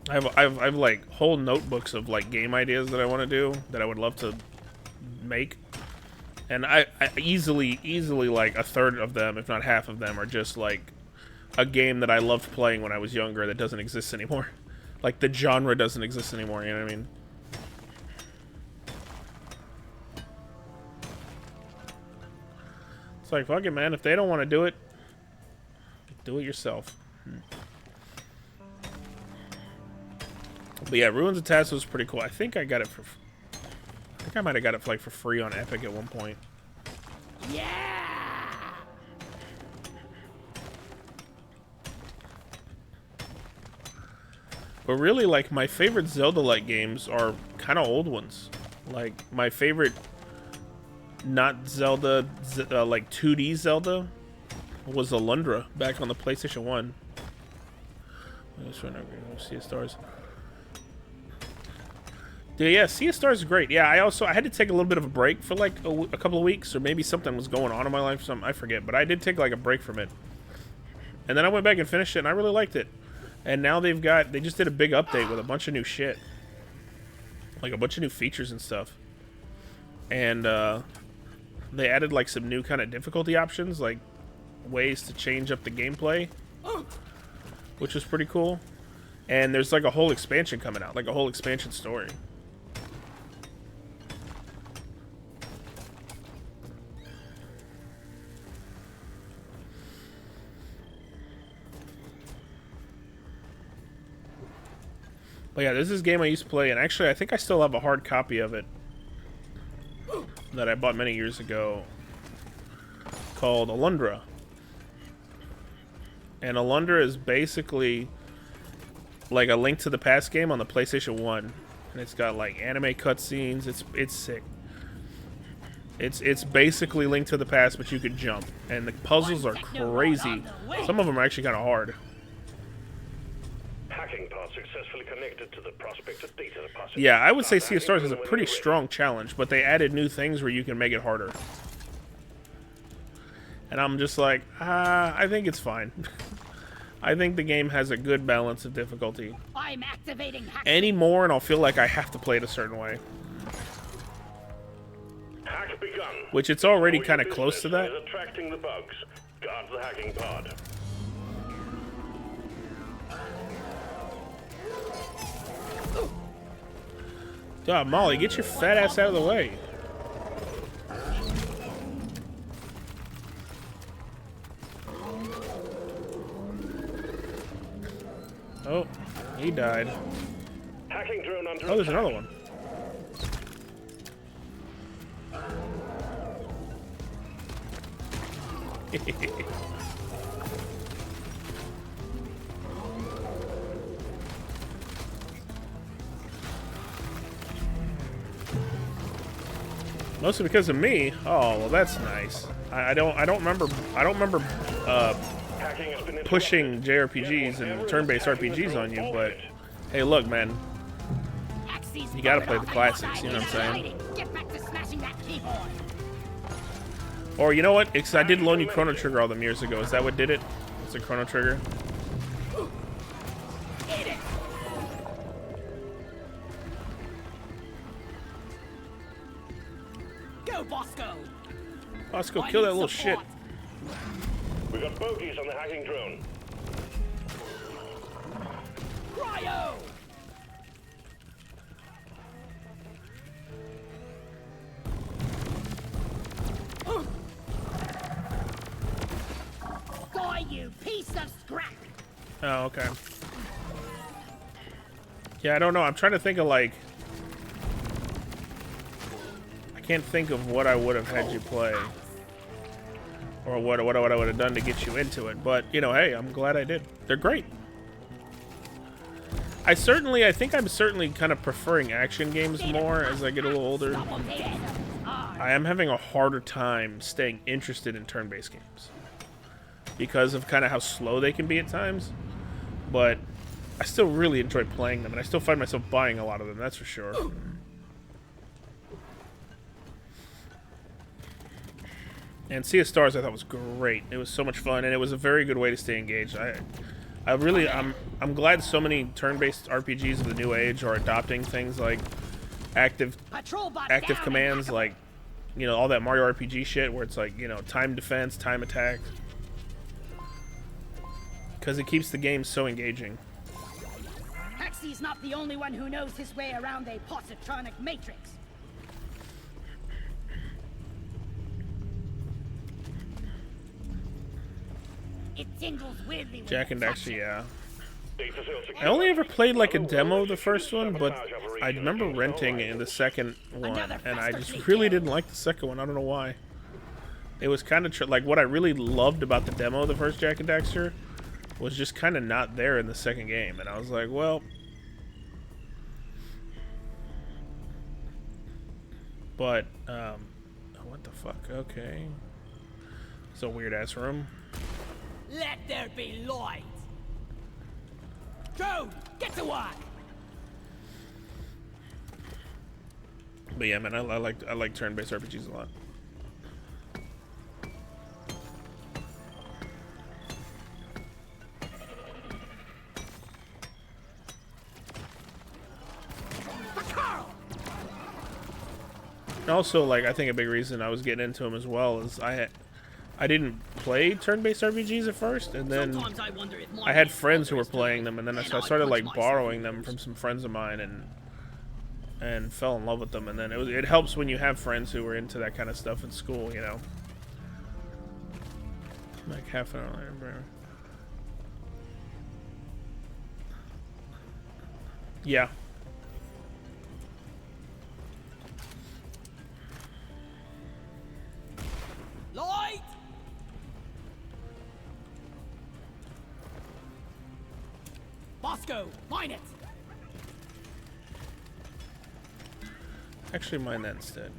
I have like whole notebooks of like game ideas that I want to do that I would love to make, and I easily like a third of them, if not half of them, are just like a game that I loved playing when I was younger that doesn't exist anymore. Like the genre doesn't exist anymore. You know what I mean? It's like, fuck it, man. If they don't want to do it yourself. But yeah, Ruins of Tasso was pretty cool. I think I got it for... I think I might have got it for, like, for free on Epic at one point. Yeah! But really, like, my favorite Zelda-like games are kind of old ones. Like, my favorite... Not Zelda, like 2D Zelda was Alundra back on the PlayStation 1. Sea of Stars. Dude, yeah, Sea of Stars is great. Yeah, I had to take a little bit of a break for like a couple of weeks, or maybe something was going on in my life, I forget, but I did take like a break from it. And then I went back and finished it, and I really liked it. And now they just did a big update with a bunch of new shit. Like a bunch of new features and stuff. And they added like some new kind of difficulty options, like ways to change up the gameplay, which was pretty cool. And there's like a whole expansion coming out, like a whole expansion story. But yeah, this is a game I used to play, and actually I think I still have a hard copy of it that I bought many years ago called Alundra. And Alundra is basically like a Link to the Past game on the PlayStation 1. And it's got like anime cutscenes. It's sick. It's basically Link to the Past, but you could jump. And the puzzles are crazy. Some of them are actually kind of hard. Hacking pod successfully connected to the prospective data deposit. Yeah, I would say Sea of Stars is a pretty strong challenge, but they added new things where you can make it harder. And I'm just like, I think it's fine. I think the game has a good balance of difficulty. I'm activating hack. Any more and I'll feel like I have to play it a certain way. Hack begun. Which it's already kind of close to that. Is attracting the bugs. Guard the hacking pod. God, Molly, get your fat ass out of the way. Oh, he died. Hacking drone under Oh, there's another one. Mostly because of me. Oh, well, that's nice. I don't remember pushing JRPGs and turn-based RPGs on you, but hey, look, man, you gotta play the classics. You know what I'm saying? Get back to smashing that keyboard. Or you know what? It's, I did loan you Chrono Trigger all them years ago. Is that what did it? It's a Chrono Trigger. Eat it. Go, Bosco. Bosco, kill that little shit. We got bogeys on the hacking drone. Cryo. you piece of scrap! Oh, okay. Yeah, I don't know. I'm trying to think of, like... I can't think of what I would have had you play. Or what I would have done to get you into it. But, you know, hey, I'm glad I did. They're great. I think I'm certainly kind of preferring action games more as I get a little older. I am having a harder time staying interested in turn-based games. Because of kind of how slow they can be at times. But I still really enjoy playing them, and I still find myself buying a lot of them, that's for sure. And Sea of Stars I thought was great. It was so much fun, and it was a very good way to stay engaged. I'm glad so many turn-based RPGs of the new age are adopting things like active commands, like, you know, all that Mario RPG shit where it's like, you know, time defense, time attack. Because it keeps the game so engaging. Hexy's not the only one who knows his way around a positronic matrix. It tingles weirdly. Jak and Daxter, yeah. I only ever played like a demo of the first one, but I remember renting in the second one, and I just really didn't like the second one. I don't know why. It was kind of like what I really loved about the demo of the first Jak and Daxter was just kind of not there in the second game, and I was like, well, but what the fuck? Okay, it's a weird ass room. Let there be light. Drone, get to work. But yeah, man, I like turn-based RPGs a lot. And also, like, I think a big reason I was getting into them as well is I didn't play turn-based RPGs at first, and then I had friends who were playing them, and then I started like borrowing them from some friends of mine, and fell in love with them. And then it helps when you have friends who are into that kind of stuff in school, you know. Like half an hour, bro. Yeah. Light. Bosco, mine it. Actually, mine that instead.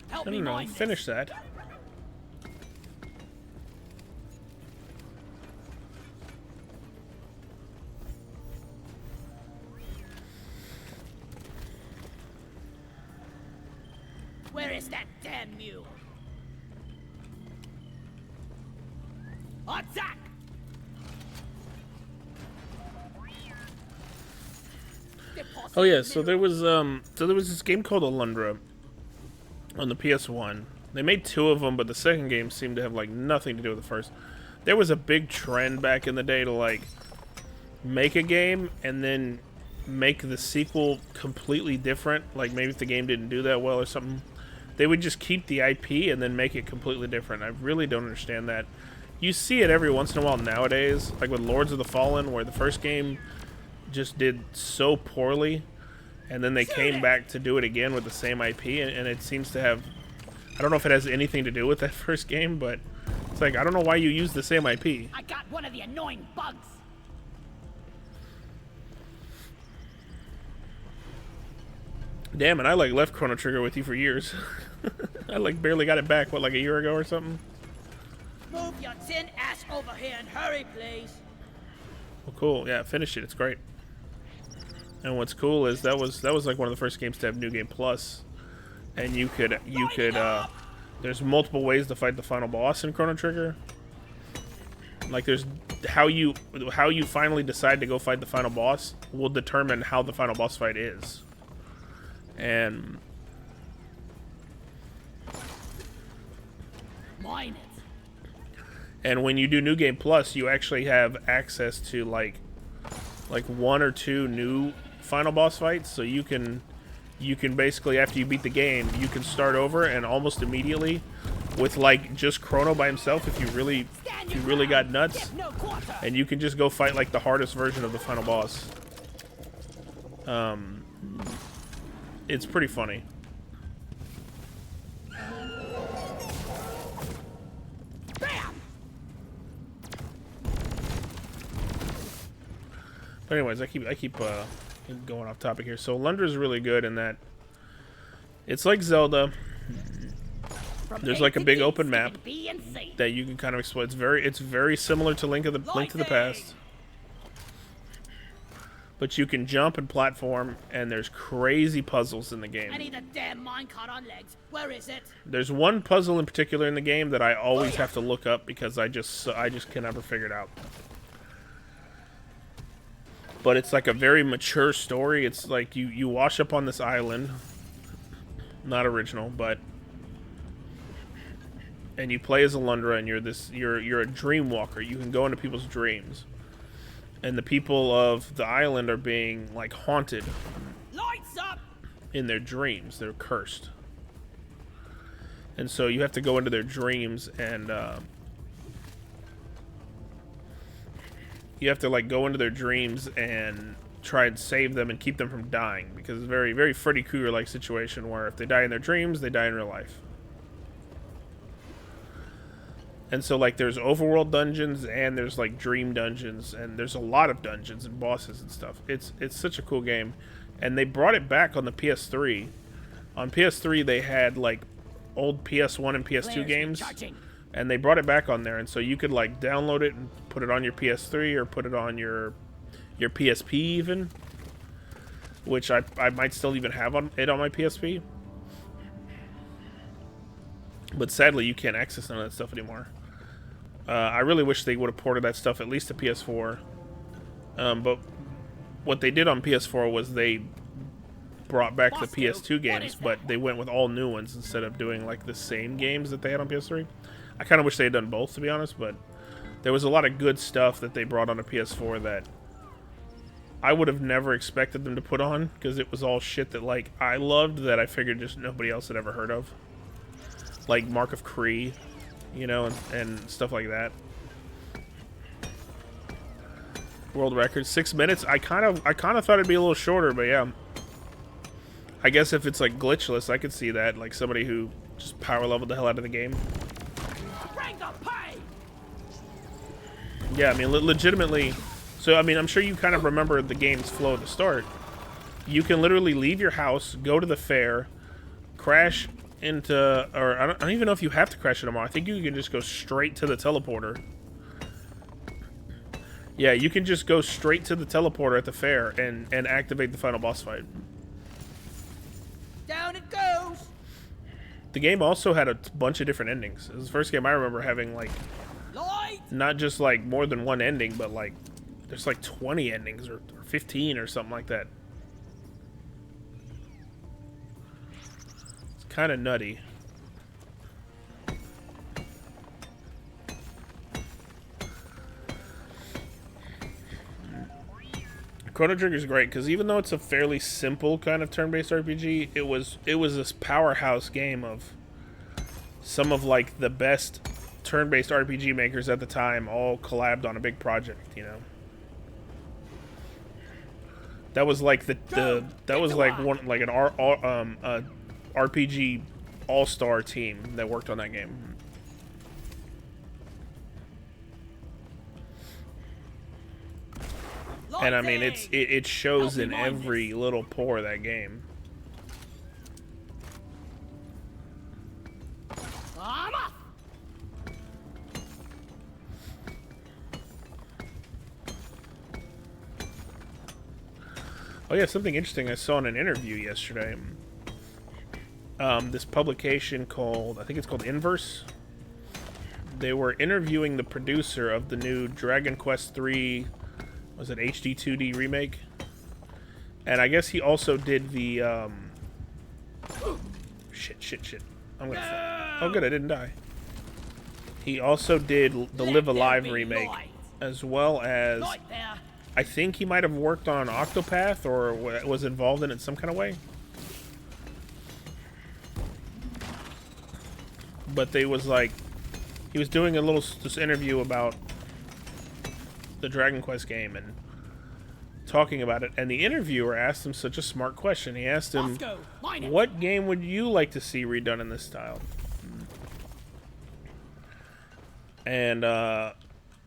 Help I me don't know. mine this. Finish that. Where is that damn mule? Attack! Oh yeah, so there was this game called Alundra on the PS1. They made 2 of them, but the second game seemed to have like nothing to do with the first. There was a big trend back in the day to like make a game and then make the sequel completely different. Like maybe if the game didn't do that well or something, they would just keep the IP and then make it completely different. I really don't understand that. You see it every once in a while nowadays, like with Lords of the Fallen, where the first game just did so poorly, and then they came back to do it again with the same IP, and it seems to have... I don't know if it has anything to do with that first game, but it's like, I don't know why you use the same IP. I got one of the annoying bugs. Damn, and I like left Chrono Trigger with you for years. I like barely got it back, what, like a year ago or something? Move your tin ass over here and hurry, please. Well, cool. Yeah, finish it. It's great. And what's cool is that was like one of the first games to have New Game Plus, and you could there's multiple ways to fight the final boss in Chrono Trigger. Like there's how you finally decide to go fight the final boss will determine how the final boss fight is. And Mine it. and when you do New Game Plus, you actually have access to like like 1 or 2 new final boss fights, so you can basically, after you beat the game, you can start over and almost immediately with like just Chrono by himself if you really got nuts, and you can just go fight like the hardest version of the final boss. It's pretty funny. But anyways, I keep going off topic here. So Lundra's really good in that it's like Zelda. There's like a big open map that you can kind of explore. It's very similar to Link to the Past. But you can jump and platform, and there's crazy puzzles in the game. I need a damn minecart on legs. Where is it? There's one puzzle in particular in the game that I always have to look up because I just can never figure it out. But it's like a very mature story. It's like you wash up on this island, not original, but, and you play as a Lundra, and you're a dream walker. You can go into people's dreams. And the people of the island are being, like, haunted. Lights up! In their dreams. They're cursed. And so you have to go into their dreams and, you have to, like, go into their dreams and try and save them and keep them from dying. Because it's a very, very Freddy Krueger-like situation where if they die in their dreams, they die in real life. And so, like, there's overworld dungeons, and there's, like, dream dungeons, and there's a lot of dungeons and bosses and stuff. It's such a cool game. And they brought it back on the PS3. On PS3, they had, like, old PS1 and PS2 games, and they brought it back on there. And so you could, like, download it and put it on your PS3 or put it on your PSP even, which I might still even have on my PSP. But sadly, you can't access none of that stuff anymore. I really wish they would have ported that stuff at least to PS4. But what they did on PS4 was they brought back the PS2 games, but they went with all new ones instead of doing like the same games that they had on PS3. I kind of wish they had done both, to be honest, but there was a lot of good stuff that they brought on a PS4 that I would have never expected them to put on, because it was all shit that like I loved that I figured just nobody else had ever heard of. Like Mark of Kree, you know, and stuff like that. World record 6 minutes. I kind of thought it'd be a little shorter, but yeah. I guess if it's like glitchless, I could see that. Like somebody who just power leveled the hell out of the game. Yeah, I mean, legitimately. So I mean, I'm sure you kind of remember the game's flow at the start. You can literally leave your house, go to the fair, crash into, or I don't even know if you have to crash into them. I think you can just go straight to the teleporter. Yeah, you can just go straight to the teleporter at the fair and activate the final boss fight. Down it goes. The game also had a bunch of different endings. It was the first game I remember having like not just like more than one ending, but like there's like 20 endings or 15 or something like that. Kind of nutty. Chrono Trigger is great because even though it's a fairly simple kind of turn-based RPG, it was this powerhouse game of some of like the best turn-based RPG makers at the time all collabed on a big project, you know. That was like that was like one like an RPG all-star team that worked on that game. And I mean, it shows in every little pore of that game. Oh yeah, something interesting I saw in an interview yesterday. This publication called, I think it's called Inverse. They were interviewing the producer of the new Dragon Quest III, was it HD 2D remake? And I guess he also did the, shit. I'm gonna, oh good, I didn't die. He also did the Live Alive remake, as well as I think he might have worked on Octopath or was involved in it some kind of way. But they was like, he was doing a little this interview about the Dragon Quest game and talking about it. And the interviewer asked him such a smart question. He asked him, what game would you like to see redone in this style? And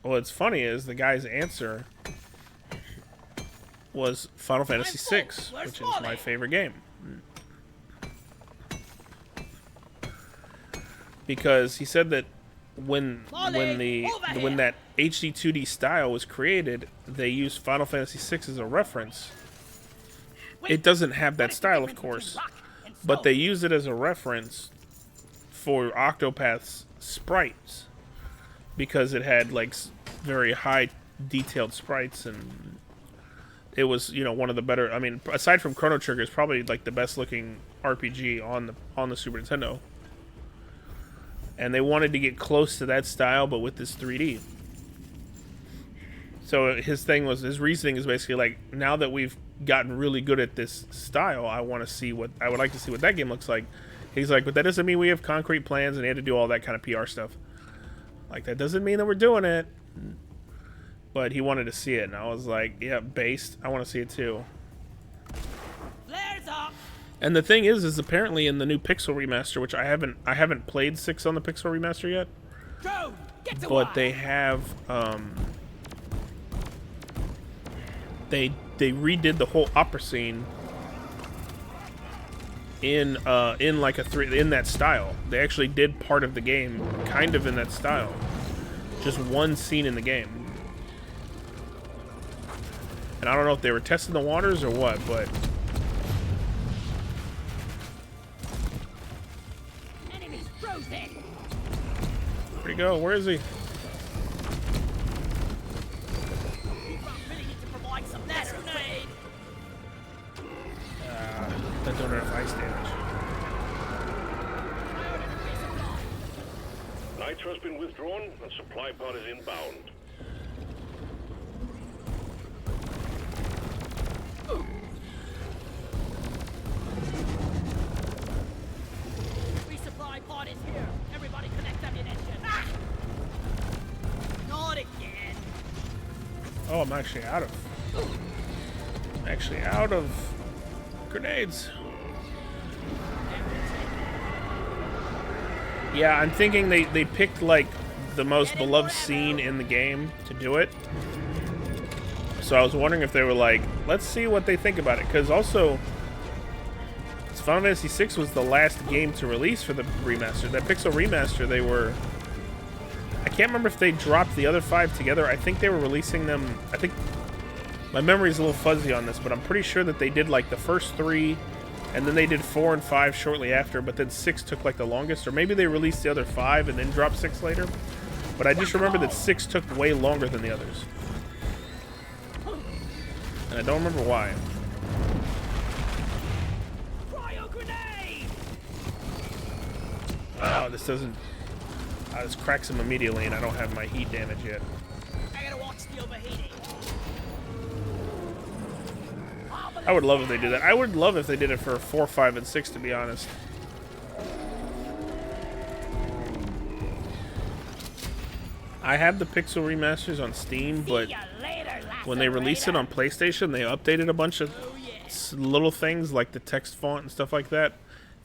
what's funny is the guy's answer was Final Fantasy VI, which is my favorite game. Because he said that when that HD 2D style was created, they used Final Fantasy VI as a reference. It doesn't have that style, of course, but they used it as a reference for Octopath's sprites because it had like very high detailed sprites, and it was, you know, one of the better. I mean, aside from Chrono Trigger, it's probably like the best looking RPG on the Super Nintendo. And they wanted to get close to that style, but with this 3D. So his reasoning is basically like, now that we've gotten really good at this style, I would like to see what that game looks like. He's like, but that doesn't mean we have concrete plans, and he had to do all that kind of PR stuff. Like, that doesn't mean that we're doing it. But he wanted to see it, and I was like, yeah, based. I want to see it too. Flares up. And the thing is apparently in the new Pixel remaster, which I haven't played 6 on the Pixel remaster yet, Drone, get to but work. they have they redid the whole opera scene in like in that style. They actually did part of the game kind of in that style, just one scene in the game. And I don't know if they were testing the waters or what, but. Where'd he go? Where is he? You really need to provide some better aid. That don't have ice damage. Nitro has been withdrawn and supply pod is inbound. Resupply pod is here. Everybody connect ammunition. Ah! Not again. Oh, I'm actually out of grenades. Yeah, I'm thinking they picked like the most beloved scene in the game to do it. So I was wondering if they were like, let's see what they think about it, because also Final Fantasy VI was the last game to release for the remaster. That Pixel remaster, I can't remember if they dropped the other 5 together. I think they were releasing them. I think my memory's a little fuzzy on this, but I'm pretty sure that they did like the first 3, and then they did 4 and 5 shortly after, but then 6 took like the longest, or maybe they released the other 5 and then dropped 6 later. But I just remember that 6 took way longer than the others. And I don't remember why. Cryo grenade! Oh, this doesn't... this cracks him immediately, and I don't have my heat damage yet. I gotta watch the overheating. I would love if they did that. I would love if they did it for 4, 5, and 6, to be honest. I have the Pixel remasters on Steam, but when they released it on PlayStation, they updated a bunch of little things like the text font and stuff like that.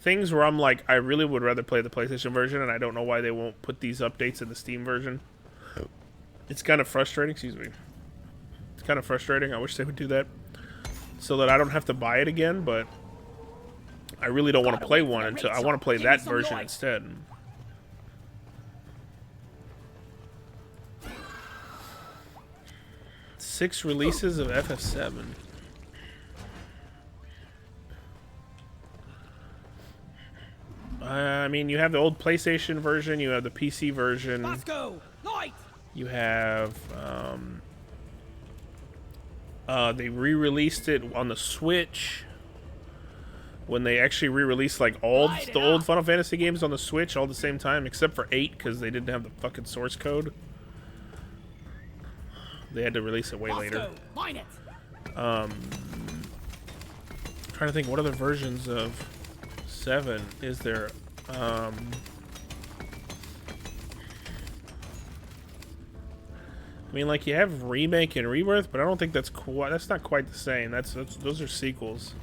Things where I'm like, I really would rather play the PlayStation version, and I don't know why they won't put these updates in the Steam version. It's kind of frustrating. Excuse me. It's kind of frustrating. I wish they would do that so that I don't have to buy it again, but I really don't want to play one until I want to play that version instead. 6 releases of FF7. I mean, you have the old PlayStation version, you have the PC version. Let's go! Light! You have, they re-released it on the Switch. When they actually re-released, like, all the old Final Fantasy games on the Switch all at the same time, except for 8, because they didn't have the fucking source code. They had to release it way later. Mine it. Trying to think, what other versions of 7 is there? I mean, like, you have Remake and Rebirth, but I don't think that's not quite the same. Those are sequels.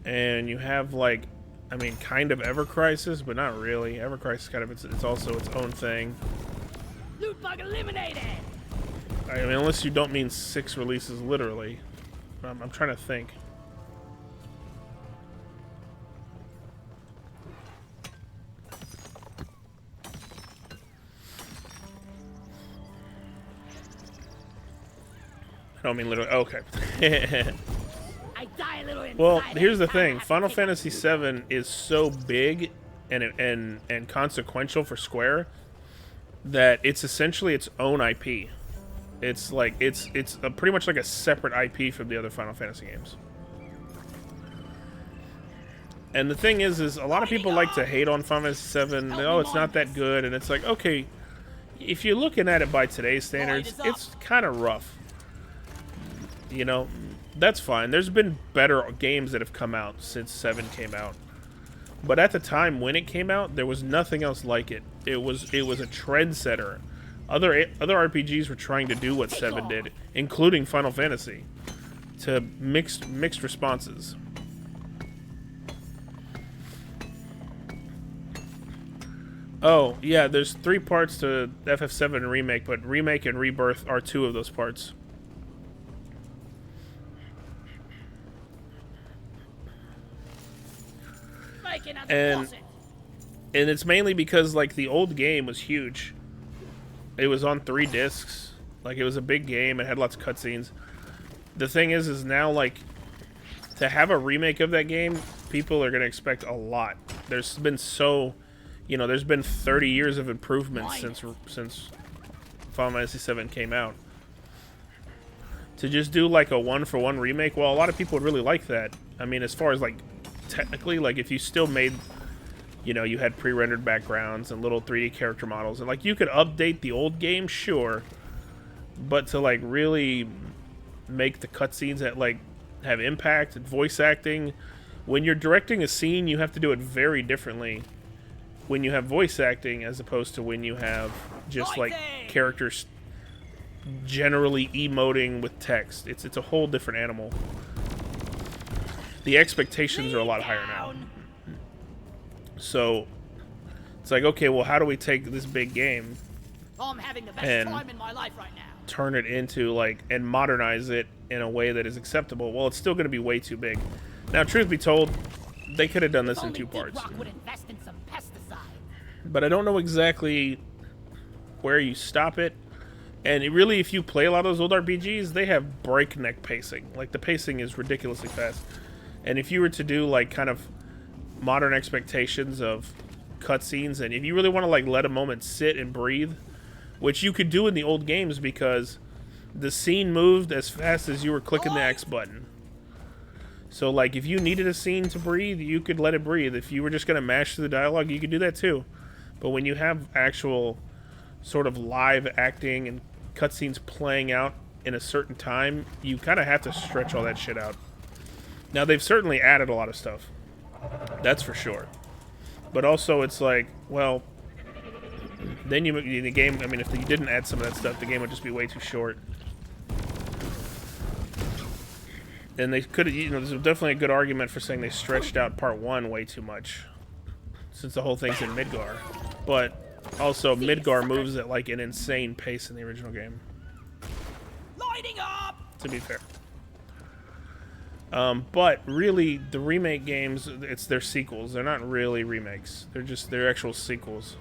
And you have, like, I mean, kind of Ever Crisis, but not really. Ever Crisis kind of it's also its own thing. Loot bug eliminated. I mean, unless you don't mean 6 releases literally. I'm trying to think. I don't mean literally. Okay. I die a little inside. Well, here's the thing. Final Fantasy VII is so big and consequential for Square that it's essentially its own IP. It's like it's pretty much like a separate IP from the other Final Fantasy games. And the thing is a lot of people like to hate on Final Fantasy VII. Oh, it's not that good, and it's like, okay, if you're looking at it by today's standards, it's kind of rough. You know, that's fine. There's been better games that have come out since 7 came out. But at the time when it came out, there was nothing else like it. It was a trendsetter. Other RPGs were trying to do what 7 did, including Final Fantasy, to mixed responses. Oh, yeah, there's 3 parts to FF7 Remake, but Remake and Rebirth are 2 of those parts. And it's mainly because, like, the old game was huge. It was on 3 discs. Like, it was a big game. It had lots of cutscenes. The thing is now, like, to have a remake of that game, people are going to expect a lot. There's been there's been 30 years of improvements since Final Fantasy VII came out. To just do, like, a one-for-one remake, well, a lot of people would really like that. I mean, as far as, like, technically, like, if you still made, you had pre-rendered backgrounds and little 3D character models, and, like, you could update the old game, sure, but to, like, really make the cutscenes that, like, have impact and voice acting, when you're directing a scene, you have to do it very differently when you have voice acting as opposed to when you have just, like, characters generally emoting with text. It's a whole different animal. The expectations are a lot higher now. So, it's like, okay, well, how do we take this big game I'm having the best time in my life right now. Turn it into, like, and modernize it in a way that is acceptable? Well, it's still going to be way too big. Now, truth be told, they could have done this in 2 parts. Would invest in some pesticide. But I don't know exactly where you stop it. And really, if you play a lot of those old RPGs, they have breakneck pacing. Like, the pacing is ridiculously fast. And if you were to do, like, kind of modern expectations of cutscenes, and if you really want to, like, let a moment sit and breathe, which you could do in the old games because the scene moved as fast as you were clicking the X button. So, like, if you needed a scene to breathe, you could let it breathe. If you were just going to mash through the dialogue, you could do that too. But when you have actual sort of live acting and cutscenes playing out in a certain time, you kind of have to stretch all that shit out. Now, they've certainly added a lot of stuff. That's for sure. But also, it's like, well, then the game, I mean, if you didn't add some of that stuff, the game would just be way too short. And they could have, there's definitely a good argument for saying they stretched out part 1 way too much, since the whole thing's in Midgar. But also, Midgar moves at, like, an insane pace in the original game. Lighting up! To be fair. But really, the remake games, they're sequels. They're not really remakes. They're actual sequels.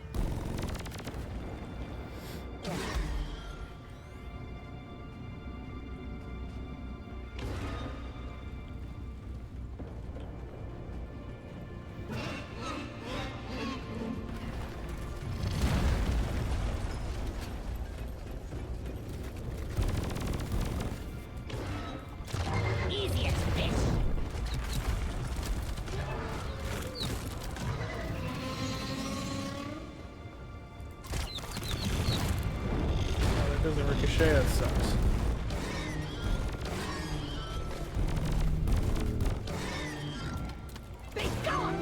Doesn't ricochet, that sucks. Be gone!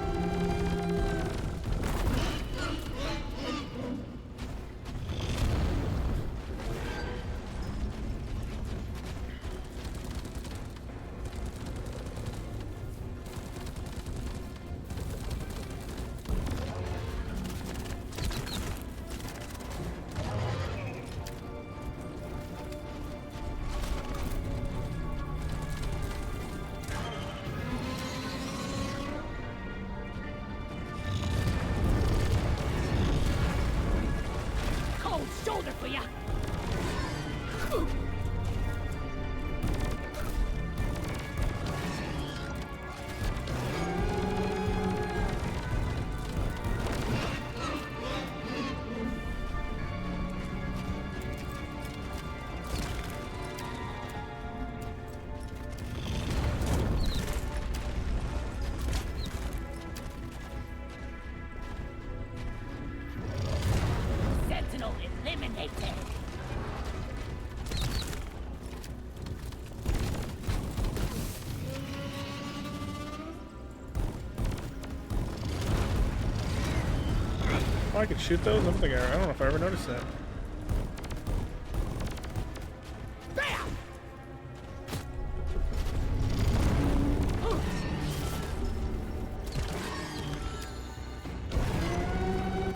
Cold shoulder for ya! Sentinel eliminated! Oh, I can shoot those? I don't know if I ever noticed that.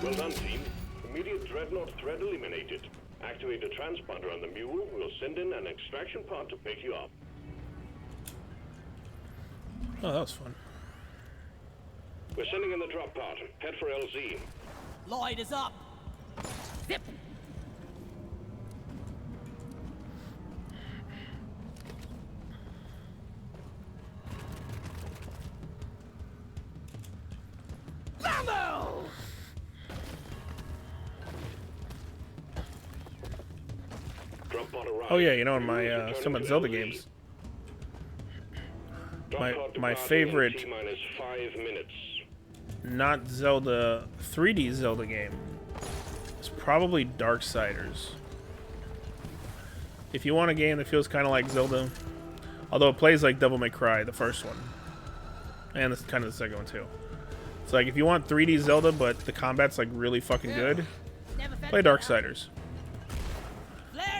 Well done, team. Immediate dreadnought threat eliminated. Activate the transponder on the mule. We'll send in an extraction pod to pick you up. Oh, that was fun. We're sending in the drop pod. Head for LZ. Light is up. Zip! Bambo! Drop pod arrived. Oh yeah, you know in my Returning some of to Zelda LZ. games, Drop my pod my departing in favorite T-minus 5 minutes. not Zelda 3D Zelda game is probably Darksiders. If you want a game that feels kind of like Zelda, although it plays like Devil May Cry, the first one, and it's kind of the second one too. It's like if you want 3D Zelda, but the combat's like really fucking good, play Darksiders.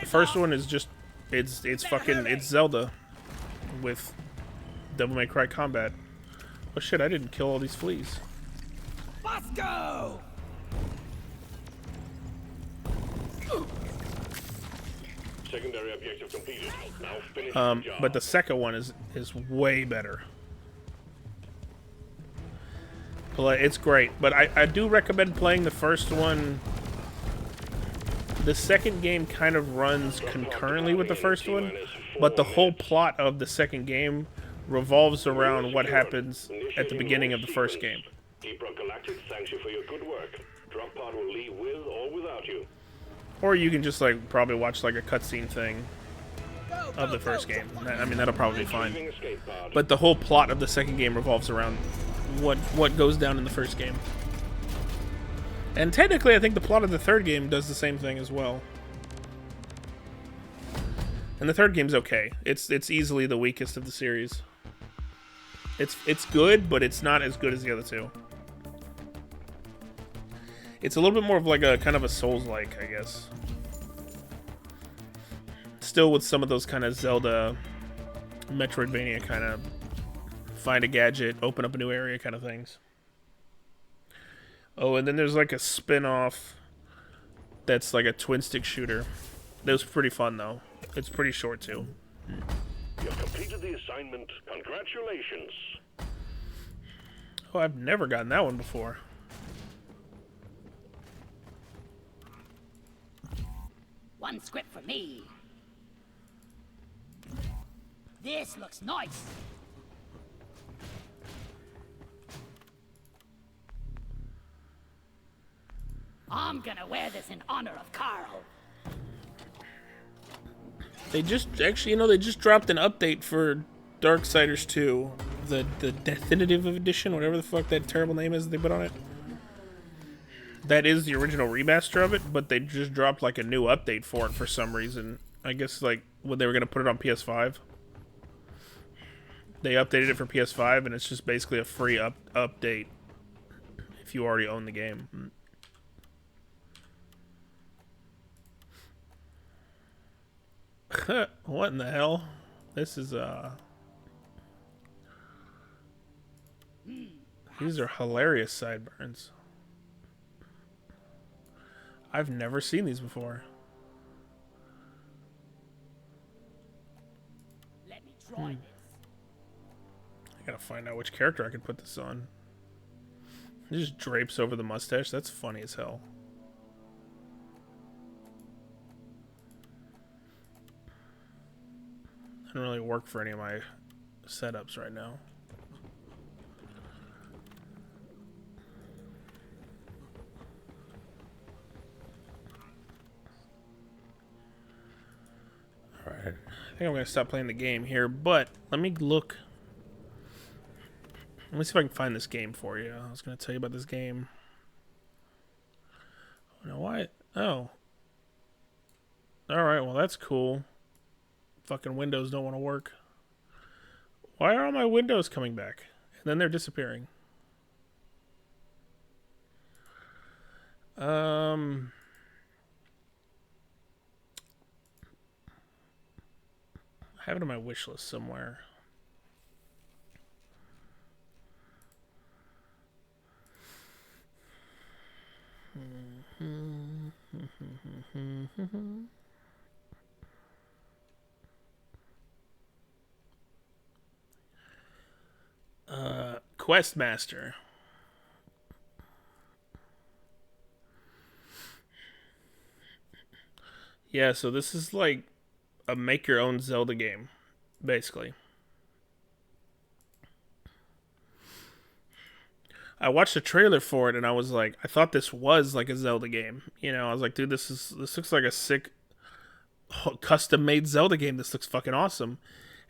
The first one is just it's fucking it's Zelda with Devil May Cry combat. Oh shit! I didn't kill all these fleas. Let's go! Secondary objective completed. Now finish the job. But the second one is way better. But it's great. But I do recommend playing the first one. The second game kind of runs concurrently with the first one, but the whole plot of the second game revolves around what happens at the beginning of the first game. Deep Rock Galactic thanks you for your good work. Drop pod will leave with or without you. Or you can just like probably watch like a cutscene thing of the first game. I mean, that'll probably be fine. Leaving escape pod. But the whole plot of the second game revolves around what goes down in the first game. And technically, I think the plot of the third game does the same thing as well. And the third game's okay. It's easily the weakest of the series. It's good, but it's not as good as the other two. It's a little bit more of like a kind of a Souls-like, I guess. Still with some of those kind of Zelda, Metroidvania kind of find a gadget, open up a new area kind of things. Oh, and then there's like a spin-off that's like a twin-stick shooter. That was pretty fun, though. It's pretty short, too. You've completed the assignment. Congratulations. Oh, I've never gotten that one before. One script for me. This looks nice. I'm gonna wear this in honor of Carl. They just, actually, you know, they just dropped an update for Darksiders 2. The definitive edition, whatever the fuck that terrible name is that they put on it. that is the original remaster of it, but they just dropped like a new update for it for some reason. I guess like when they were gonna put it on PS5. They updated it for PS5, and it's just basically a free update if you already own the game. What in the hell? This is these are hilarious sideburns. I've never seen these before. Let me try this. I gotta find out which character I can put this on. It just drapes over the mustache. That's funny as hell. Doesn't really work for any of my setups right now. Alright. I think I'm gonna stop playing the game here, but let me look. Let me see if I can find this game for you. I was gonna tell you about this game. Oh no, why? Oh. Alright, well that's cool. Fucking windows don't want to work. Why are all my windows coming back? And then they're disappearing. I have it on my wish list somewhere. Questmaster. Yeah, so this is like a make your own Zelda game, basically. I watched a trailer for it and I was like, I thought this was like a Zelda game. You know, I was like, dude, this looks like a sick custom made Zelda game. This looks fucking awesome.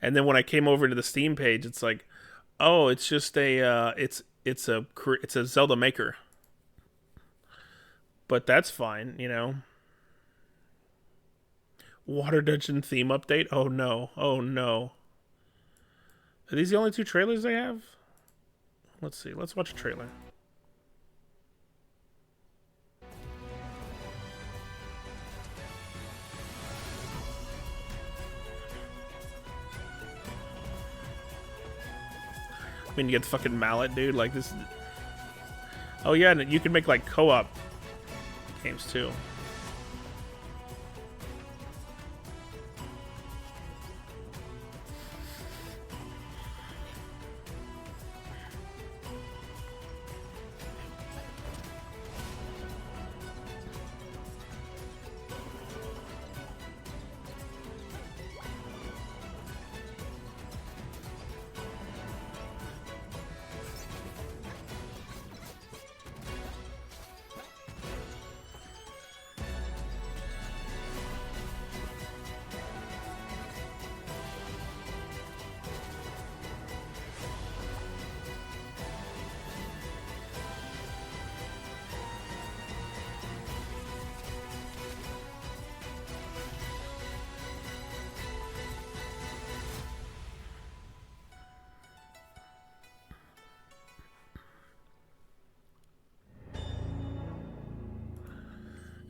And then when I came over to the Steam page, it's like, oh, it's just a it's a Zelda maker. But that's fine, you know. Water Dungeon theme update? Oh no. Oh no. Are these the only two trailers they have? Let's see. Let's watch a trailer. I mean, you get the fucking mallet, dude. Like this. Oh yeah, and you can make like co-op games too.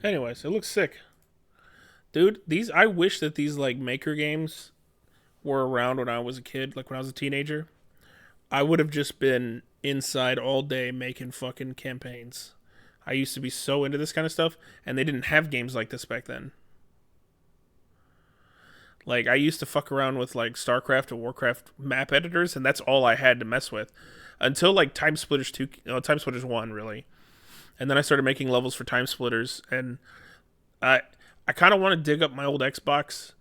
Anyways, it looks sick. Dude, I wish that these like maker games were around when I was a kid, like when I was a teenager. I would have just been inside all day making fucking campaigns. I used to be so into this kind of stuff, and they didn't have games like this back then. Like, I used to fuck around with like StarCraft and Warcraft map editors, and that's all I had to mess with. Until like Time Splitters 1, really. And then I started making levels for Time Splitters, and I kind of want to dig up my old Xbox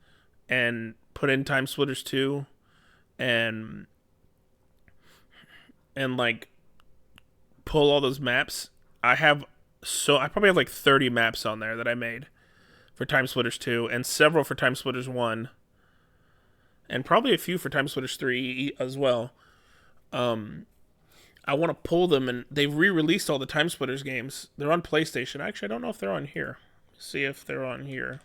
and put in Time Splitters 2 and like pull all those maps. I probably have like 30 maps on there that I made for Time Splitters 2 and several for Time Splitters 1 and probably a few for Time Splitters 3 as well. I want to pull them, and they've re-released all the Time Splitters games. They're on PlayStation. Actually, I don't know if they're on here. Let's see if they're on here.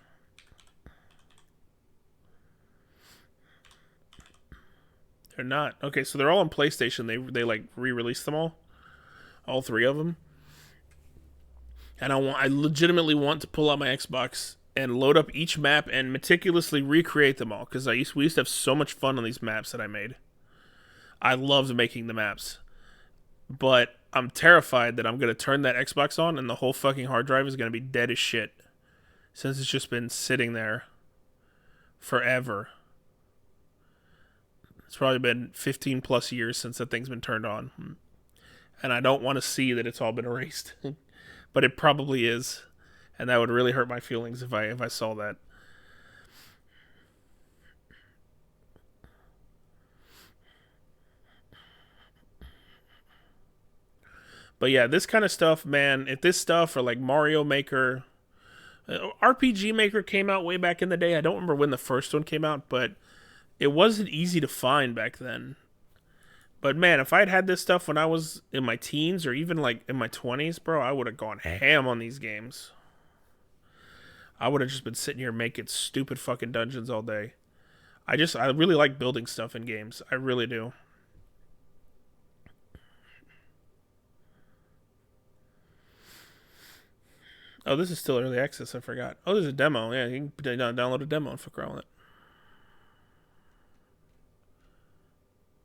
They're not. Okay, so they're all on PlayStation. They like re-released them all 3 of them. And I legitimately want to pull out my Xbox and load up each map and meticulously recreate them all, because we used to have so much fun on these maps that I made. I loved making the maps. But I'm terrified that I'm going to turn that Xbox on and the whole fucking hard drive is going to be dead as shit. Since it's just been sitting there forever. It's probably been 15 plus years since that thing's been turned on. And I don't want to see that it's all been erased. But it probably is. And that would really hurt my feelings if I saw that. But yeah, this kind of stuff, man, if this stuff or like Mario Maker, RPG Maker came out way back in the day. I don't remember when the first one came out, but it wasn't easy to find back then. But man, if I'd had this stuff when I was in my teens or even like in my 20s, bro, I would have gone ham on these games. I would have just been sitting here making stupid fucking dungeons all day. I really like building stuff in games. I really do. Oh, this is still early access. I forgot. Oh, there's a demo. Yeah, you can download a demo and fuck around with it.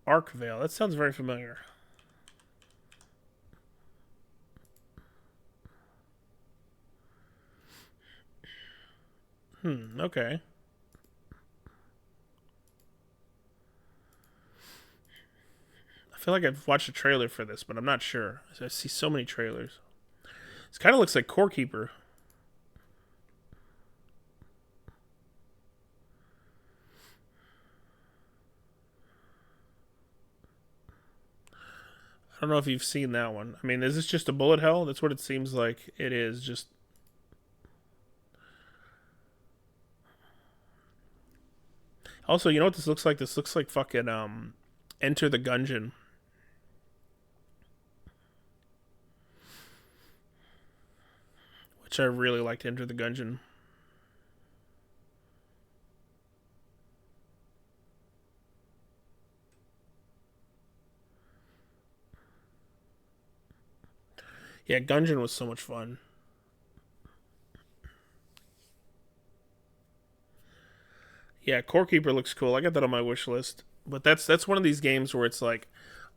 Arkvale. That sounds very familiar. Okay. I feel like I've watched a trailer for this, but I'm not sure. I see so many trailers. This kind of looks like Core Keeper. I don't know if you've seen that one. I mean, is this just a bullet hell? That's what it seems like it is. Just also, you know what this looks like? This looks like fucking Enter the Gungeon. Which I really liked Enter the Gungeon. Yeah, Gungeon was so much fun. Yeah, Core Keeper looks cool. I got that on my wish list. But that's one of these games where it's like,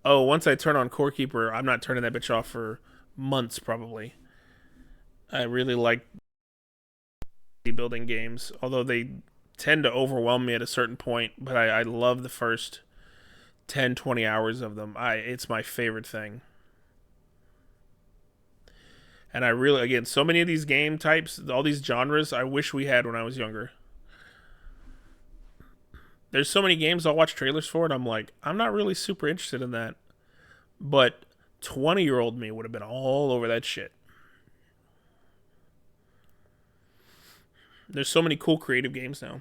oh, once I turn on Core Keeper, I'm not turning that bitch off for months probably. I really like building games, although they tend to overwhelm me at a certain point, but I love the first 10, 20 hours of them. It's my favorite thing. And I really, again, so many of these game types, all these genres, I wish we had when I was younger. There's so many games I'll watch trailers for, and I'm like, I'm not really super interested in that. But 20-year-old me would have been all over that shit. There's so many cool creative games now.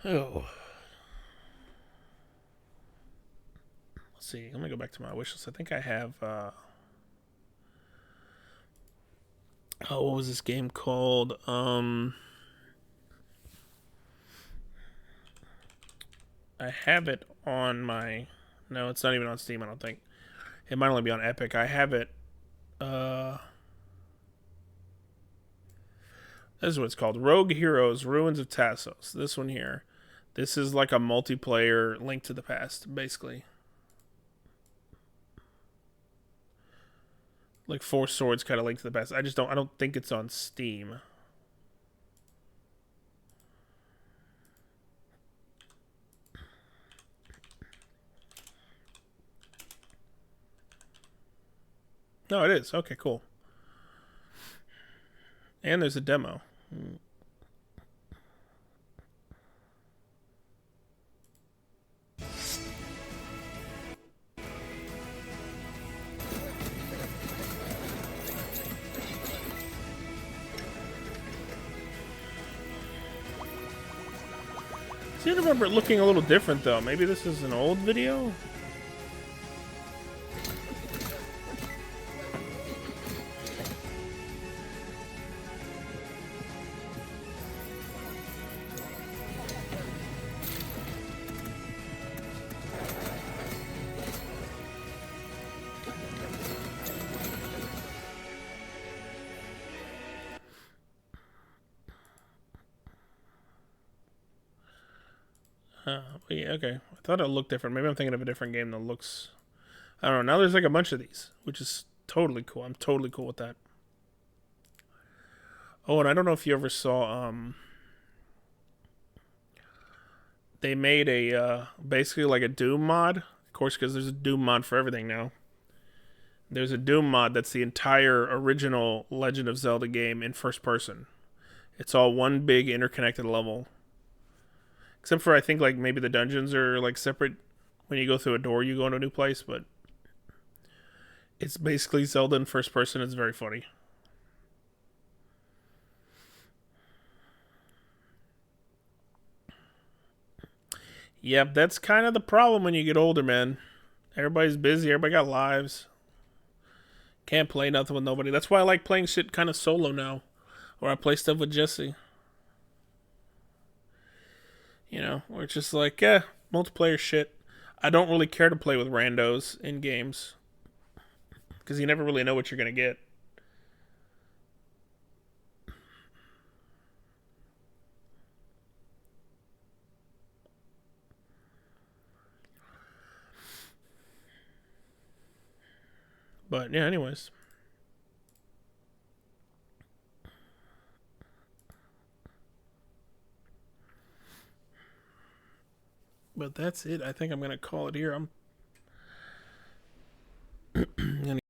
Oh. Let's see. Let me go back to my wish list. I think I have... Oh, what was this game called? I have it on my... No, it's not even on Steam, I don't think. It might only be on Epic. I have it... This is what it's called. Rogue Heroes, Ruins of Tassos. This one here. This is like a multiplayer Link to the Past, basically. Like Four Swords kind of Link to the Past. I don't think it's on Steam. No, it is. Okay, cool. And there's a demo. seem to remember it looking a little different, though. Maybe this is an old video? Yeah, okay. I thought it looked different. Maybe I'm thinking of a different game that looks... I don't know. Now there's like a bunch of these, which is totally cool. I'm totally cool with that. Oh, and I don't know if you ever saw... they made a... basically like a Doom mod. Of course, because there's a Doom mod for everything now. There's a Doom mod that's the entire original Legend of Zelda game in first person. It's all one big interconnected level. Except for, I think, like, maybe the dungeons are, like, separate. When you go through a door, you go into a new place, but it's basically Zelda in first person. It's very funny. Yep, that's kind of the problem when you get older, man. Everybody's busy. Everybody got lives. Can't play nothing with nobody. That's why I like playing shit kind of solo now. Or I play stuff with Jesse. You know, where it's just like, multiplayer shit. I don't really care to play with randos in games. Because you never really know what you're going to get. But, yeah, anyways. But that's it. I think I'm going to call it here. I'm gonna...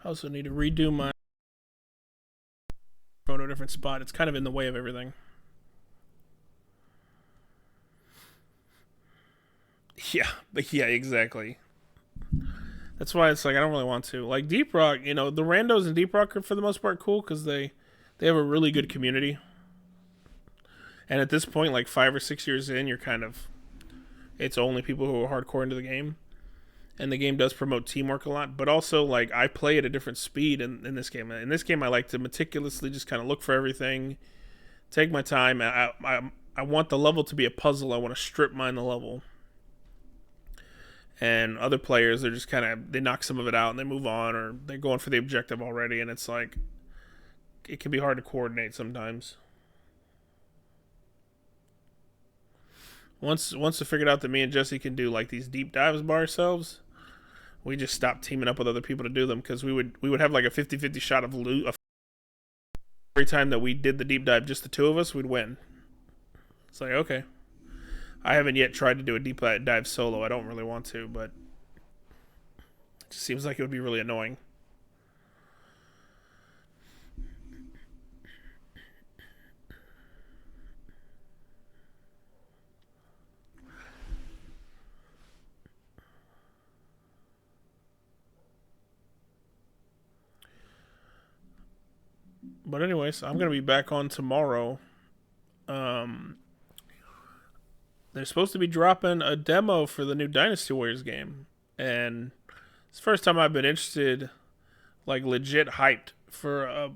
I also need to redo my phone to a different spot. It's kind of in the way of everything. Yeah, exactly. That's why it's like I don't really want to. Like Deep Rock, you know, the randos in Deep Rock are for the most part cool because they have a really good community. And at this point, like 5 or 6 years in, you're kind of... It's only people who are hardcore into the game. And the game does promote teamwork a lot. But also, like, I play at a different speed in this game. In this game, I like to meticulously just kind of look for everything. Take my time. I want the level to be a puzzle. I want to strip mine the level. And other players, they're just kind of... They knock some of it out and they move on. Or they're going for the objective already. And it's like... It can be hard to coordinate sometimes. Once I figured out that me and Jesse can do like these deep dives by ourselves, we just stopped teaming up with other people to do them because we would have like a 50-50 shot of loot. Every time that we did the deep dive, just the two of us, we'd win. It's like, okay. I haven't yet tried to do a deep dive solo. I don't really want to, but it just seems like it would be really annoying. But anyways, I'm going to be back on tomorrow. They're supposed to be dropping a demo for the new Dynasty Warriors game. And it's the first time I've been interested, like legit hyped for a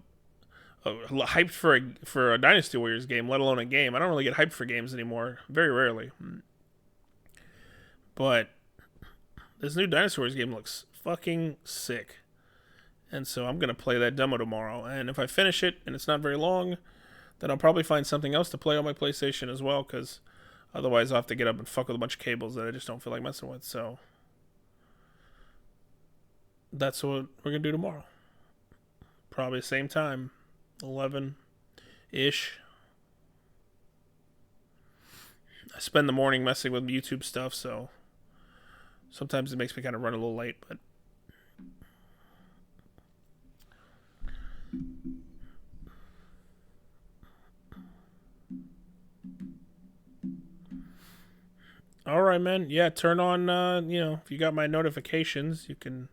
Dynasty Warriors game, let alone a game. I don't really get hyped for games anymore. Very rarely. But this new Dynasty Warriors game looks fucking sick. And so I'm going to play that demo tomorrow. And if I finish it and it's not very long, then I'll probably find something else to play on my PlayStation as well. Because otherwise I'll have to get up and fuck with a bunch of cables that I just don't feel like messing with. So that's what we're going to do tomorrow. Probably the same time. 11-ish. I spend the morning messing with YouTube stuff. So sometimes it makes me kind of run a little late. But all right, man. Yeah, turn on, if you got my notifications, you can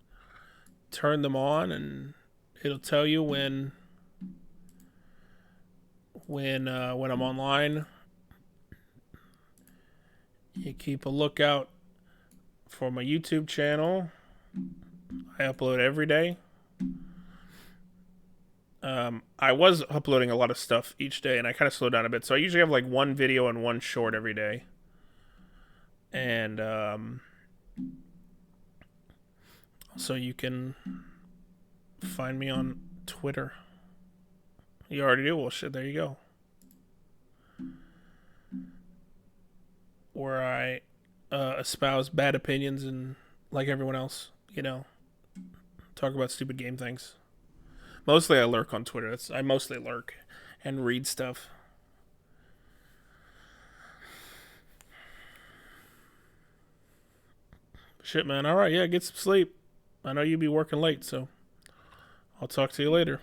turn them on, and it'll tell you when I'm online. You keep a lookout for my YouTube channel. I upload every day. I was uploading a lot of stuff each day, and I kind of slowed down a bit. So I usually have like one video and one short every day. And so you can find me on Twitter. You already do? Well, shit, there you go. Where I espouse bad opinions and, like everyone else, you know, talk about stupid game things. Mostly I lurk on Twitter. I mostly lurk and read stuff. Shit, man. All right, yeah, get some sleep. I know you'll be working late, so I'll talk to you later.